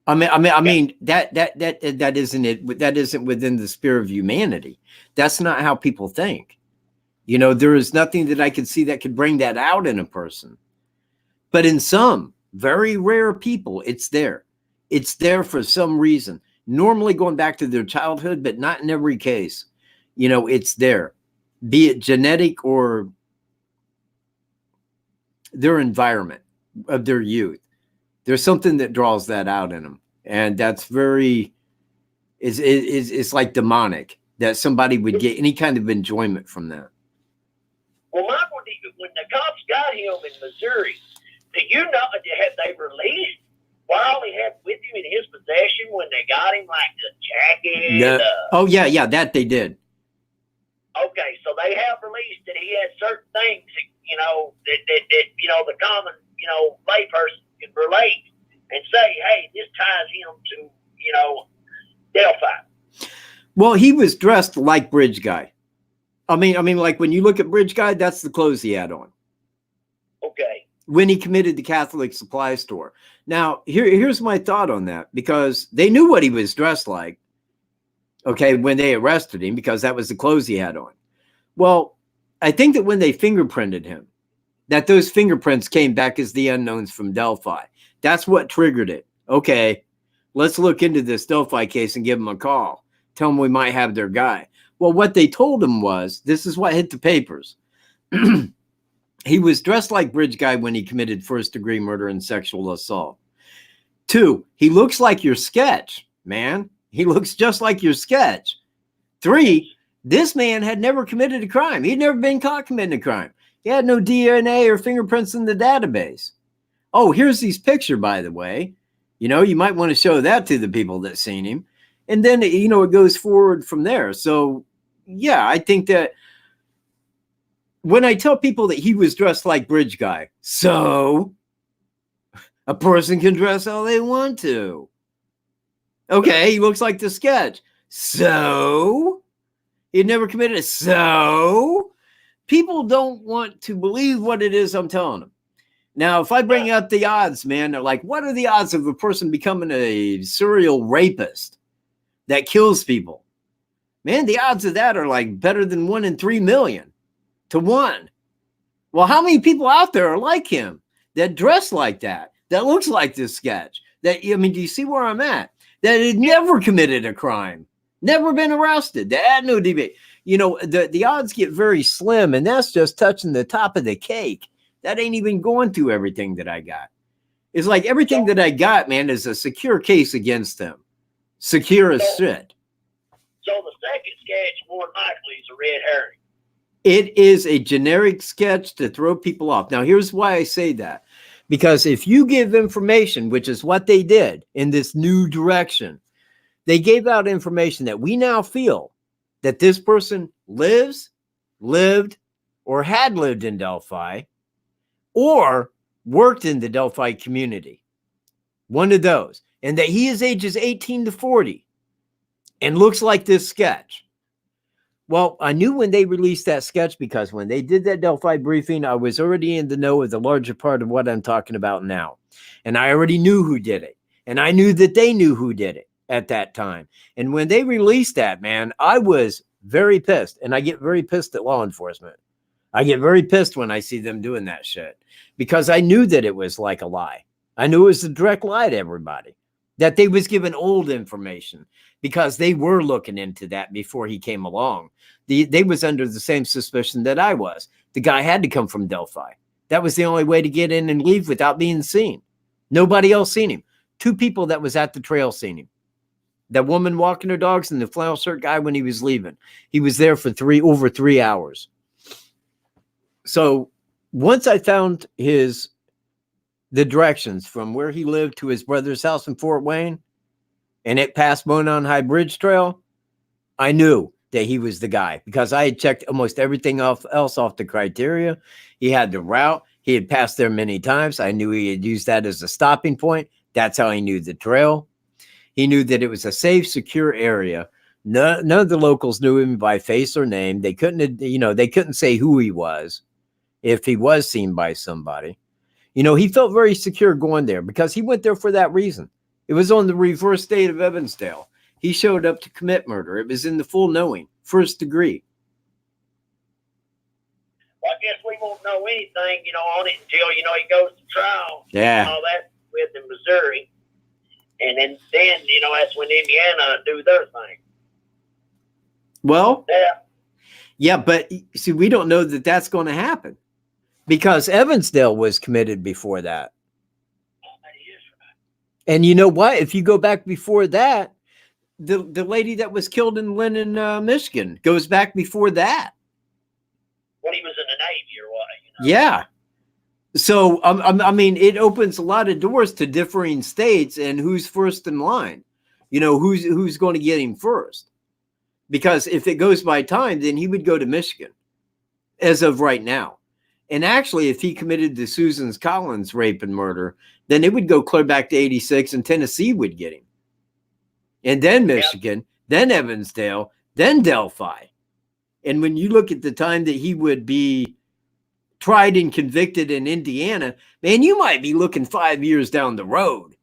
Speaker 1: I mean that isn't it. That isn't within the sphere of humanity. That's not how people think. There is nothing that I could see that could bring that out in a person. But in some very rare people, it's there. It's there for some reason. Normally going back to their childhood, but not in every case. It's there. Be it genetic or their environment of their youth. There's something that draws that out in them. And that's it's like demonic, that somebody would get any kind of enjoyment from that.
Speaker 6: Well, Mike, when the cops got him in Missouri, do you know, have they released while he had with him in his possession when they got him, like the jacket?
Speaker 1: No. Oh, yeah, that they did.
Speaker 6: Okay, so they have released that he had certain things, that the common, layperson can relate and say, hey, this ties him to, Delphi.
Speaker 1: Well, he was dressed like Bridge Guy. I mean, like when you look at Bridge Guy, that's the clothes he had on.
Speaker 6: Okay.
Speaker 1: When he committed the Catholic supply store. Now, here's my thought on that, because they knew what he was dressed like, okay, when they arrested him, because that was the clothes he had on. Well, I think that when they fingerprinted him, that those fingerprints came back as the unknowns from Delphi. That's what triggered it. Okay, let's look into this Delphi case and give them a call. Tell them we might have their guy. Well, what they told him was, this is what hit the papers. He was dressed like Bridge Guy when he committed first-degree murder and sexual assault. 2, he looks like your sketch, man. He looks just like your sketch. 3, this man had never committed a crime. He'd never been caught committing a crime. He had no DNA or fingerprints in the database. Oh, here's his picture, by the way. You might want to show that to the people that seen him. And then, it goes forward from there. So, yeah, I think that when I tell people that he was dressed like Bridge Guy, so a person can dress how they want to. Okay, he looks like the sketch. So he'd never committed it. So people don't want to believe what it is I'm telling them. Now, if I bring out the odds, man, they're like, what are the odds of a person becoming a serial rapist that kills people? Man, the odds of that are like better than 1 in 3 million to 1. Well, how many people out there are like him, that dress like that looks like this sketch? Do you see where I'm at? That had never committed a crime, never been arrested, that had no debate. The odds get very slim, and that's just touching the top of the cake. That ain't even going through everything that I got. It's like everything that I got, man, is a secure case against them. Secure as shit.
Speaker 6: So the second sketch, more likely, is a red herring.
Speaker 1: It is a generic sketch to throw people off. Now, here's why I say that. Because if you give information, which is what they did in this new direction, they gave out information that we now feel that this person lived, or had lived in Delphi, or worked in the Delphi community. One of those. And that he is ages 18 to 40 and looks like this sketch. Well, I knew when they released that sketch, because when they did that Delphi briefing, I was already in the know of the larger part of what I'm talking about now. And I already knew who did it. And I knew that they knew who did it at that time. And when they released that, man, I was very pissed. And I get very pissed at law enforcement. I get very pissed when I see them doing that shit, because I knew that it was like a lie. I knew it was a direct lie to everybody. that they was given old information because they were looking into that before he came along. They was under the same suspicion that I was. The guy had to come from Delphi. That was the only way to get in and leave without being seen. Nobody else seen him. 2 people that was at the trail seen him. That woman walking her dogs and the flannel shirt guy when he was leaving. He was there for over 3 hours. So once I found the directions from where he lived to his brother's house in Fort Wayne, and it passed Monon High Bridge Trail, I knew that he was the guy because I had checked almost everything else off the criteria. He had the route. He had passed there many times. I knew he had used that as a stopping point. That's how he knew the trail. He knew that it was a safe, secure area. None of the locals knew him by face or name. They couldn't say who he was if he was seen by somebody. He felt very secure going there because he went there for that reason. It was on the reverse date of Evansdale. He showed up to commit murder. It was in the full knowing, first degree.
Speaker 6: Well, I guess we won't know anything, on it until, he goes to trial.
Speaker 1: Yeah.
Speaker 6: And all that with in Missouri. And then that's when Indiana do their thing.
Speaker 1: Well,
Speaker 6: Yeah.
Speaker 1: Yeah, but see, we don't know that that's going to happen because Evansdale was committed before that. And you know what? If you go back before that, the lady that was killed in Lennon, Michigan, goes back before that.
Speaker 6: When he was in the Navy or what?
Speaker 1: Yeah. So, I mean, it opens a lot of doors to differing states and who's first in line. Who's going to get him first. Because if it goes by time, then he would go to Michigan as of right now. And actually, if he committed the Susan Collins rape and murder, then it would go clear back to 86 and Tennessee would get him. And then Michigan, then Evansdale, then Delphi. And when you look at the time that he would be tried and convicted in Indiana, man, you might be looking 5 years down the road,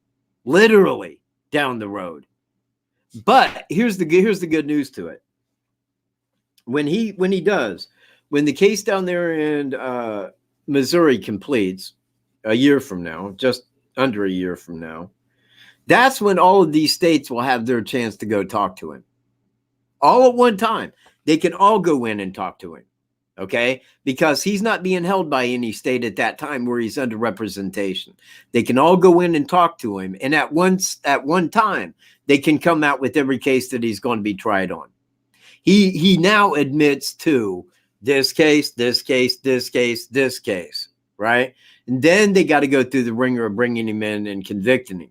Speaker 1: literally down the road. But here's the good news to it. When the case down there in Missouri completes a year from now, just under a year from now, that's when all of these states will have their chance to go talk to him. All at one time. They can all go in and talk to him. Okay? Because he's not being held by any state at that time where he's under representation. They can all go in and talk to him. And at one time, they can come out with every case that he's going to be tried on. He now admits to this case, this case, this case, this case, right? And then they got to go through the ringer of bringing him in and convicting him.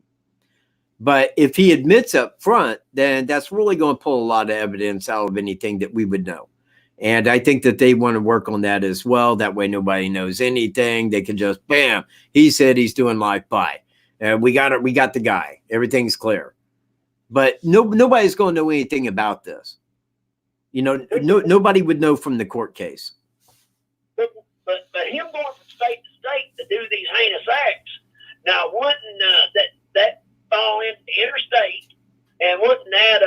Speaker 1: But if he admits up front, then that's really going to pull a lot of evidence out of anything that we would know. And I think that they want to work on that as well. That way nobody knows anything. They can just, bam, he said he's doing life by. We got it. We got the guy. Everything's clear. But nobody's going to know anything about this. Nobody would know from the court case.
Speaker 6: But him going from state to state to do these heinous acts, now wouldn't that fall into interstate, and wouldn't that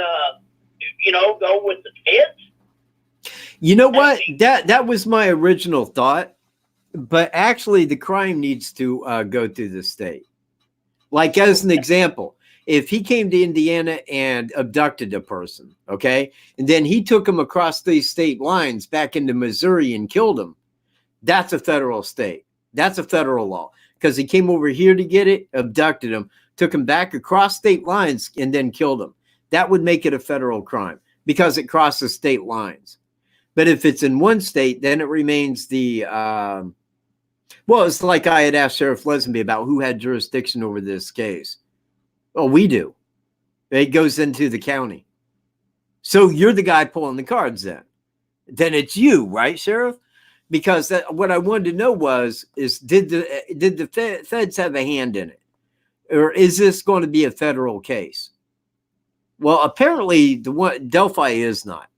Speaker 6: go with the feds?
Speaker 1: You know what? That was my original thought, but actually the crime needs to go through the state. Like as an example, if he came to Indiana and abducted a person, okay, and then he took him across these state lines back into Missouri and killed him, that's a federal state. That's a federal law because he came over here to get it, abducted him, took him back across state lines, and then killed him. That would make it a federal crime because it crosses state lines. But if it's in one state, then it remains the, it's like I had asked Sheriff Lesenby about who had jurisdiction over this case. Oh, we do. It goes into the county. So you're the guy pulling the cards then. Then it's you, right, Sheriff? Because what I wanted to know is did the feds have a hand in it? Or is this going to be a federal case? Well, apparently Delphi is not.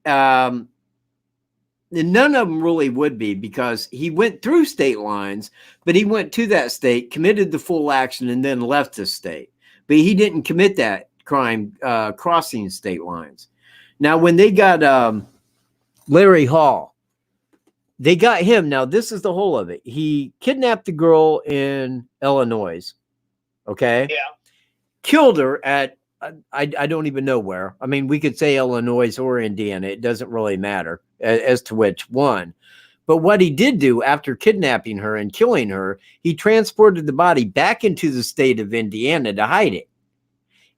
Speaker 1: None of them really would be because he went through state lines, but he went to that state, committed the full action, and then left the state. But he didn't commit that crime crossing state lines. Now, when they got Larry Hall, they got him. Now, this is the whole of it. He kidnapped the girl in Illinois. Okay.
Speaker 6: Yeah.
Speaker 1: killed her at, I don't even know where. I mean, we could say Illinois or Indiana. It doesn't really matter as to which one. But what he did do after kidnapping her and killing her, he transported the body back into the state of Indiana to hide it.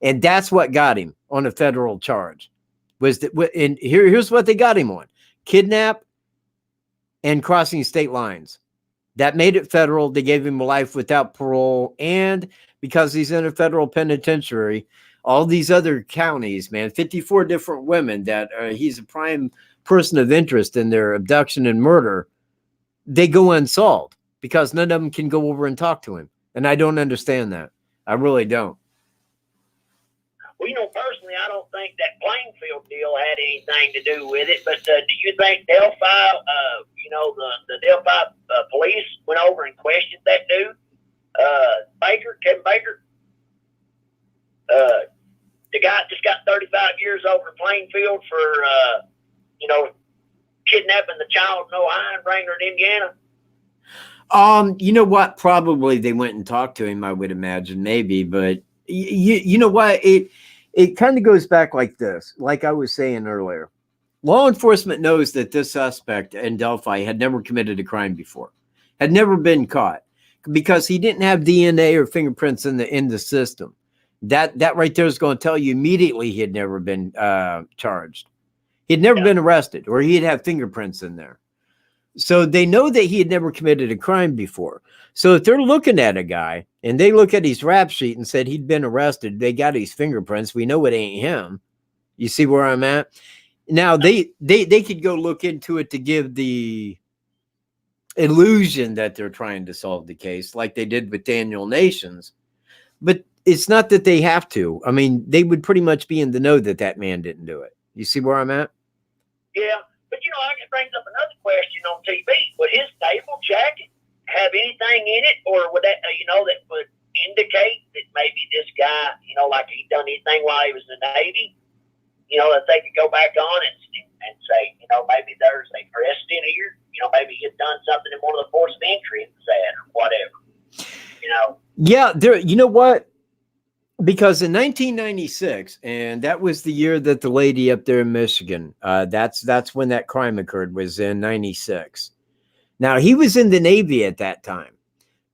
Speaker 1: And that's what got him on a federal charge. Was that? And here's what they got him on: kidnap and crossing state lines. That made it federal. They gave him life without parole. And because he's in a federal penitentiary, all these other counties, man, 54 different women that he's a prime person of interest in their abduction and murder, they go unsolved because none of them can go over and talk to him. And I don't understand that. I really don't.
Speaker 6: Well, personally, I don't think that Plainfield deal had anything to do with it. But do you think Delphi, the Delphi police went over and questioned that dude, Kevin Baker? The guy just got 35 years over Plainfield for, kidnapping the child in Ohio and bringing her to Indiana.
Speaker 1: You know what? Probably they went and talked to him, I would imagine, maybe. But you know what? It kind of goes back like this, like I was saying earlier. Law enforcement knows that this suspect in Delphi had never committed a crime before, had never been caught, because he didn't have DNA or fingerprints in the system. That right there is going to tell you immediately he had never been charged. He'd never been arrested, or he'd have fingerprints in there. So they know that he had never committed a crime before. So if they're looking at a guy and they look at his rap sheet and said he'd been arrested, they got his fingerprints, we know it ain't him. You see where I'm at? Now they could go look into it to give the illusion that they're trying to solve the case, like they did with Daniel Nations. But it's not that they have to. I mean, they would pretty much be in the know that man didn't do it. You see where I'm at?
Speaker 6: Yeah, but it brings up another question on TV. Would his naval jacket have anything in it, or would that, that would indicate that maybe this guy, like he'd done anything while he was in the Navy, that they could go back on and say, maybe there's a crest in here, maybe he'd done something in one of the force of entry and said, or whatever,
Speaker 1: Yeah, you know what? Because in 1996, and that was the year that the lady up there in Michigan, that's when that crime occurred, was in 96. Now, he was in the Navy at that time.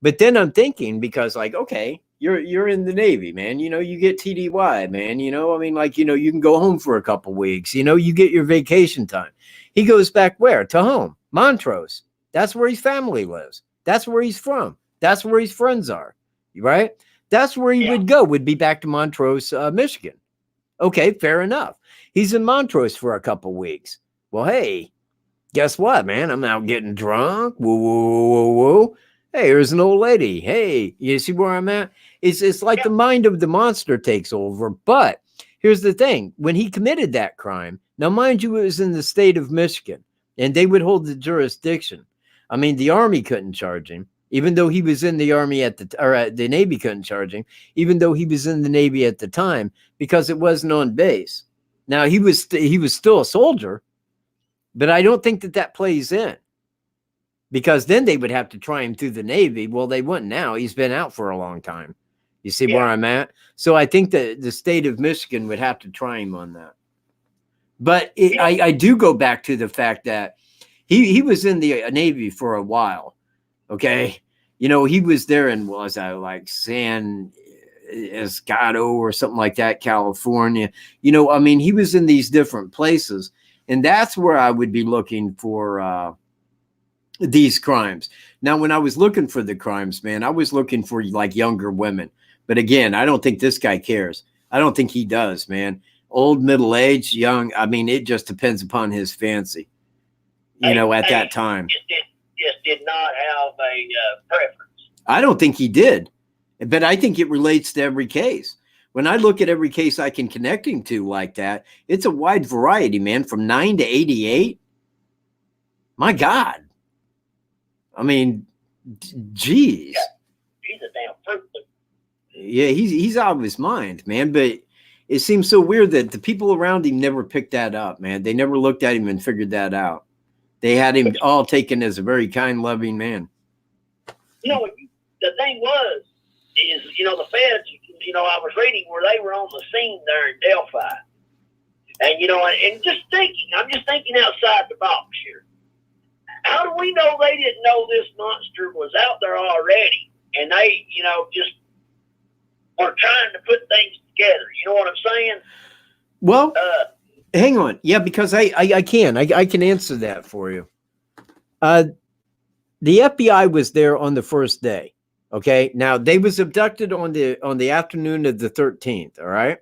Speaker 1: But then I'm thinking, because okay, you're in the Navy, man. You get TDY, man. You can go home for a couple weeks. You get your vacation time. He goes back where? To home. Montrose. That's where his family lives. That's where he's from. That's where his friends are. Right? That's where he would be back to Montrose, Michigan. Okay, fair enough. He's in Montrose for a couple weeks. Well, hey, guess what, man? I'm out getting drunk. Woo, woo, woo, woo, woo. Hey, here's an old lady. Hey, you see where I'm at? It's like the mind of the monster takes over. But here's the thing. When he committed that crime, now, mind you, it was in the state of Michigan, and they would hold the jurisdiction. I mean, the Army couldn't charge him. Even though he was in the Army the Navy couldn't charge him, even though he was in the Navy at the time, because it wasn't on base. Now, he was still a soldier, but I don't think that plays in, because then they would have to try him through the Navy. Well, they wouldn't now. He's been out for a long time. You see where I'm at? So I think that the state of Michigan would have to try him on that. But I do go back to the fact that he was in the Navy for a while. Okay. He was there in, San Escato or something like that, California. He was in these different places. And that's where I would be looking for these crimes. Now, when I was looking for the crimes, man, I was looking for younger women. But again, I don't think this guy cares. I don't think he does, man. Old, middle-aged, young. I mean, it just depends upon his fancy, at that time.
Speaker 6: Just did not have a preference.
Speaker 1: I don't think he did, but I think it relates to every case. When I look at every case I can connect him to like that, it's a wide variety, man, from 9 to 88. My God. I mean, geez.
Speaker 6: Yeah, he's a damn fruit loop.
Speaker 1: Yeah, he's out of his mind, man, but it seems so weird that the people around him never picked that up, man. They never looked at him and figured that out. They had him all taken as a very kind, loving man.
Speaker 6: The thing is, the feds, I was reading where they were on the scene there in Delphi. And, and I'm just thinking outside the box here. How do we know they didn't know this monster was out there already? And they, just were trying to put things together. You know what I'm saying?
Speaker 1: Well, hang on. Yeah, because I can answer that for you. The FBI was there on the first day. Okay. Now they was abducted on the afternoon of the 13th. All right.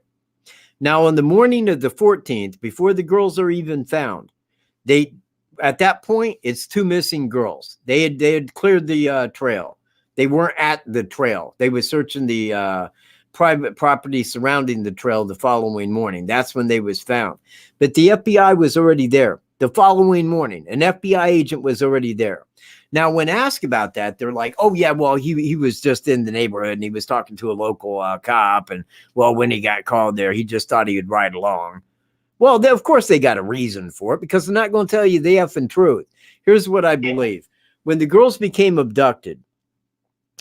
Speaker 1: Now on the morning of the 14th, before the girls are even found, at that point, it's 2 missing girls. They had cleared the trail. They weren't at the trail. They were searching the private property surrounding the trail the following morning. That's when they was found. But the FBI was already there the following morning. An FBI agent was already there. Now, when asked about that, they're like, oh, yeah, well, he was just in the neighborhood and he was talking to a local cop. And, well, when he got called there, he just thought he would ride along. Well, of course, they got a reason for it because they're not going to tell you the effing truth. Here's what I believe. When the girls became abducted,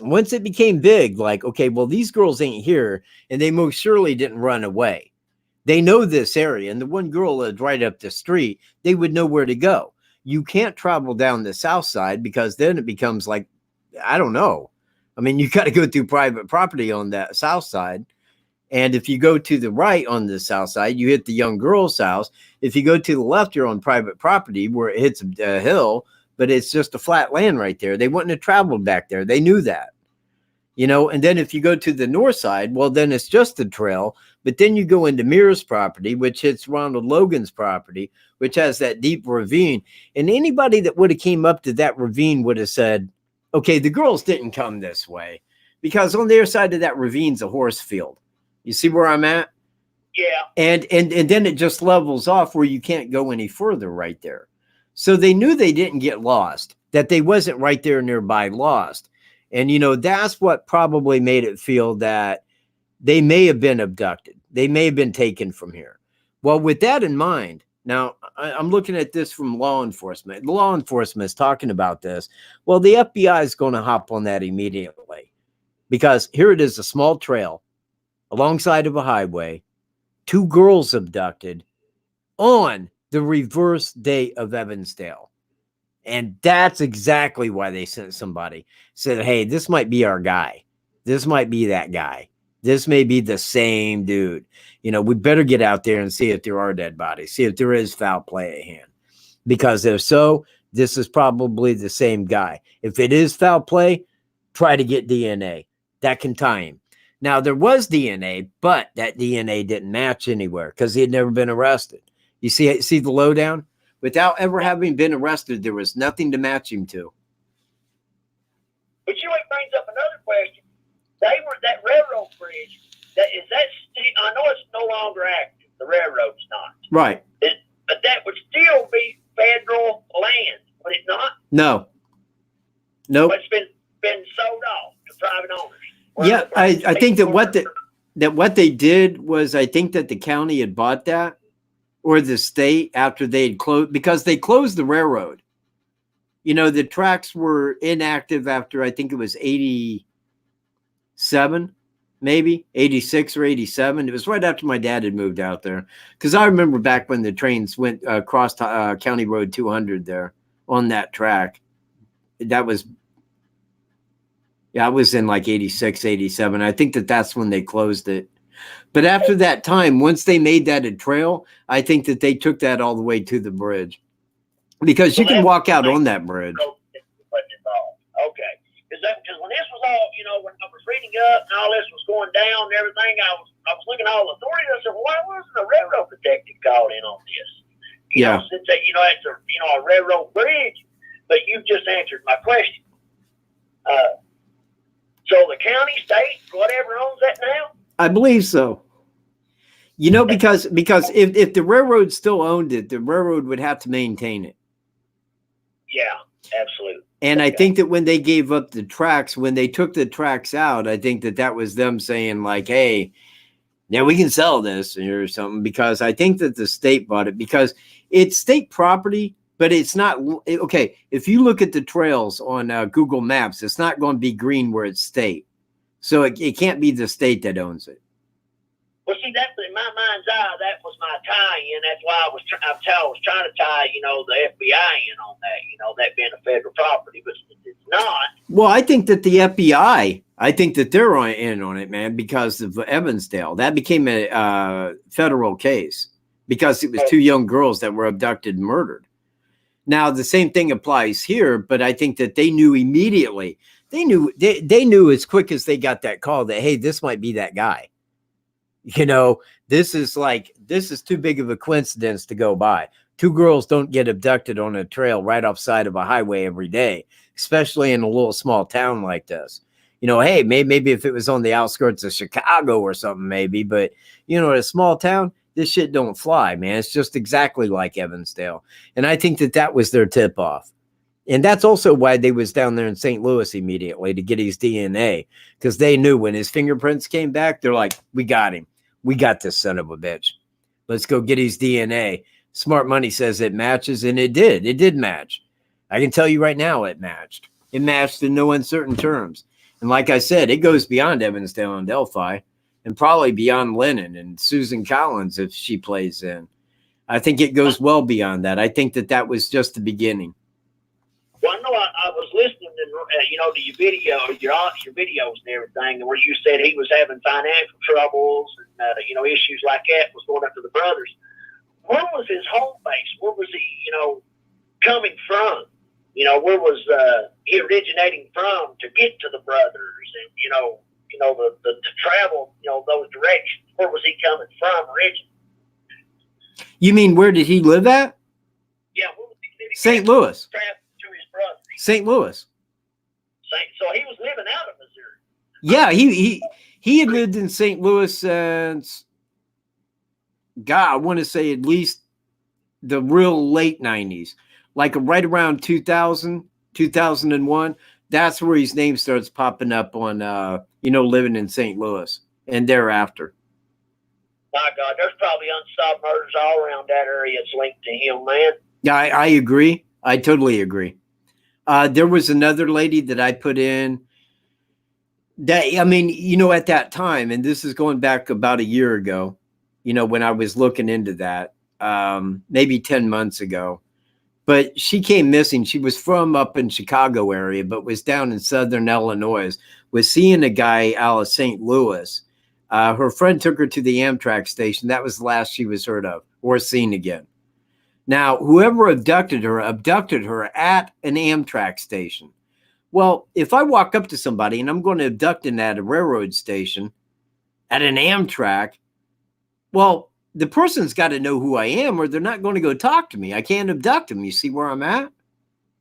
Speaker 1: once it became big, like, okay, well, these girls ain't here, and they most surely didn't run away. They know this area, and the one girl is right up the street. They would know where to go. You can't travel down the south side because then it becomes like, I don't know. I mean, you got to go through private property on that south side. And if you go to the right on the south side, you hit the young girl's house. If you go to the left, you're on private property where it hits a hill, but it's just a flat land right there. They wouldn't have traveled back there. They knew that. And then if you go to the north side, well, then it's just the trail. But then you go into Mears property, which hits Ronald Logan's property, which has that deep ravine. And anybody that would have came up to that ravine would have said, okay, the girls didn't come this way because on their side of that ravine's a horse field. You see where I'm at?
Speaker 6: Yeah.
Speaker 1: And then it just levels off where you can't go any further right there. So they knew they didn't get lost, that they wasn't right there nearby lost. And, that's what probably made it feel that they may have been abducted. They may have been taken from here. Well, with that in mind, now I'm looking at this from law enforcement. Law enforcement is talking about this. Well, the FBI is going to hop on that immediately because here it is, a small trail alongside of a highway, 2 girls abducted on the reverse day of Evansdale. And that's exactly why they sent somebody. Said, hey, this might be our guy. This might be that guy. This may be the same dude. We better get out there and see if there are dead bodies, see if there is foul play at hand. Because if so, this is probably the same guy. If it is foul play, try to get DNA. That can tie him. Now, there was DNA, but that DNA didn't match anywhere because he had never been arrested. You see the lowdown? Without ever having been arrested, there was nothing to match him to.
Speaker 6: But it brings up another question. That railroad bridge, I know it's no longer active. The railroad's not.
Speaker 1: Right.
Speaker 6: But that would still be federal land, would it not?
Speaker 1: No. Nope.
Speaker 6: But it's been sold off to private owners.
Speaker 1: Yeah, I think that what they did was I think that the county had bought that or the state after they had closed because they closed the railroad. The tracks were inactive after I think it was 87, maybe 86 or 87. It was right after my dad had moved out there because I remember back when the trains went across County Road 200 there on that track. That was. Yeah, I was in like 86, 87. I think that's when they closed it. But after that time, once they made that a trail, I think that they took that all the way to the bridge. Because you can walk out on that bridge.
Speaker 6: Okay. Because when this was all, when I was reading up and all this was going down and everything, I was looking at all the authorities. I said, well, why wasn't a railroad detective called in on this? Since that, it's a railroad bridge. But you just answered my question. So the county, state, whatever owns that now?
Speaker 1: I believe so. Because if the railroad still owned it, the railroad would have to maintain it.
Speaker 6: Yeah, absolutely.
Speaker 1: And I think that when they gave up the tracks, when they took the tracks out, I think that was them saying like, hey, now we can sell this or something because I think that the state bought it because it's state property. But it's not okay. If you look at the trails on Google Maps, it's not going to be green where it's state. So it can't be the state that owns it.
Speaker 6: Well, see, that's in my mind's eye. That was my tie-in. That's why I was trying to tie, the FBI in on that. That being a federal property, but it's not.
Speaker 1: Well, I think that the FBI, I think that they're in on it, man, because of Evansdale. That became a federal case because it was two young girls that were abducted and murdered. Now, the same thing applies here, but I think that they knew immediately. They knew as quick as they got that call that, hey, this might be that guy. This is too big of a coincidence to go by. Two girls don't get abducted on a trail right off side of a highway every day, especially in a little small town like this. Hey, maybe if it was on the outskirts of Chicago or something, maybe, but in a small town, this shit don't fly, man. It's just exactly like Evansdale. And I think that was their tip off. And that's also why they was down there in St. Louis immediately to get his DNA, because they knew when his fingerprints came back, they're like, we got him. We got this son of a bitch. Let's go get his DNA. Smart Money says it matches, and it did. It did match. I can tell you right now it matched. It matched in no uncertain terms. And like I said, it goes beyond Evansdale and Delphi, and probably beyond Lennon and Susan Collins if she plays in. I think it goes well beyond that. I think that was just the beginning.
Speaker 6: Well, I know I was listening to your videos and everything, where you said he was having financial troubles and issues like that was going up to the brothers. Where was his home base? Where was he, coming from? Where was he originating from to get to the brothers? And the travel, those directions. Where was he coming from originally? You
Speaker 1: mean where did he live at?
Speaker 6: Yeah, where was he living?
Speaker 1: St. Louis.
Speaker 6: To his brother.
Speaker 1: St. Louis.
Speaker 6: So he was living out of Missouri.
Speaker 1: Yeah, he had lived in St. Louis since, God, I want to say at least the real late 90s, like right around 2000, 2001. That's where his name starts popping up on, living in St. Louis and thereafter.
Speaker 6: My God, there's probably unsolved murders all around that area that's linked to him, man.
Speaker 1: Yeah, I agree. I totally agree. There was another lady that I put in that, at that time, and this is going back about a year ago, when I was looking into that, maybe 10 months ago, but she came missing. She was from up in Chicago area, but was down in Southern Illinois, was seeing a guy out of St. Louis. Her friend took her to the Amtrak station. That was the last she was heard of or seen again. Now, whoever abducted her at an Amtrak station. Well, if I walk up to somebody and I'm going to abduct them at a railroad station, at an Amtrak, well, the person's got to know who I am or they're not going to go talk to me. I can't abduct them. You see where I'm at?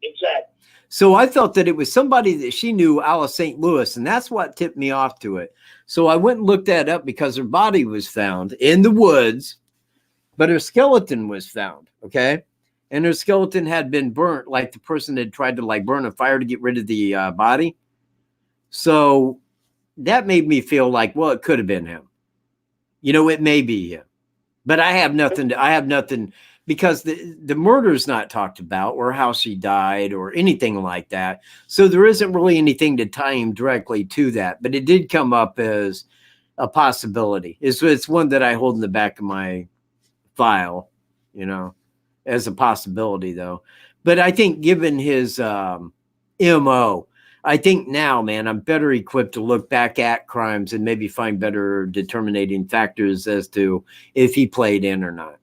Speaker 6: Exactly.
Speaker 1: So I felt that it was somebody that she knew out of St. Louis, and that's what tipped me off to it. So I went and looked that up because her body was found in the woods, but her skeleton was found, okay? And her skeleton had been burnt, like the person had tried to burn a fire to get rid of the body. So that made me feel like, well, it could have been him. It may be him. But I have nothing because the murder's not talked about or how she died or anything like that. So there isn't really anything to tie him directly to that. But it did come up as a possibility. It's one that I hold in the back of my file, as a possibility, though. But I think given his MO, I think now, man, I'm better equipped to look back at crimes and maybe find better determining factors as to if he played in or not.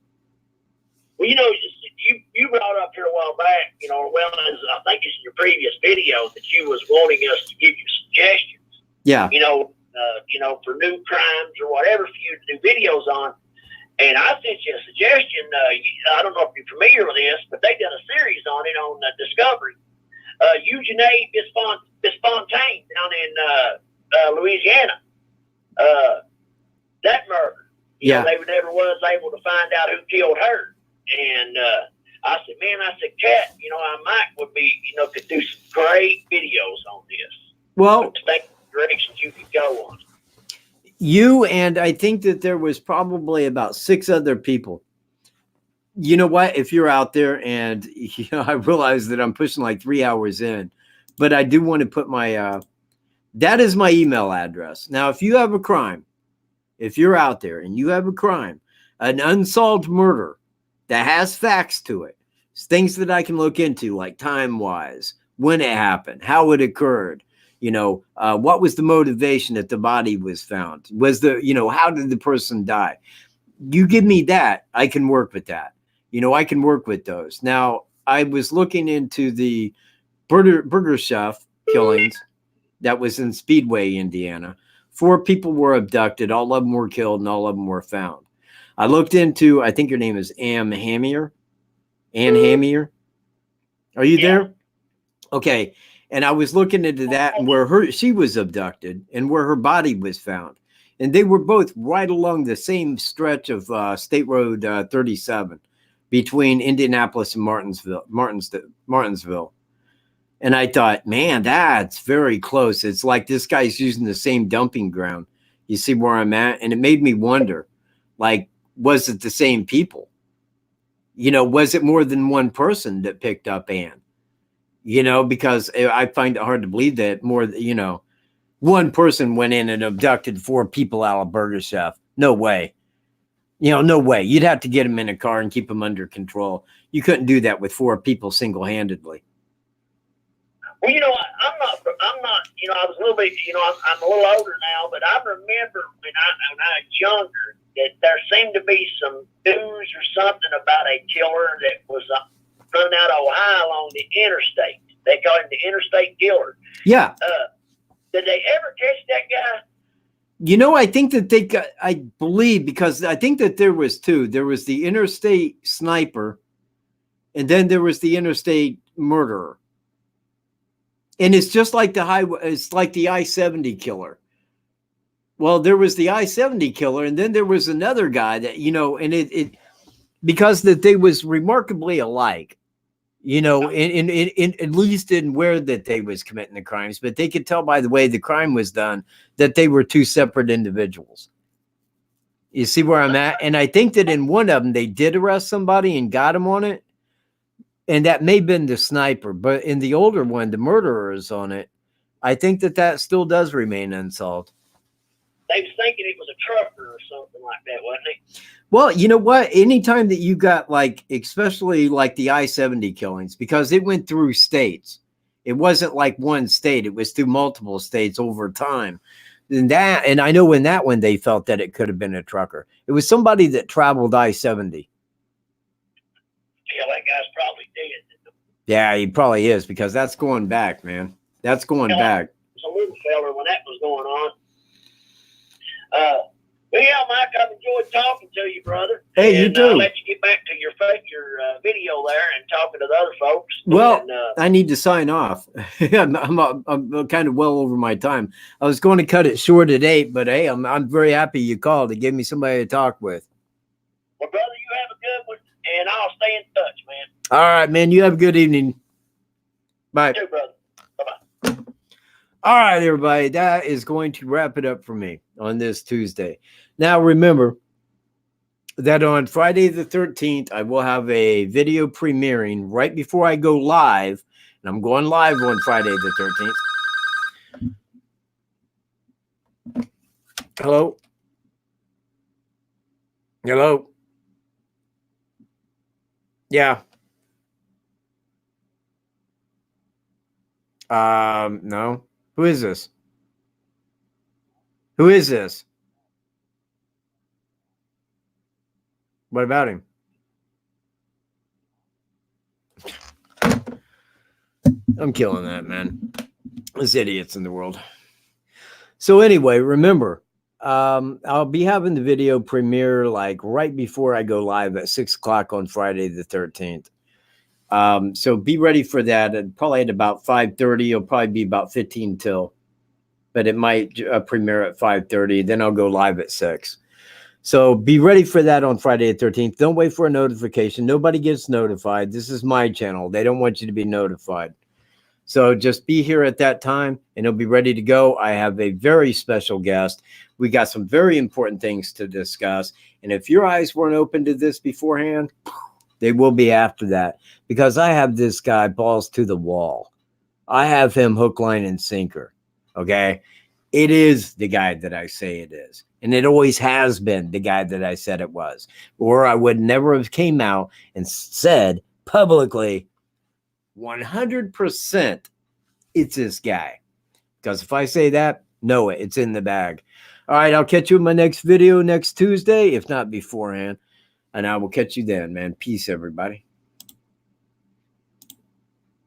Speaker 6: Well, you brought up here a while back, as I think it's in your previous video that you was wanting us to give you suggestions.
Speaker 1: Yeah.
Speaker 6: For new crimes or whatever for you to do videos on. And I sent you a suggestion. I don't know if you're familiar with this, but they done a series on it on Discovery. Eugene Desfontaine down in Louisiana. That murder. They never was able to find out who killed her. And I said, Kat, Mike could do some great videos on this.
Speaker 1: Well,
Speaker 6: to think the directions you could go on.
Speaker 1: You and I think that there was probably about 6 other people. You know what? If you're out there and, I realize that I'm pushing like 3 hours in, but I do want to put my That is my email address. Now, if you have a crime, if you're out there and you have a crime, an unsolved murder that has facts to it, things that I can look into, like time-wise, when it happened, how it occurred, what was the motivation that the body was found? How did the person die? You give me that, I can work with that. I can work with those. Now, I was looking into the Burger Chef killings that was in Speedway, Indiana. 4 people were abducted. All of them were killed, and all of them were found. I looked into, I think your name is Ann Hamier. Ann Hamier. Are you there? Okay. And I was looking into that and where she was abducted and where her body was found. And they were both right along the same stretch of State Road 37 between Indianapolis and Martinsville. And I thought, man, that's very close. It's like this guy's using the same dumping ground. You see where I'm at? And it made me wonder, like, was it the same people? Was it more than one person that picked up Ann? Because I find it hard to believe that one person went in and abducted 4 people out of Burger Chef. No way. No way. You'd have to get them in a car and keep them under control. You couldn't do that with 4 people single-handedly.
Speaker 6: Well, I'm not, I was a little bit, I'm a little older now, but I remember when I was younger that there seemed to be some news or something about a killer that was running out of Ohio on the interstate. They call him the interstate killer.
Speaker 1: Yeah.
Speaker 6: Did they ever catch that guy?
Speaker 1: I think that I believe, because I think that there was 2. There was the interstate sniper, and then there was the interstate murderer. And it's just like the highway, it's like the I-70 killer. Well, there was the I-70 killer, and then there was another guy that, and it because that they was remarkably alike, in at least in where that they was committing the crimes, but they could tell by the way the crime was done that they were 2 separate individuals. You see where I'm at? And I think that in one of them, they did arrest somebody and got him on it. And that may have been the sniper, but in the older one, the murderer is on it. I think that still does remain unsolved.
Speaker 6: They was thinking it was a trucker or something like that, wasn't it?
Speaker 1: Well, you know what? Anytime that you got especially like the I-70 killings, because it went through states. It wasn't like one state. It was through multiple states over time. And I know in that one, they felt that it could have been a trucker. It was somebody that traveled I-70.
Speaker 6: Yeah, that guy's probably dead.
Speaker 1: Yeah, he probably is, because that's going back, man. That's going back.
Speaker 6: It was a little feller when that was going on. But yeah, Mike, I've enjoyed talking to you, brother.
Speaker 1: Hey, you too.
Speaker 6: I'll let you get back to your video there and talking to the other folks.
Speaker 1: Well, I need to sign off. I'm kind of well over my time. I was going to cut it short at 8, but hey, I'm very happy you called. It gave me somebody to talk with.
Speaker 6: Well, brother, you have a good one, and I'll stay in touch, man.
Speaker 1: All right, man. You have a good evening. Bye.
Speaker 6: You too, brother. Bye-bye.
Speaker 1: All right, everybody. That is going to wrap it up for me on this Tuesday. Now, remember that on Friday the 13th, I will have a video premiering right before I go live. And I'm going live on Friday the 13th. Hello? Hello? Yeah. No. Who is this? Who is this? What about him? I'm killing that, man. There's idiots in the world. So anyway, remember, I'll be having the video premiere like right before I go live at 6 o'clock on Friday the 13th. So be ready for that. And probably at about 5:30. It'll probably be about 15 till, but it might premiere at 5:30. Then I'll go live at 6. So be ready for that on Friday the 13th. Don't wait for a notification. Nobody gets notified. This is my channel. They don't want you to be notified. So just be here at that time and it'll be ready to go. I have a very special guest. We got some very important things to discuss. And if your eyes weren't open to this beforehand, they will be after that, because I have this guy balls to the wall. I have him hook, line, and sinker. Okay. It is the guy that I say it is. And it always has been the guy that I said it was. Or I would never have came out and said publicly 100% it's this guy. Because if I say that, know it. It's in the bag. All right. I'll catch you in my next video next Tuesday, if not beforehand. And I will catch you then, man. Peace, everybody.